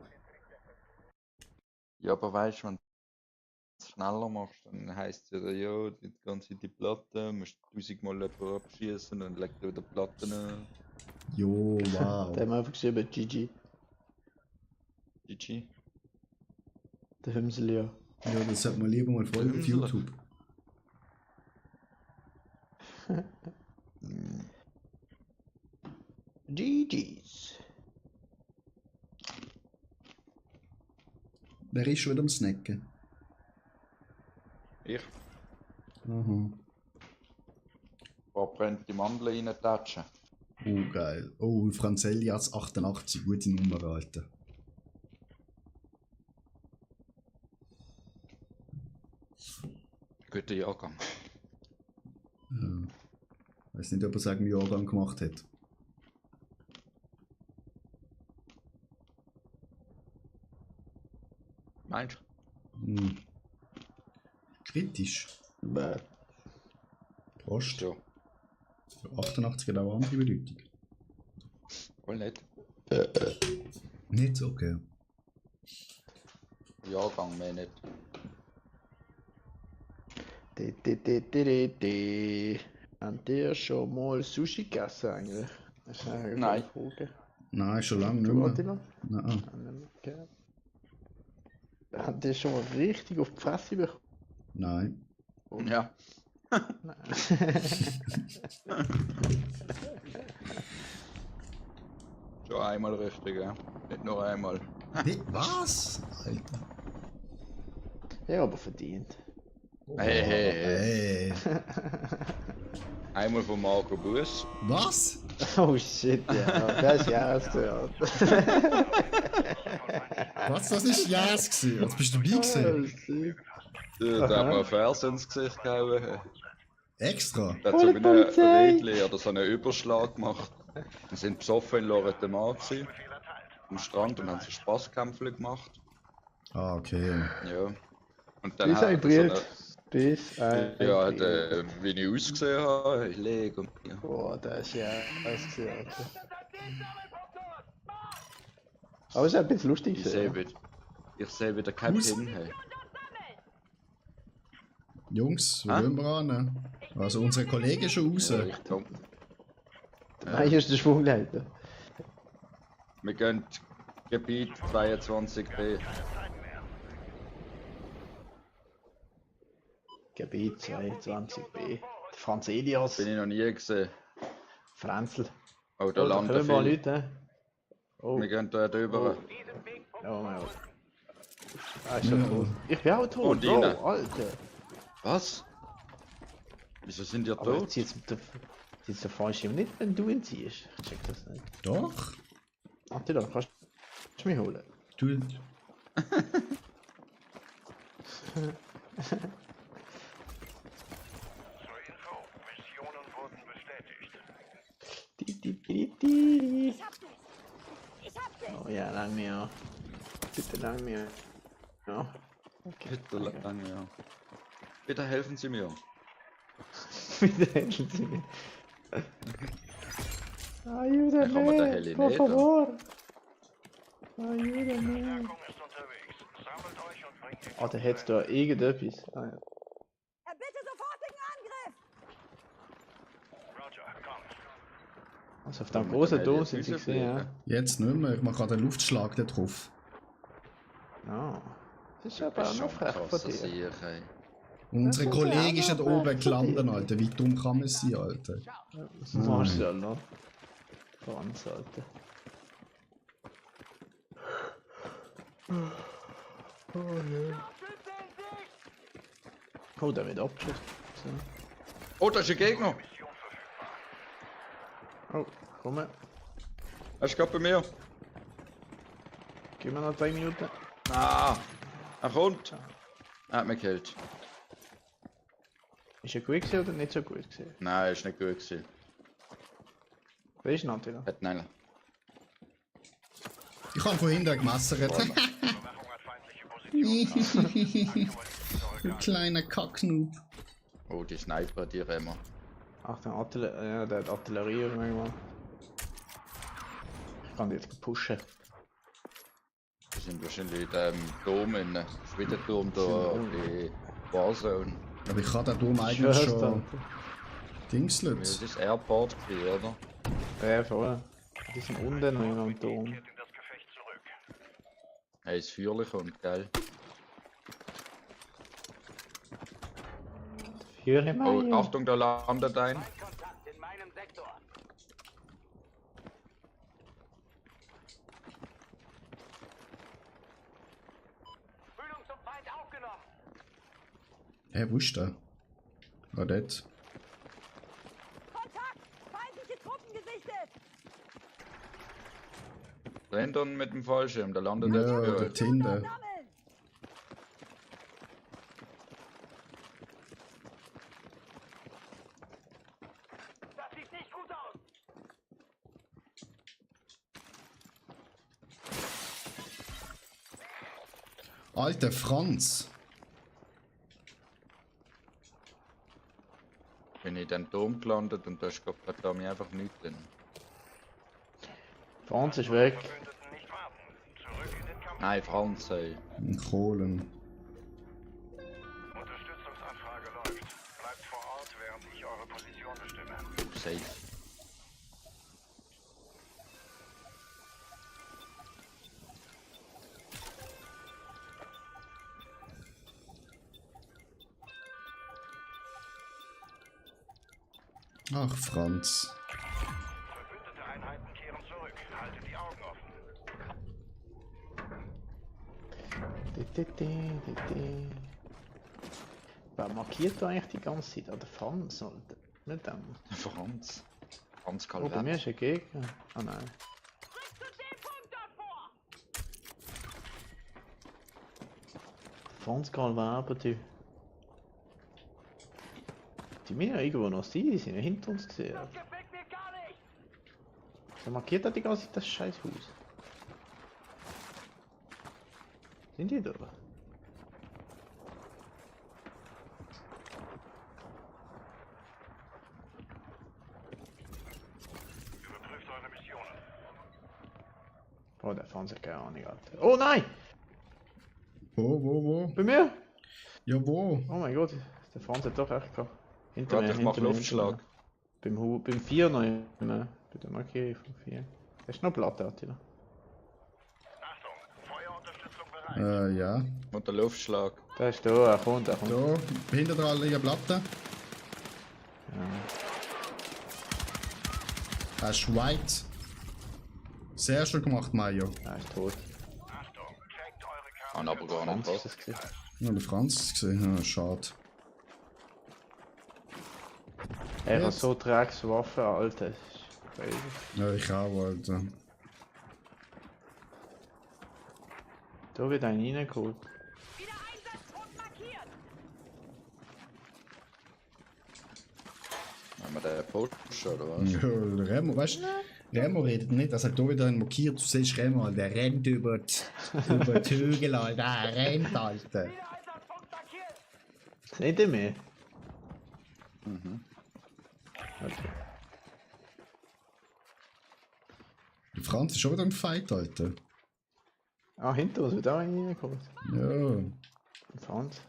Ja, aber weißt du, wenn du es schneller machst, dann heisst es ja, die ganze die Platte, musst 1000-mal jemanden abschießen und legt wieder Platten an. Jo, wow. Der hat mir einfach geschrieben, GG. GG. Der Hümsel, ja. Ja, das sollte man lieber mal folgen auf YouTube. GG's. Wer ist schon wieder am Snacken? Ich Aha. brennt die Mandeln reintatschen. Oh, geil. Oh, Franzelli hat 88. Gute Nummer, Alter. Guter Jahrgang. Ja. Weiß nicht, ob er sagen, wie Jahrgang gemacht hat. Meinst du? Hm. Kritisch. Bäh. Prost. Ja. 88 hat auch eine andere Bedeutung. Wohl nicht. Nicht so, okay. Jahrgang mehr nicht. Habt ihr schon mal Sushi gegessen eigentlich? Das ist eigentlich Nein. eine Frage. Nein, schon lange nicht Du, mehr. Attila? Nein. Okay. Habt ihr schon mal richtig auf die Fresse bekommen? Nein. Ja. Schon einmal richtig, ja. Nicht nur einmal. Nee, was? Alter. Ja, aber verdient. Hey, hey, hey. Hey. Einmal von Marco Bus. Was? Oh shit, ja, das ist ja gehört. Was? Das ist Yes gewesen. Jetzt bist du dabei gewesen. Da hat mir ein Vers ins Gesicht gehauen. Extra? Der hat so Hol wie die ein Polizei! Redli oder so einen Überschlag gemacht. Wir sind besoffen in Lorette Mar gewesen, am Strand und haben so Spaßkämpfe gemacht. Ah, okay. Ja. Und dann Bis hat ein er so Brief. Bis ein eine, ja, hat, Brief. wie ich ausgesehen habe, ich lege und ja. Boah, das ist ja das gehört. Aber es ist ein bisschen lustig. Ich sehe wieder kein Aus- Pin. Hey. Jungs, wo Hä? gehen wir an? Also unsere Kollegen ist schon raus. Ja, ich komm. Nein, hier ist der Schwungleiter. Wir gehen Gebiet 22b. Gebiet 22b. Franz Elias. Bin ich noch nie gesehen. Franzl. Oh, da Oh, da landen kommen mal viele. Leute. Hä? Oh, Wir gehen da drüber. oh mein Gott. Ah, ist schon tot. Ich bin auch tot. Und Bro, rein. Alter. Was? Wieso sind die Aber tot? jetzt zieht der Fallschirm nicht, wenn du ihn ziehst. Ich check das nicht. Doch. Attila, kannst du mich holen? Du. Zur Info, Missionen wurden bestätigt. Di. Ich hab dich. Ich hab dich. Oh ja, lang mir. Bitte lang mir. Ja. Okay. Bitte lang, ja. Bitte helfen Sie mir. Bitte helfen Sie mir. Ayúdame, Kann man den Heli por nicht, favor. Ayúdame. Verstärkung ist unterwegs. Sammelt euch und bringt die Ah, der hat da irgendetwas. Ah, ja. Erbitte sofortigen Angriff. Roger, kommt. Also auf dem Mit großen dem Dom Heli sind sie jetzt gesehen, ja. rausfliegen. Jetzt nicht mehr. Ich mache gerade einen Luftschlag da drauf. Ah. Das ist Du aber bist auch schon noch frech von krasser dir. Sieg, ey. Und unsere Das ist ja Kollege ist auch da noch oben recht gelandet, verdient. Alter. Wie dumm kann man sein, Alter? Marcel, Franz, Alter. Oh, der wird abgeschossen. Oh, da ist ein Gegner! Oh, komm her. Er ist gerade bei mir. Gib mir noch 2 Minuten. Ah! Er kommt! Er hat mich gekillt. Ist er gut gewesen oder nicht so gut gewesen? Nein, er ist nicht gut gewesen. Wer ist Attila? Hat nein. Ich habe von hinten gemessert. Überwachung hat feindliche Positionen. Du kleiner Kacknoob. Oh, die Sniper, die Remmer. Achtung, ja, der hat Artillerie irgendwann. Ich kann die jetzt pushen. Die sind wahrscheinlich in dem Dom in Schwedenturm da in Warzone. Aber ich kann den Turm eigentlich Schwör's schon dir. Ja, Dingslet. das ist Airport gewesen, oder? Ja, voll. Die sind unten noch in einem Turm. Kehrt in das Gefecht zurück. Hey, das Feuerlich und geil. Führe Oh, mal. Achtung, da landet ein. Kontakt in meinem Sektor. Fühlung zum Feind aufgenommen. Hä, wo ist der? Ah, dort. Kontakt. Feindliche Truppen gesichtet. Rendern mit dem Fallschirm, da landet Ja, er. dort hinten. Sammeln. Das sieht nicht gut aus. Alter Franz. Bin ich in den Turm gelandet und da ist Gott verdammt einfach nichts drin. Franz ist weg. Verbündeten nicht warten. Zurück in den Kampf. Nein, Franz, ey. Kohlen. Unterstützungsanfrage läuft. Bleibt vor Ort, während ich eure Position bestimme. Safe. Ach, Franz. Verbündete Einheiten kehren zurück. Haltet die Augen offen. Wer markiert da eigentlich die ganze Zeit? Ah, der Franz sollte. Nicht dem. Franz. Franz Oh, bei mir Calvet. ist ein Gegner. Ah nein. Rück zu dem Punkt dort vor! Franz Galwerber, du. Die müssen ja irgendwo noch sein, die sind ja hinter uns gesehen. Das gefällt mir gar nicht! So markiert er die ganze Zeit das scheiß Haus. Sind die da? Überprüft eure Missionen. Oh, der Franz hat keine Ahnung, Alter. Oh nein! Wo? Bei mir? Ja, wo? Oh mein Gott, der Franz hat doch recht gehabt. Warte, ich mach Luftschlag. Beim 4 noch immer. Bei der Markierung vom 4. Da ist noch Platte, Attila. Achtung, Feuerunterstützung bereit. Ja. Und der Luftschlag. Der ist da, er kommt. Da, hinter dran liegen Platten. Ja. Er ist white. Sehr schön gemacht, Mario. Er ist tot. Achtung, checkt eure Karte. Kann aber gar Franz nicht ist was. das gewesen. Ja, der Franz ist gesehen. Ja, schade. Er hat Jetzt. so Dreckswaffen, Alter. Das ist crazy. Ja, ich auch, Alter. Da wird ein reingeholt. Wieder Einsatzpunkt markiert! Haben wir den Porsche oder was? Ja, der Remo, weißt du, Remo redet nicht, er sagt da wieder einen markiert, du siehst Remo, der rennt über die Hügel, Alter, er rennt, Alter. Wieder Einsatzpunkt markiert! Nicht mehr. Mhm. Okay. Der Franz ist schon wieder im Fight, Alter. Ah, hinter uns wird auch einer reingeholt. Ja. Franz.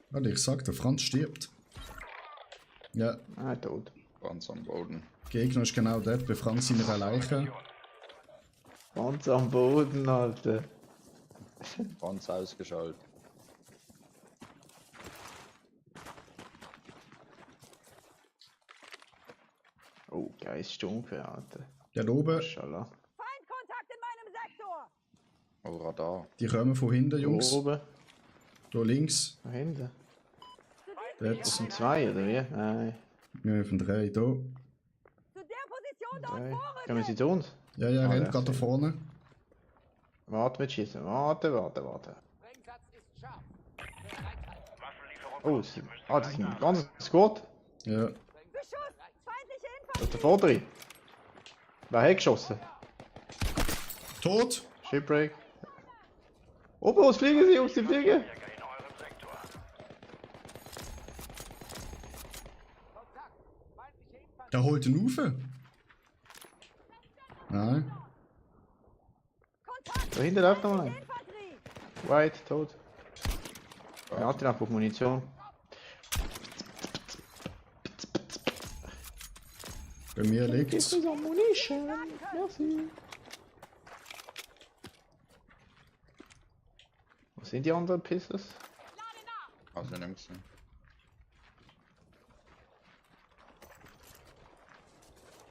Warte, ich sag, der Franz stirbt. Ja, Ah, tot. Franz am Boden. Gegner ist genau dort, bei Franz sind wir Leiche. Franz am Boden, Alter. Franz ausgeschaltet. Oh, geil, Stumpfe, Alter. Ja, da oben, Maschallah. Feindkontakt in meinem Sektor! Oh, Radar. die kommen von hinten, Jungs. Oben. Da links. Da hinten. Dort. Das sind zwei, oder wie? Nein. Ja, von drei, da. Zu der Position dort Drei. vorrücken! Kommen sie zu uns? Ja, ja, Ah, rennt der gerade da ist- vorne. Warte mit Schießen. Warte. Waffenlieferung. Oh, das ist ein ganzes Squad. Ja. Beschuss! Feindliche Das Infanterie! ist der Vordere. Wer hat geschossen? Tot! Shipbreak. Oben, was fliegen sie, Jungs, die fliegen? Jäger in eurem Sektor. Der holt den Ufer. Nein. Kontakt! Da hinten läuft noch ein. Infanterie! White, tot. Er hat noch Munition. Bei mir liegt's. This is ammunition. Merci. Wo sind die anderen Pistols? Lade nach! Also nicht gesehen.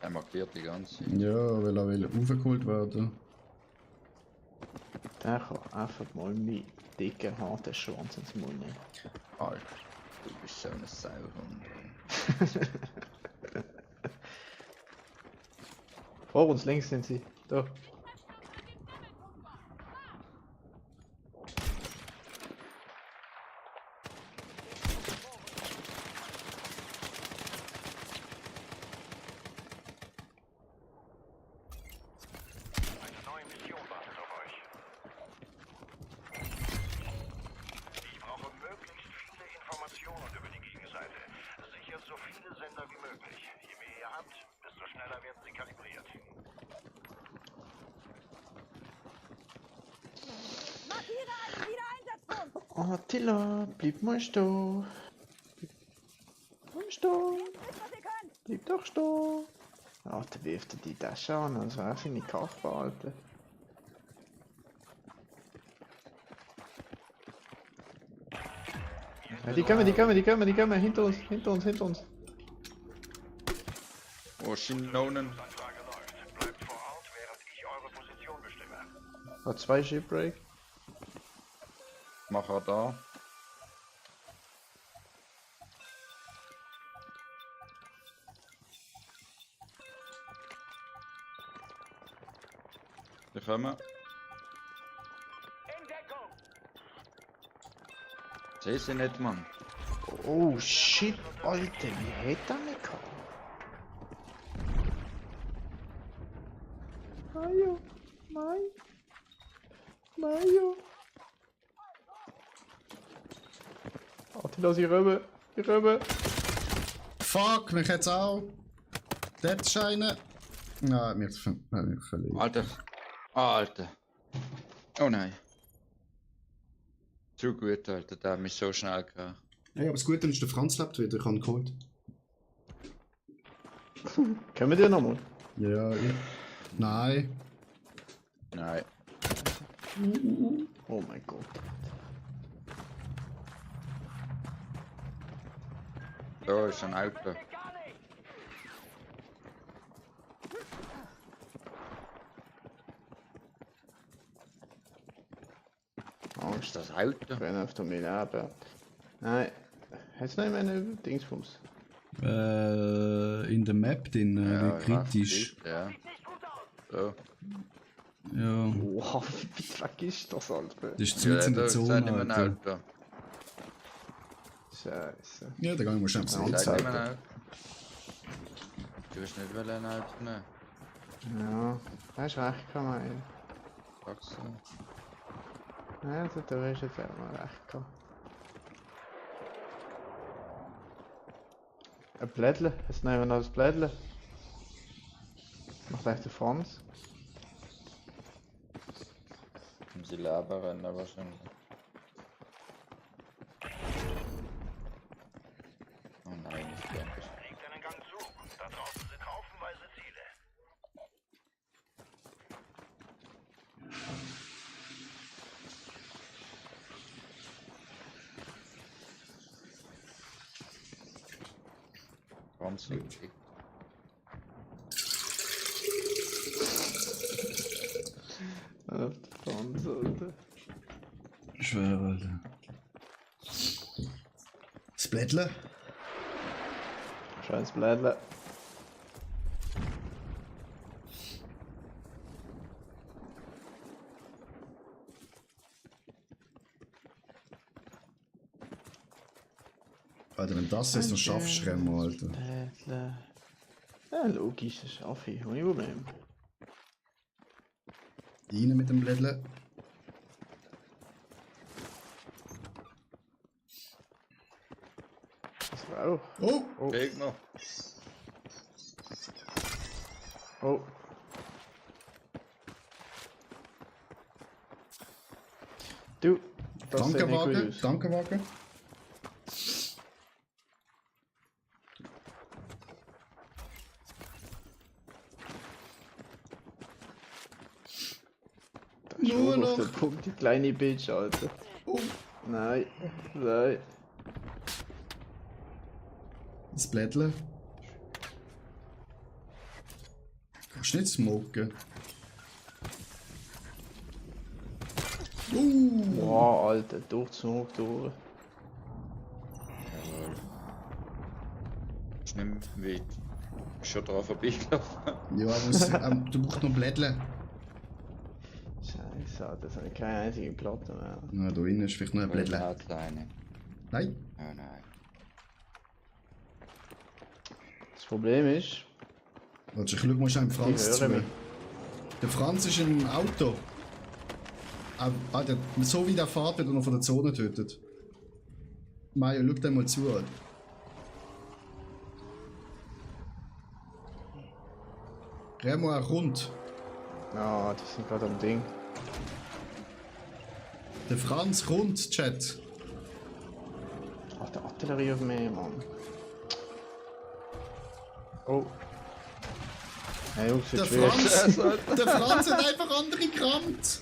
Er markiert die ganze Zeit. Ja, weil er will aufgeholt werden. Der kann einfach mal meinen dicken, harten Schwanz ins Mund nehmen. Alter, du bist so eine Sauhund. Vor uns links sind sie. Da. Eine neue Mission wartet auf euch. Attila, bleib mal stehen. Bleib stehen. Was ihr könnt. Bleib doch stehen. Ja, dann wirft er die Tasche an, als wäre seine Kappe, Alter. Ja, die kommen, hinter uns. Oh, Schinonen. Anfrage läuft. Bleibt vor Ort, während ich eure Position bestimme. Hat 2 Shipbreak. Mach er da. Die kommen. In Deckung! Seh sie nicht, Mann. Oh shit, Alter, wie hat er mich gehabt? Mario. Attila, sie rüber. Fuck, mich jetzt auch. Dort ist einer. Nein, mich verlieren. Alter. Alter. Oh nein. Zu gut, Alter. Der hat mich so schnell gehabt. Hey, aber das Gute ist, der Franz lebt wieder, ich habe ihn geholt. Können wir dir nochmal? Ja, ja. Nein. Nein. Oh mein Gott. Da ist ein Auto. Gar nicht! Ist das Auto? Ich bin auf dem Leben. Nein. Hast du noch eine Dingsbums? In der Map, den kritisch. Ja. Sieht nicht gut aus! So. Ja, Wow, wie dreck ist das, Alter? das ist zu in der da ist Zone, nicht mehr ein Alter. Auto. Scheiße. Ja, da gehen wir schnell Ja, zum und Ist Auto. nicht mehr ein Auto. Du hast nicht wollen ein Auto nehmen. Ja, hast recht gehabt, mein. Sagst du? Ja, also, da hast du jetzt auch mal recht gehabt. Ein Blättler? Jetzt nehmen wir noch das Blättler. Macht echt der Franz. Um sie leben rennen wahrscheinlich. Oh nein, nicht der. Liegt einen Gang zu. Da draußen sind haufenweise Ziele. Ganz wichtig. Der Franz, Alter. Schwer, Alter. Das Blättler? Scheiß Blättler. Alter, wenn das jetzt noch schaffst, Remo, Alter. Blättler. Ja, logisch, das schaffe ich, ohne Problem. Rein mit dem Blättler. Das war auch. Oh! Gegner. Oh. Du, das sieht nicht gut Krankenwagen, aus. Krankenwagen. Das ist Nur schon auf noch. den Punkt, die kleine Bitch, Alter. Oh! Nein, nein. Das Blättler. Kannst du nicht smoken? Wow, Alter, durchzug durch. Jawohl. Ist nicht mehr weit. Ist schon drauf vorbeigelaufen. Ja, du brauchst noch Blättler. Scheiße, Alter, das habe ich keine einzige Platte mehr. Na, da innen ist vielleicht noch ein Weil Blättler. hat eine. Nein. Oh nein. Das Problem ist, Warte, schau mal schnell dem Franz höre zu. mich. Der Franz ist im Auto. Alter, so wie der fährt, wird er noch von der Zone tötet. Mario, schau dir mal zu, Alter. Remo, er kommt. ah, die sind gerade am Ding. Der Franz kommt, Chat. der Artillerie auf mich, Mann. Oh. Hey Jungs, Der wird schwer. Franz hat einfach andere gerammt.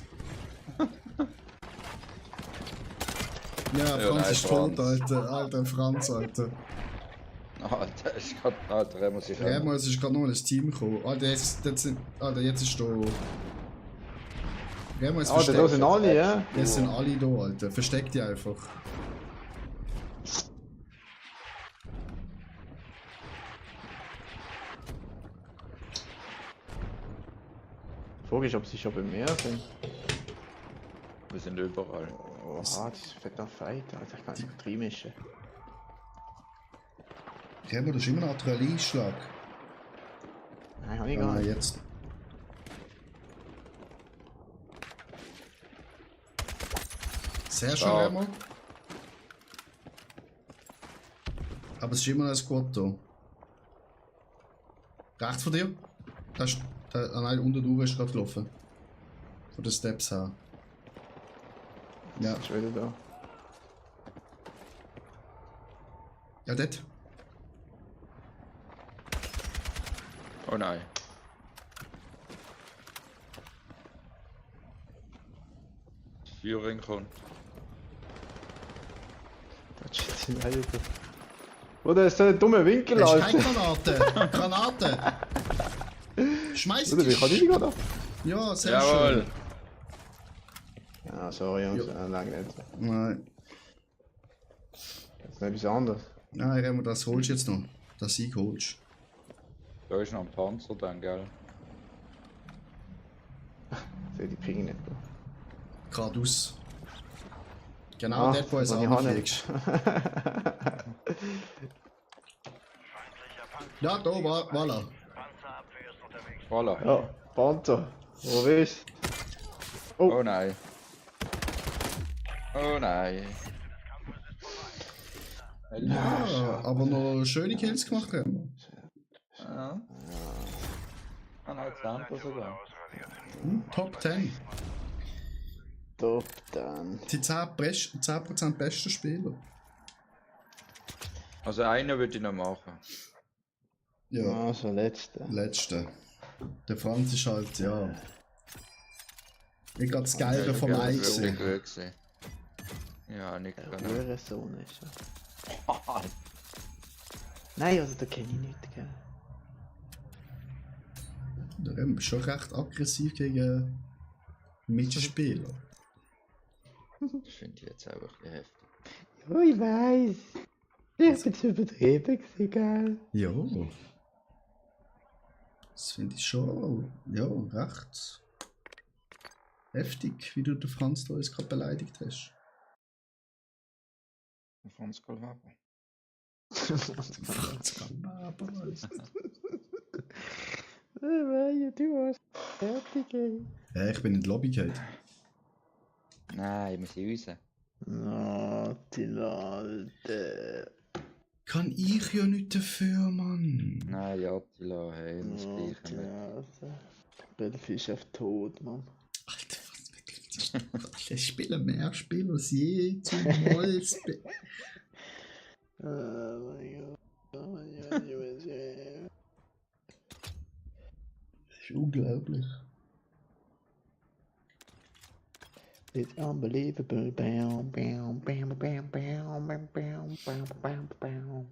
Ja, Franz nein, ist tot, Franz. Alter. Alter, Franz, Alter. Alter, ist grad. Alter, er muss sich Remo, es ist gerade noch ein Team gekommen. Alter, jetzt ist da. Remo, jetzt Ah, da sind alle, ja? Jetzt sind alle da, Alter. Versteck die einfach. Die Frage ist, ob sie schon bei mir sind. Wir sind überall. Oha, das ist fetter Fight, Alter. Ich kann nicht reinmischen. Remo, das ist immer noch ein Artillerieschlag. Nein, hab ich gar Ah, nicht. jetzt. Sehr schön, Ja. Remo. Aber es ist immer noch ein Squad da. Rechts von dir? Nein, unter der Uhr ist gerade gelaufen. Von den Steps her. Ja, Ist wieder da. ja, dort. Oh nein. Das Führing kommt. Das sind alle da. Oder ist so ein dummer Winkel, Hast du Alter. keine Granate? Granate! Schmeiß Oder wie kann ich die! die gerade? Ja, sehr Jawohl! schön. Ja, sorry Jungs, lange nicht. Nein, Das ist noch etwas anderes. nein, Remo, das holst du jetzt noch. Das Sieg holst Da ist noch ein Panzer dann, gell? Sehe die Ping nicht. du. Geradeaus. Genau Ah, dort, wo es wo die Hand- anfliegst. Ja, da, voilà. Panzerabwehr ist unterwegs. Voila. Ja, Panther. Wo bist du? Oh nein. Oh nein. Ja, aber noch schöne Kills gemacht, Remo. Ja. Ah nein, 10 sogar. Top 10. Top dann. Die 10% besten Spieler. Also einen würde ich noch machen. Ja, Also, letzte. letzte. Der Franz ist halt, ja. Ich gerade das Geilere vom Ja, Ei das wäre gesehen. gut gewesen. Ja, nicht Der genau. Hurensohn ist er. Nein, also, da kenne ich nicht, gell. Der Remo ist schon recht aggressiv gegen Mitspieler. Das finde ich jetzt auch ein bisschen heftig. Ja, ich weiß. Ich bin zu übertrieben gewesen, gell. Ja. Das finde ich schon, ja, recht heftig, wie du den Franz da jetzt gerade beleidigt hast. Franz Galvaba. Franz Galvaba. Du warst fertig, ey. Ja, ich bin in die Lobby gegangen. Nein, wir sind raus. Na, die Leute. Kann ich ja nicht dafür, Mann. Nein, Attila, hey, das Gleiche mit. Alter. Battlefield ist auf tot, Mann. Alter, was ich spiele mehr Spiele als je zumal. Oh mein Gott. Oh mein Gott, Jungs, ey. Das ist unglaublich. It's unbelievable. Bam, bam, bam, bam, bam, bam, bam, bam, bam, bam.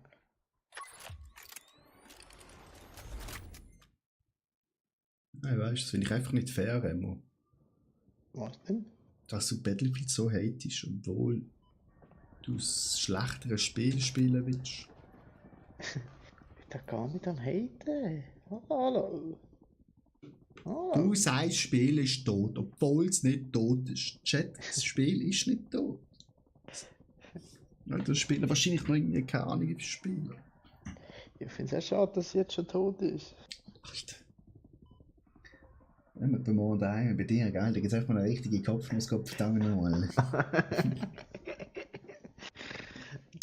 Nein, weißt du, das finde ich einfach nicht fair, Remo. Was denn? Dass du Battlefield so hatest, obwohl du das schlechtere Spiel spielen willst. Ich bin gar nicht am Haten. Hallo. Hallo. Du sagst, das Spiel ist tot, obwohl es nicht tot ist. Chat, das Spiel ist nicht tot. Ja, das Spielen wahrscheinlich noch irgendwie keine Ahnung, wie spielen. Ich finde es auch schade, dass sie jetzt schon tot ist. Alter. Wenn wir bei mir daheim, bei dir, geil, da gibt es einfach mal eine richtige Kopfnuss, verdammt nochmal.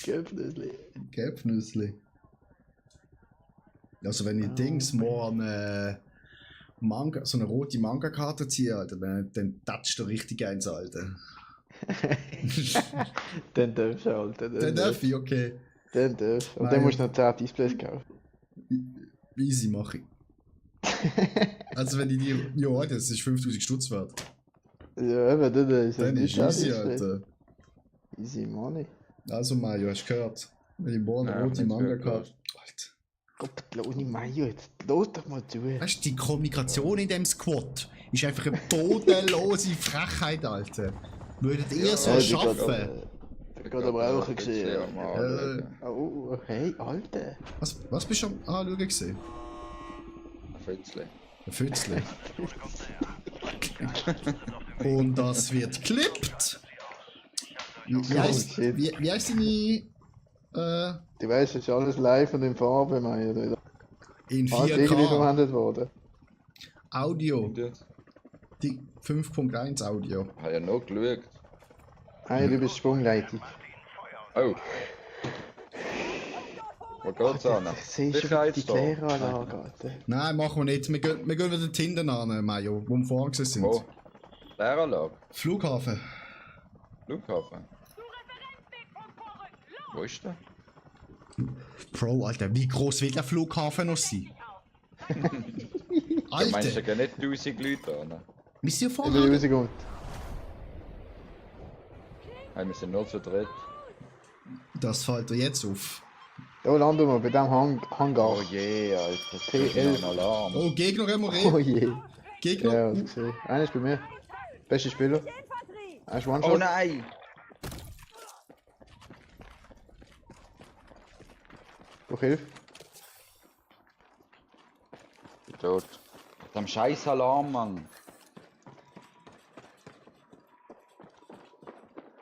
Köpfnüssli. Köpfnüssli. Also wenn ich Dings mal Manga, so eine rote Manga-Karte ziehe, Alter, dann touchst du richtig eins, Alter. Den darfst du, Alter. Den darf ich, okay. Den darfst du. Und Nein. dann musst du noch 10 Displays kaufen. Easy mache ich. Also wenn ich die... Ja, das ist 5000 Stutz wert. Ja, eben, dann ist Dann ist easy, Display. Alter. Easy money. Also Mario, hast du gehört? Wenn ich morgen eine Ja, rote nicht Manga wirklich. gehabt. Alter. Gott, Loni Mayo, jetzt los doch mal zu. Weißt du, die Kommunikation in dem Squad ist einfach eine bodenlose Frechheit, Alter. Würdet ihr so die schaffen? Gerade aber auch gesehen. Ja, mal. Oh, hey, Alter. Was bist du am Anschauen gesehen? Fützli. Ein Fützli. Und das wird geklippt. Wie heisst, shit. wie heisst deine... Du weißt, es ist alles live und in Farbe, Mayo. In Alles irgendwie 4K verwendet worden. Audio. Und jetzt? Die 5.1 Audio. Ich habe ja noch geschaut. Hey, du bist Sprungleitung. Oh. Wo geht's an? Ich sehe schon die Sicherheitstor. Kläranlage, Alter. Nein, machen wir nicht. Wir gehen wieder die Hinten an, Mayo, wo wir vorher gewesen sind. Wo? Lehranlage? Flughafen. Flughafen? Wo ist der? Bro, Alter, wie groß wird der Flughafen noch sein? Du meinst Alter, ja gar nicht 1000 Leute an. wir sind ja Ich bin vorher... rausgekommen. Hey, wir sind nur zu dritt. Das fällt dir jetzt auf. Da landen wir bei dem Hangar. Oh je, Alter. TL. Ein Alarm. Oh, Gegner Oh MRE. je. Gegner. Ja, das gesehen. Einer ist bei mir. Bester Spieler. Einer ist One-Shot. Oh nein! Durch Hilfe. Bin tot. Mit dem scheiß Alarm, Mann.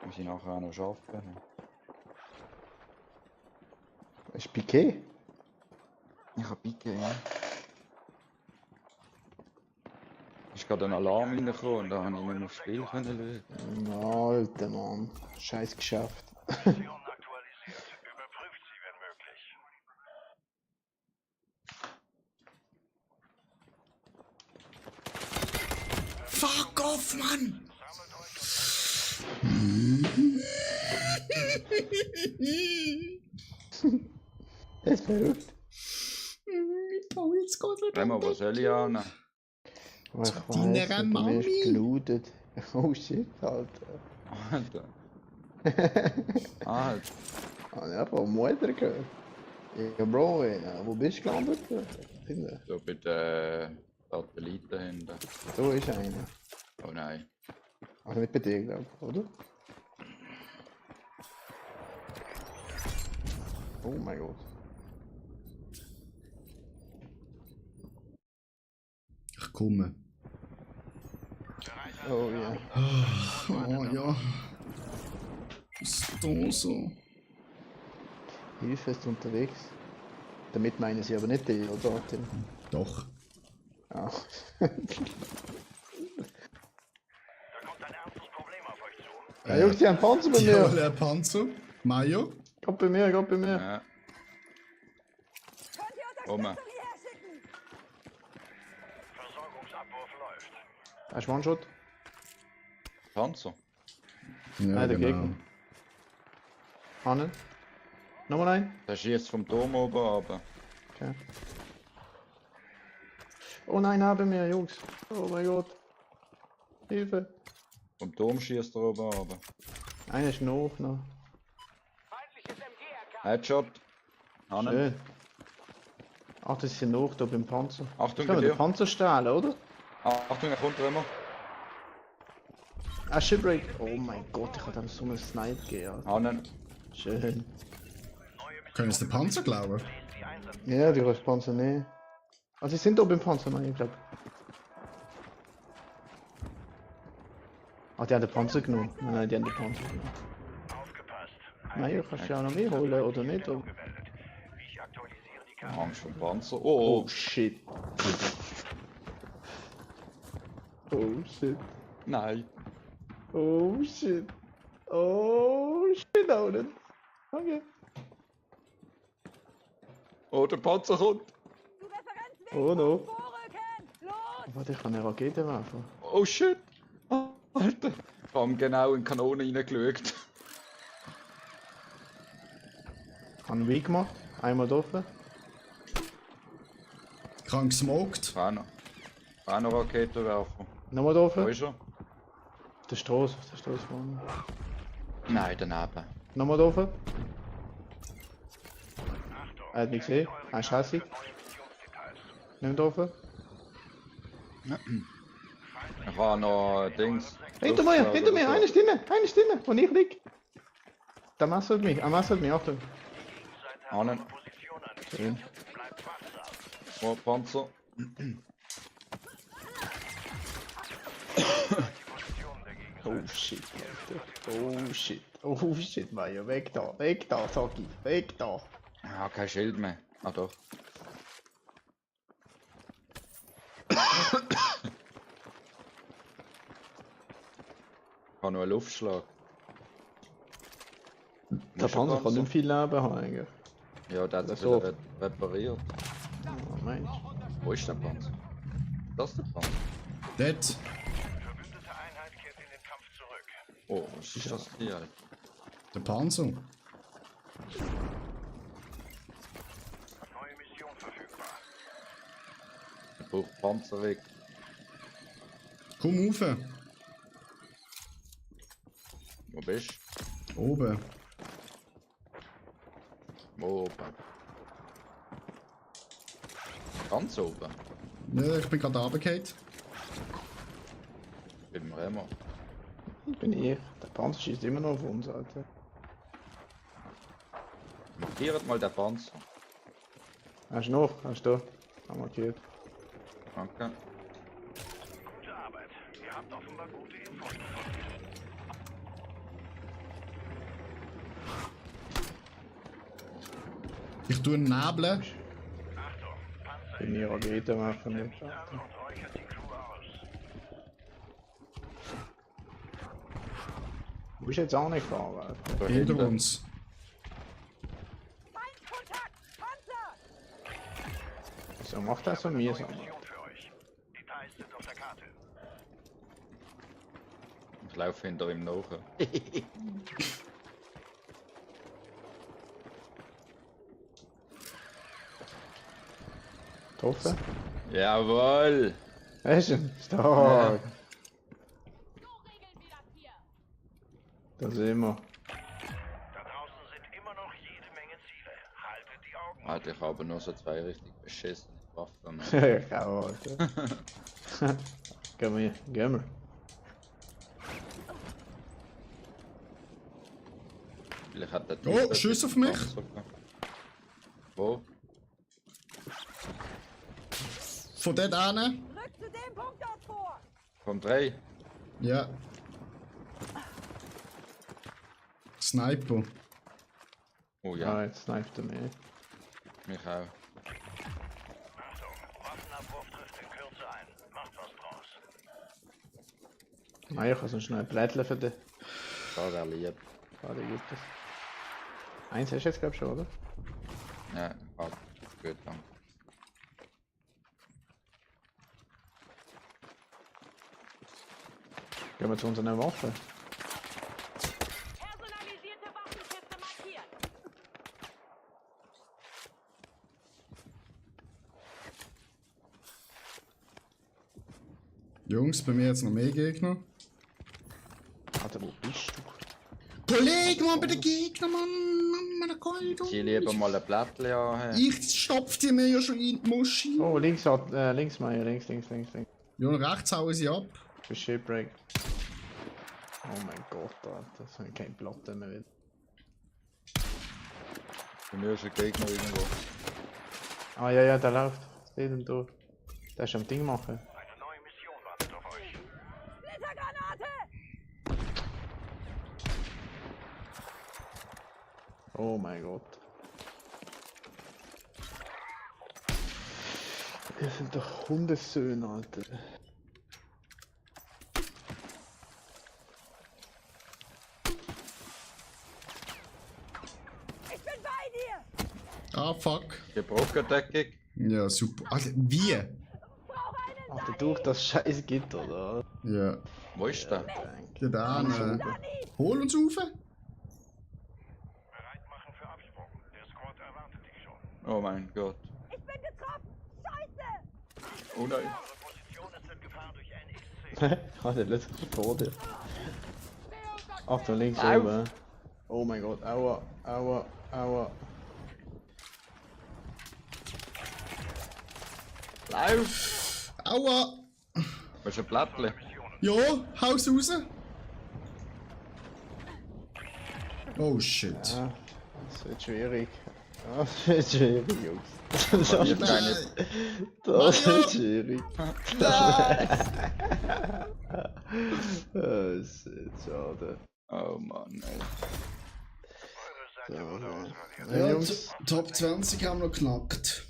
Muss ich nachher auch noch schaffen. Ist Piquet? Ich hab Picke, ja. Ist gerade ein Alarm reingekommen und da habe ich nicht mehr aufs Spiel können schauen. Alter Mann. Scheiß geschafft. Aktualisiert. Überprüft sie, wenn möglich. Fuck off, Mann! Das ist verrückt. Oh, jetzt geht's wieder. Remo, was soll ich an? Aber ich Deine weiss, du Mami. wirst gelootet. Oh shit, Alter. Alter. Alter. Habe ich einfach Mutter gehört. Ja, Bro, wo bist du gelandet? Hinten. So bei den Satelliten hinten. Da ist einer. Oh nein. Also nicht bei dir, glaube ich, oder? Oh mein Gott. Ich komme. Oh ja. Oh ja. Ist da so. Hilfe ist unterwegs. Damit meinen sie aber nicht die, oder? Tim? Doch. Ja. Da kommt ein ernstes Problem auf euch zu. Ja, Jungs, die haben Panzer bei Die mir. haben einen Panzer. Mayo. Kommt bei mir, kommt bei mir. Ja. Könnt ihr Oma. Unterstützung hierher schicken? Versorgungsabwurf läuft. Hast du One-Shot? Panzer. Ja, Nein, der Gegner. Hannen. Nochmal ein. Der schießt vom Turm oben runter. Okay. Oh nein, neben mir, Jungs. Oh mein Gott. Hilfe. Vom Turm schießt er oben runter. Einer ist noch. Feindliches MG-RK. Headshot. Hannen. Schön. Ach, das ist ja noch da beim Panzer. Achtung, Können bei wir den dir. Panzer stehlen, oder? Achtung, er kommt Remo. Ah, Shipwreck. Oh mein Gott, ich habe dem so einen Snipe gegeben. Alter. Hannen. Schön. Können Sie den Panzer glauben? Ja, die kannst Panzer nehmen. Also, sie sind da beim Panzer, nein, ich glaube. Ah, die haben den Panzer genommen. Nein, die haben den Panzer genommen. Aufgepasst. Nein, du kannst ja auch noch mehr holen, oder nicht? Oder? Gemeldet. Ich aktualisiere die Karte. Angst vom Panzer. Oh, Oh shit. Oh shit. nein. Oh shit. Oh shit, Auden. Okay. Oh, der Panzer kommt. Zu Referenzweg Oh no. vorrücken! Los! Warte, ich kann eine Rakete werfen. Oh shit. Oh, Alter. Haben genau in die Kanone reingeschaut. Haben wir gemacht. Einmal offen. Ich habe gesmoked. Auch noch Raketenwerfer. Nochmal Wo offen. ist er? Der Straße vorne. Nein, daneben. Nochmal offen. Er hat mich gesehen. Er ist hässlich. Nicht offen. Ich habe noch Dings. Hinter mir, eine Stimme, wo ich lieg. Der messelt mich, Achtung. Einen. Schön. Oh, Panzer. Oh shit, Alter. Oh shit, Mario, weg da, sag ich, weg da. Ja, kein Schild mehr. Ah doch. Ich habe noch einen Luftschlag. Der Panzer kann nicht viel Leben haben, eigentlich. Ja, der hat sich So. wieder repariert. Oh, Mensch. Wo ist der Panzer? Das ist der Panzer. Dort. Verbündete Einheit kehrt in den Kampf zurück. Oh, was ist das hier, Alter? Der Panzer. Neue Mission verfügbar. Ich brauche Panzer weg. Komm rauf. Wo bist Oben. du? Wo oben? Ganz oben? Ja, ich bin gerade runtergefallen. Bin wir immer. Bin ich. Der Panzer schießt immer noch auf uns, Alter. Markiert mal den Panzer. Hast du noch? Hast du? Haben markiert. Danke. Gute Arbeit. Ihr habt offenbar gute Infos. Ich tue einen Nebel. Achtung, Panzer Bin ich Raketen machen nicht. an und räuchert die Crew aus. Du bist jetzt auch nicht gefahren, Alter. Da Hinter hinten. uns. Feindkontakt! Panzer! Wieso macht das so mir so? Mission für euch. Details sind auf der Karte. Ich laufe hinter ihm nach. Getroffen? Jawohl! Hast du ihn? Stark! So regeln wir das hier! Da sehen wir. Da draußen sind immer noch jede Menge Ziele. Haltet die Augen. Alter, ich habe nur so zwei richtig beschissene Waffen. Kau, Alter. Gehen wir. Vielleicht hat der Oh, Typ Schuss etwas auf mich. Panzer gehabt. Wo? Von dort an. Rück zu dem Punkt dort vor! Vom 3? Ja. Sniper. Oh Ja, ja, jetzt sniped er mich. mich auch. Achtung, Waffenabwurf trifft in Kürze ein. Macht was draus. Nein, ich kann so schnell Blättchen für dich. Da wäre lieb. Warte, gibt es. Eins hast du jetzt, glaub ich, schon, oder? Ja, passt. Gut, danke. Gehen wir zu unseren Waffen. Personalisierte Waffenkiste markiert! Jungs, bei mir jetzt noch mehr Gegner. Alter, wo bist du? Kollege, Mann, bei den Gegnern, Mann, der Gold. Ich lieber mal ein Blättchen an. Ich stopf die mir ja schon in die Muschi. Oh, links, Meier, links. Ja, und rechts hauen sie ab. Für Shipbreak. Oh mein Gott, Alter, das habe ich keine Platte mehr wieder. Bei mir ist ein Gegner irgendwo. Ah ja, der läuft. Seht ihn durch. Der ist am Ding machen. Eine neue Mission wartet auf euch. Splittergranate! Oh mein Gott. Wir sind doch Hundesöhne, Alter. Ich bin bei dir! Ah, fuck. Gebrokendeckung. Ja, super. Alter, wie? Brauche einen Alter, durch das scheiß Gitter, oder? Ja. Wo ist der? Dang. Der Dan, hol uns rauf. Bereit machen für Absprung. Der Squad erwartet dich schon. Oh mein Gott. Ich bin getroffen! Scheiße! Oh nein. Eure Position ist in Gefahr durch NXC. Der letzte vor dir. Achtung, links Au. oben. Oh mein Gott, aua, aua, aua. Lauf! Aua! Willst du ein Blättchen? Ja, haus raus. Oh shit. Ja, das wird schwierig. Ja, das wird schwierig, Jungs. Das Probiert wird keine. schwierig. Shit, schade. Oh Mann, ey. So, ja. Ja, Ja, Jungs, Top 20 haben wir geknackt.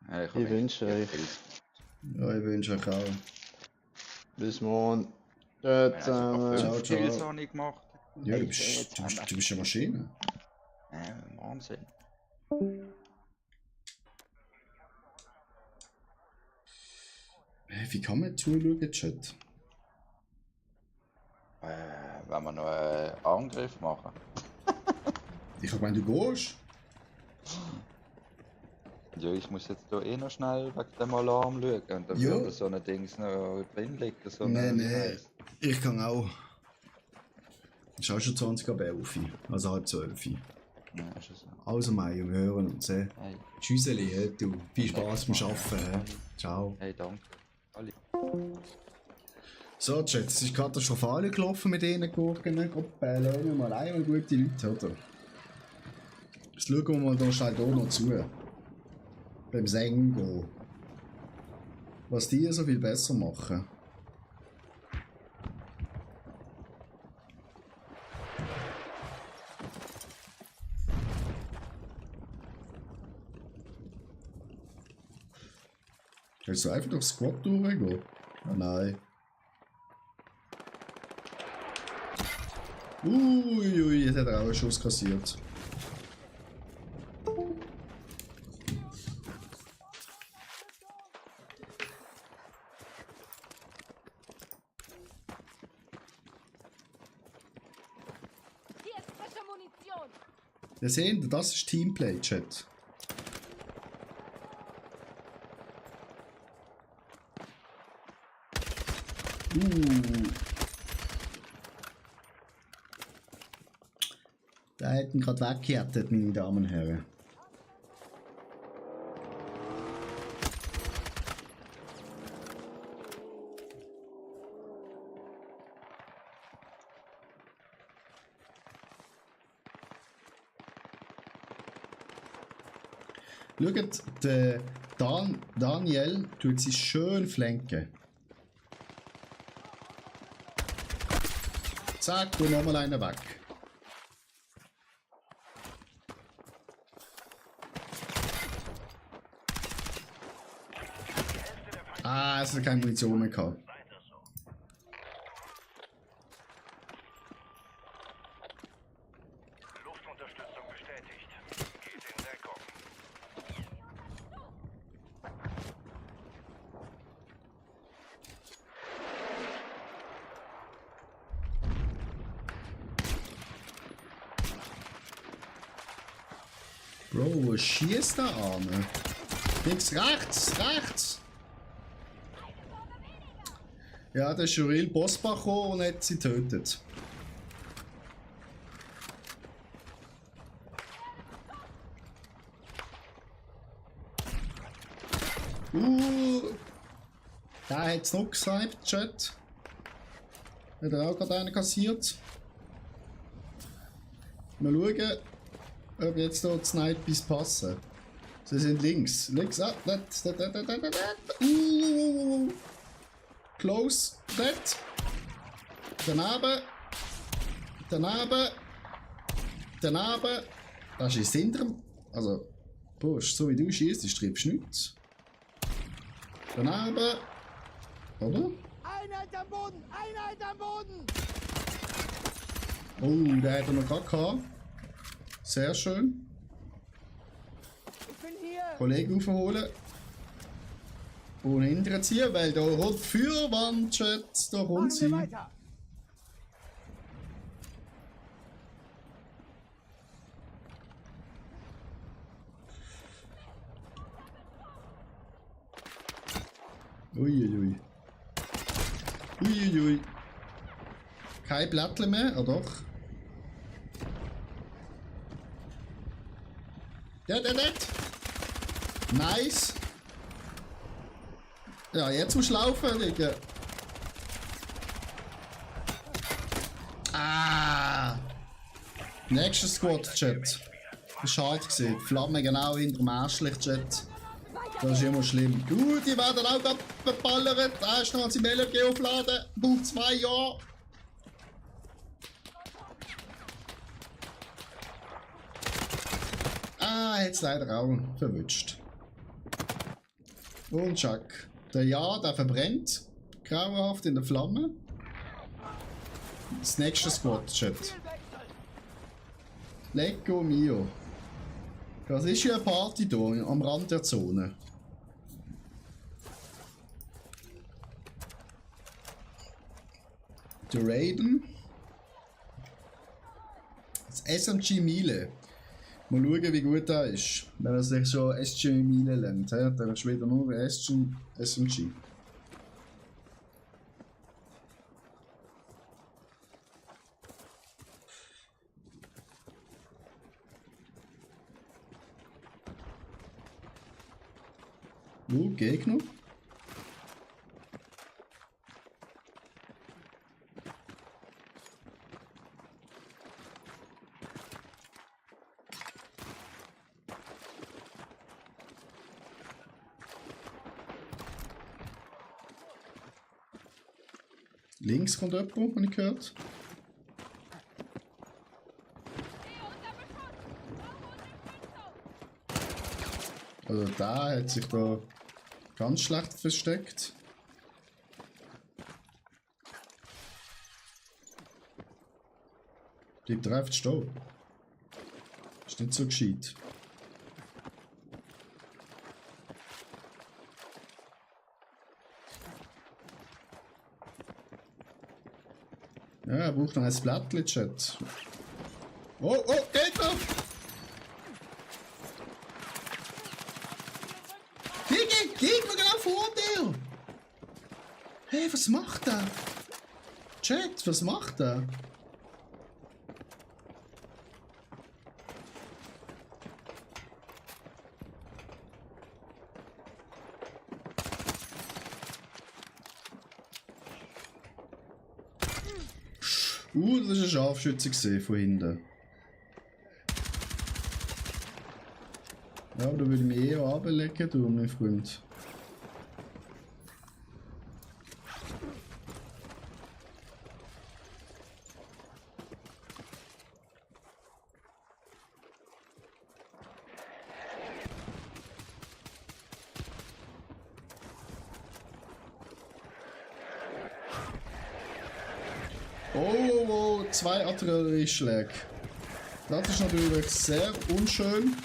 Hey, ich wünsche euch Ja, ich wünsche euch auch. bis morgen. Dort Ciao, ciao. Kills habe ich gemacht. Ja, du bist eine Maschine. Wahnsinn. Hey, wie kann man zuschauen, Chat? Wenn wir noch einen Angriff machen. Ich hab gemeint, du gehst. Ja, ich muss jetzt hier eh noch schnell wegen dem Alarm schauen. Und dann Ja. würde so ein Dings noch drin liegen. So Nee, eine- nee. Ich kann auch. Es ist auch schon 20 ab 11. Also halb 12. Ja, ist es so. Also, Mai, wir hören uns. Hey, Tschüsseli, du. Viel Spaß beim Arbeiten. He. Ciao. hey, danke. Alle. So, Chat, es ist katastrophal gelaufen mit diesen Gurken. Lassen wir mal einmal gute Leute, oder? Jetzt schauen wir mal da schnell hier noch zu. Beim Sengo. Was die so viel besser machen. Willst du einfach durchs Squad durchgehen? Ah nein. Uiui, jetzt hat er auch einen Schuss kassiert. Hier ist frische Munition! Wir sehen, das ist Teamplay, Chat. Da hätten gerade weggehärtet, meine Damen und Herren. Schaut, der Daniel tut sie schön flanken. Zack, und nochmal einer weg. Ah, es hat keine Munition mehr gehabt. Luftunterstützung bestätigt. Geht in Deckung. Bro, was schießt da an? Links, rechts, rechts! Ja, der ist Juril Bosbach gekommen und hat sie getötet. Der hat es noch gesniped, Chat. Hat er auch gerade einen kassiert. Mal schauen, ob jetzt hier die Snipes passen. Sie sind links. Links, Close, dead. Daneben. Daneben. Daneben. Das ist hinter dem. Also, Bursch, so wie du schießt, triffst du nichts. Daneben. Oder? Einheit am Boden! Einheit am Boden! Oh, der hat er noch gerade gehabt. Sehr schön. Ich bin hier! Kollegen aufholen. Und hinterher ziehen, weil da rot Feuerwand, Chat, da kommt Machen wir sie. weiter. Uiuiui. Uiuiui. Kein Blättle mehr, oder doch? Der. Nice. Ja, jetzt musst du laufen, Digga. Ah. Nächster Squad, Chat. Schade gesehen. Flamme genau hinter dem Arschlich, Chat. Das ist immer schlimm. Gut, die werden auch gerade verballert. Erst noch die LFG aufladen. Buch 2 Jahre. Ah, jetzt leider auch verwünscht. Und Chuck. Der Ja, der verbrennt. Grauenhaft in der Flamme. Das nächste Squad, Chat. Lecco mio. Das ist ja eine Party hier am Rand der Zone. Der Raiden. Das SMG Miele. Mal schauen, wie gut er ist. Wenn er sich schon SG Miele lernt, dann ist wieder nur SMG. Gegner. Links kommt jemand, habe ich gehört. Also da hat sich da ganz schlecht versteckt. Bleibt er einfach stehen. Ist nicht so gescheit. Ja, er braucht noch ein Blättchen, Chat. Oh, Gegner! Gegner genau vor dir! Hey, was macht er? Chat, was macht er? Das ist ein Scharfschütze gesehen von hinten. Ja, da würde ich mich eher runterlegen, du, mein Freund. Oh, 2 Artillerieschläge. Das ist natürlich sehr unschön.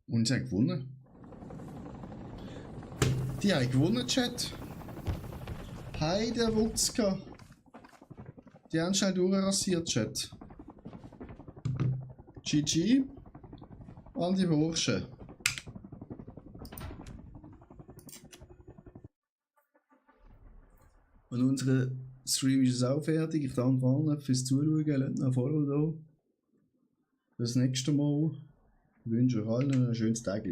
Und sie haben gewonnen. Die haben gewonnen, Chat. Heide Wutzka. Die haben schnell durchrasiert, Chat. GG an die Burschen. Und unser Stream ist jetzt auch fertig. Ich danke allen fürs Zuschauen. Lasst noch ein Follow da. Bis nächste Mal. Ich wünsche euch allen ein schönes Tag.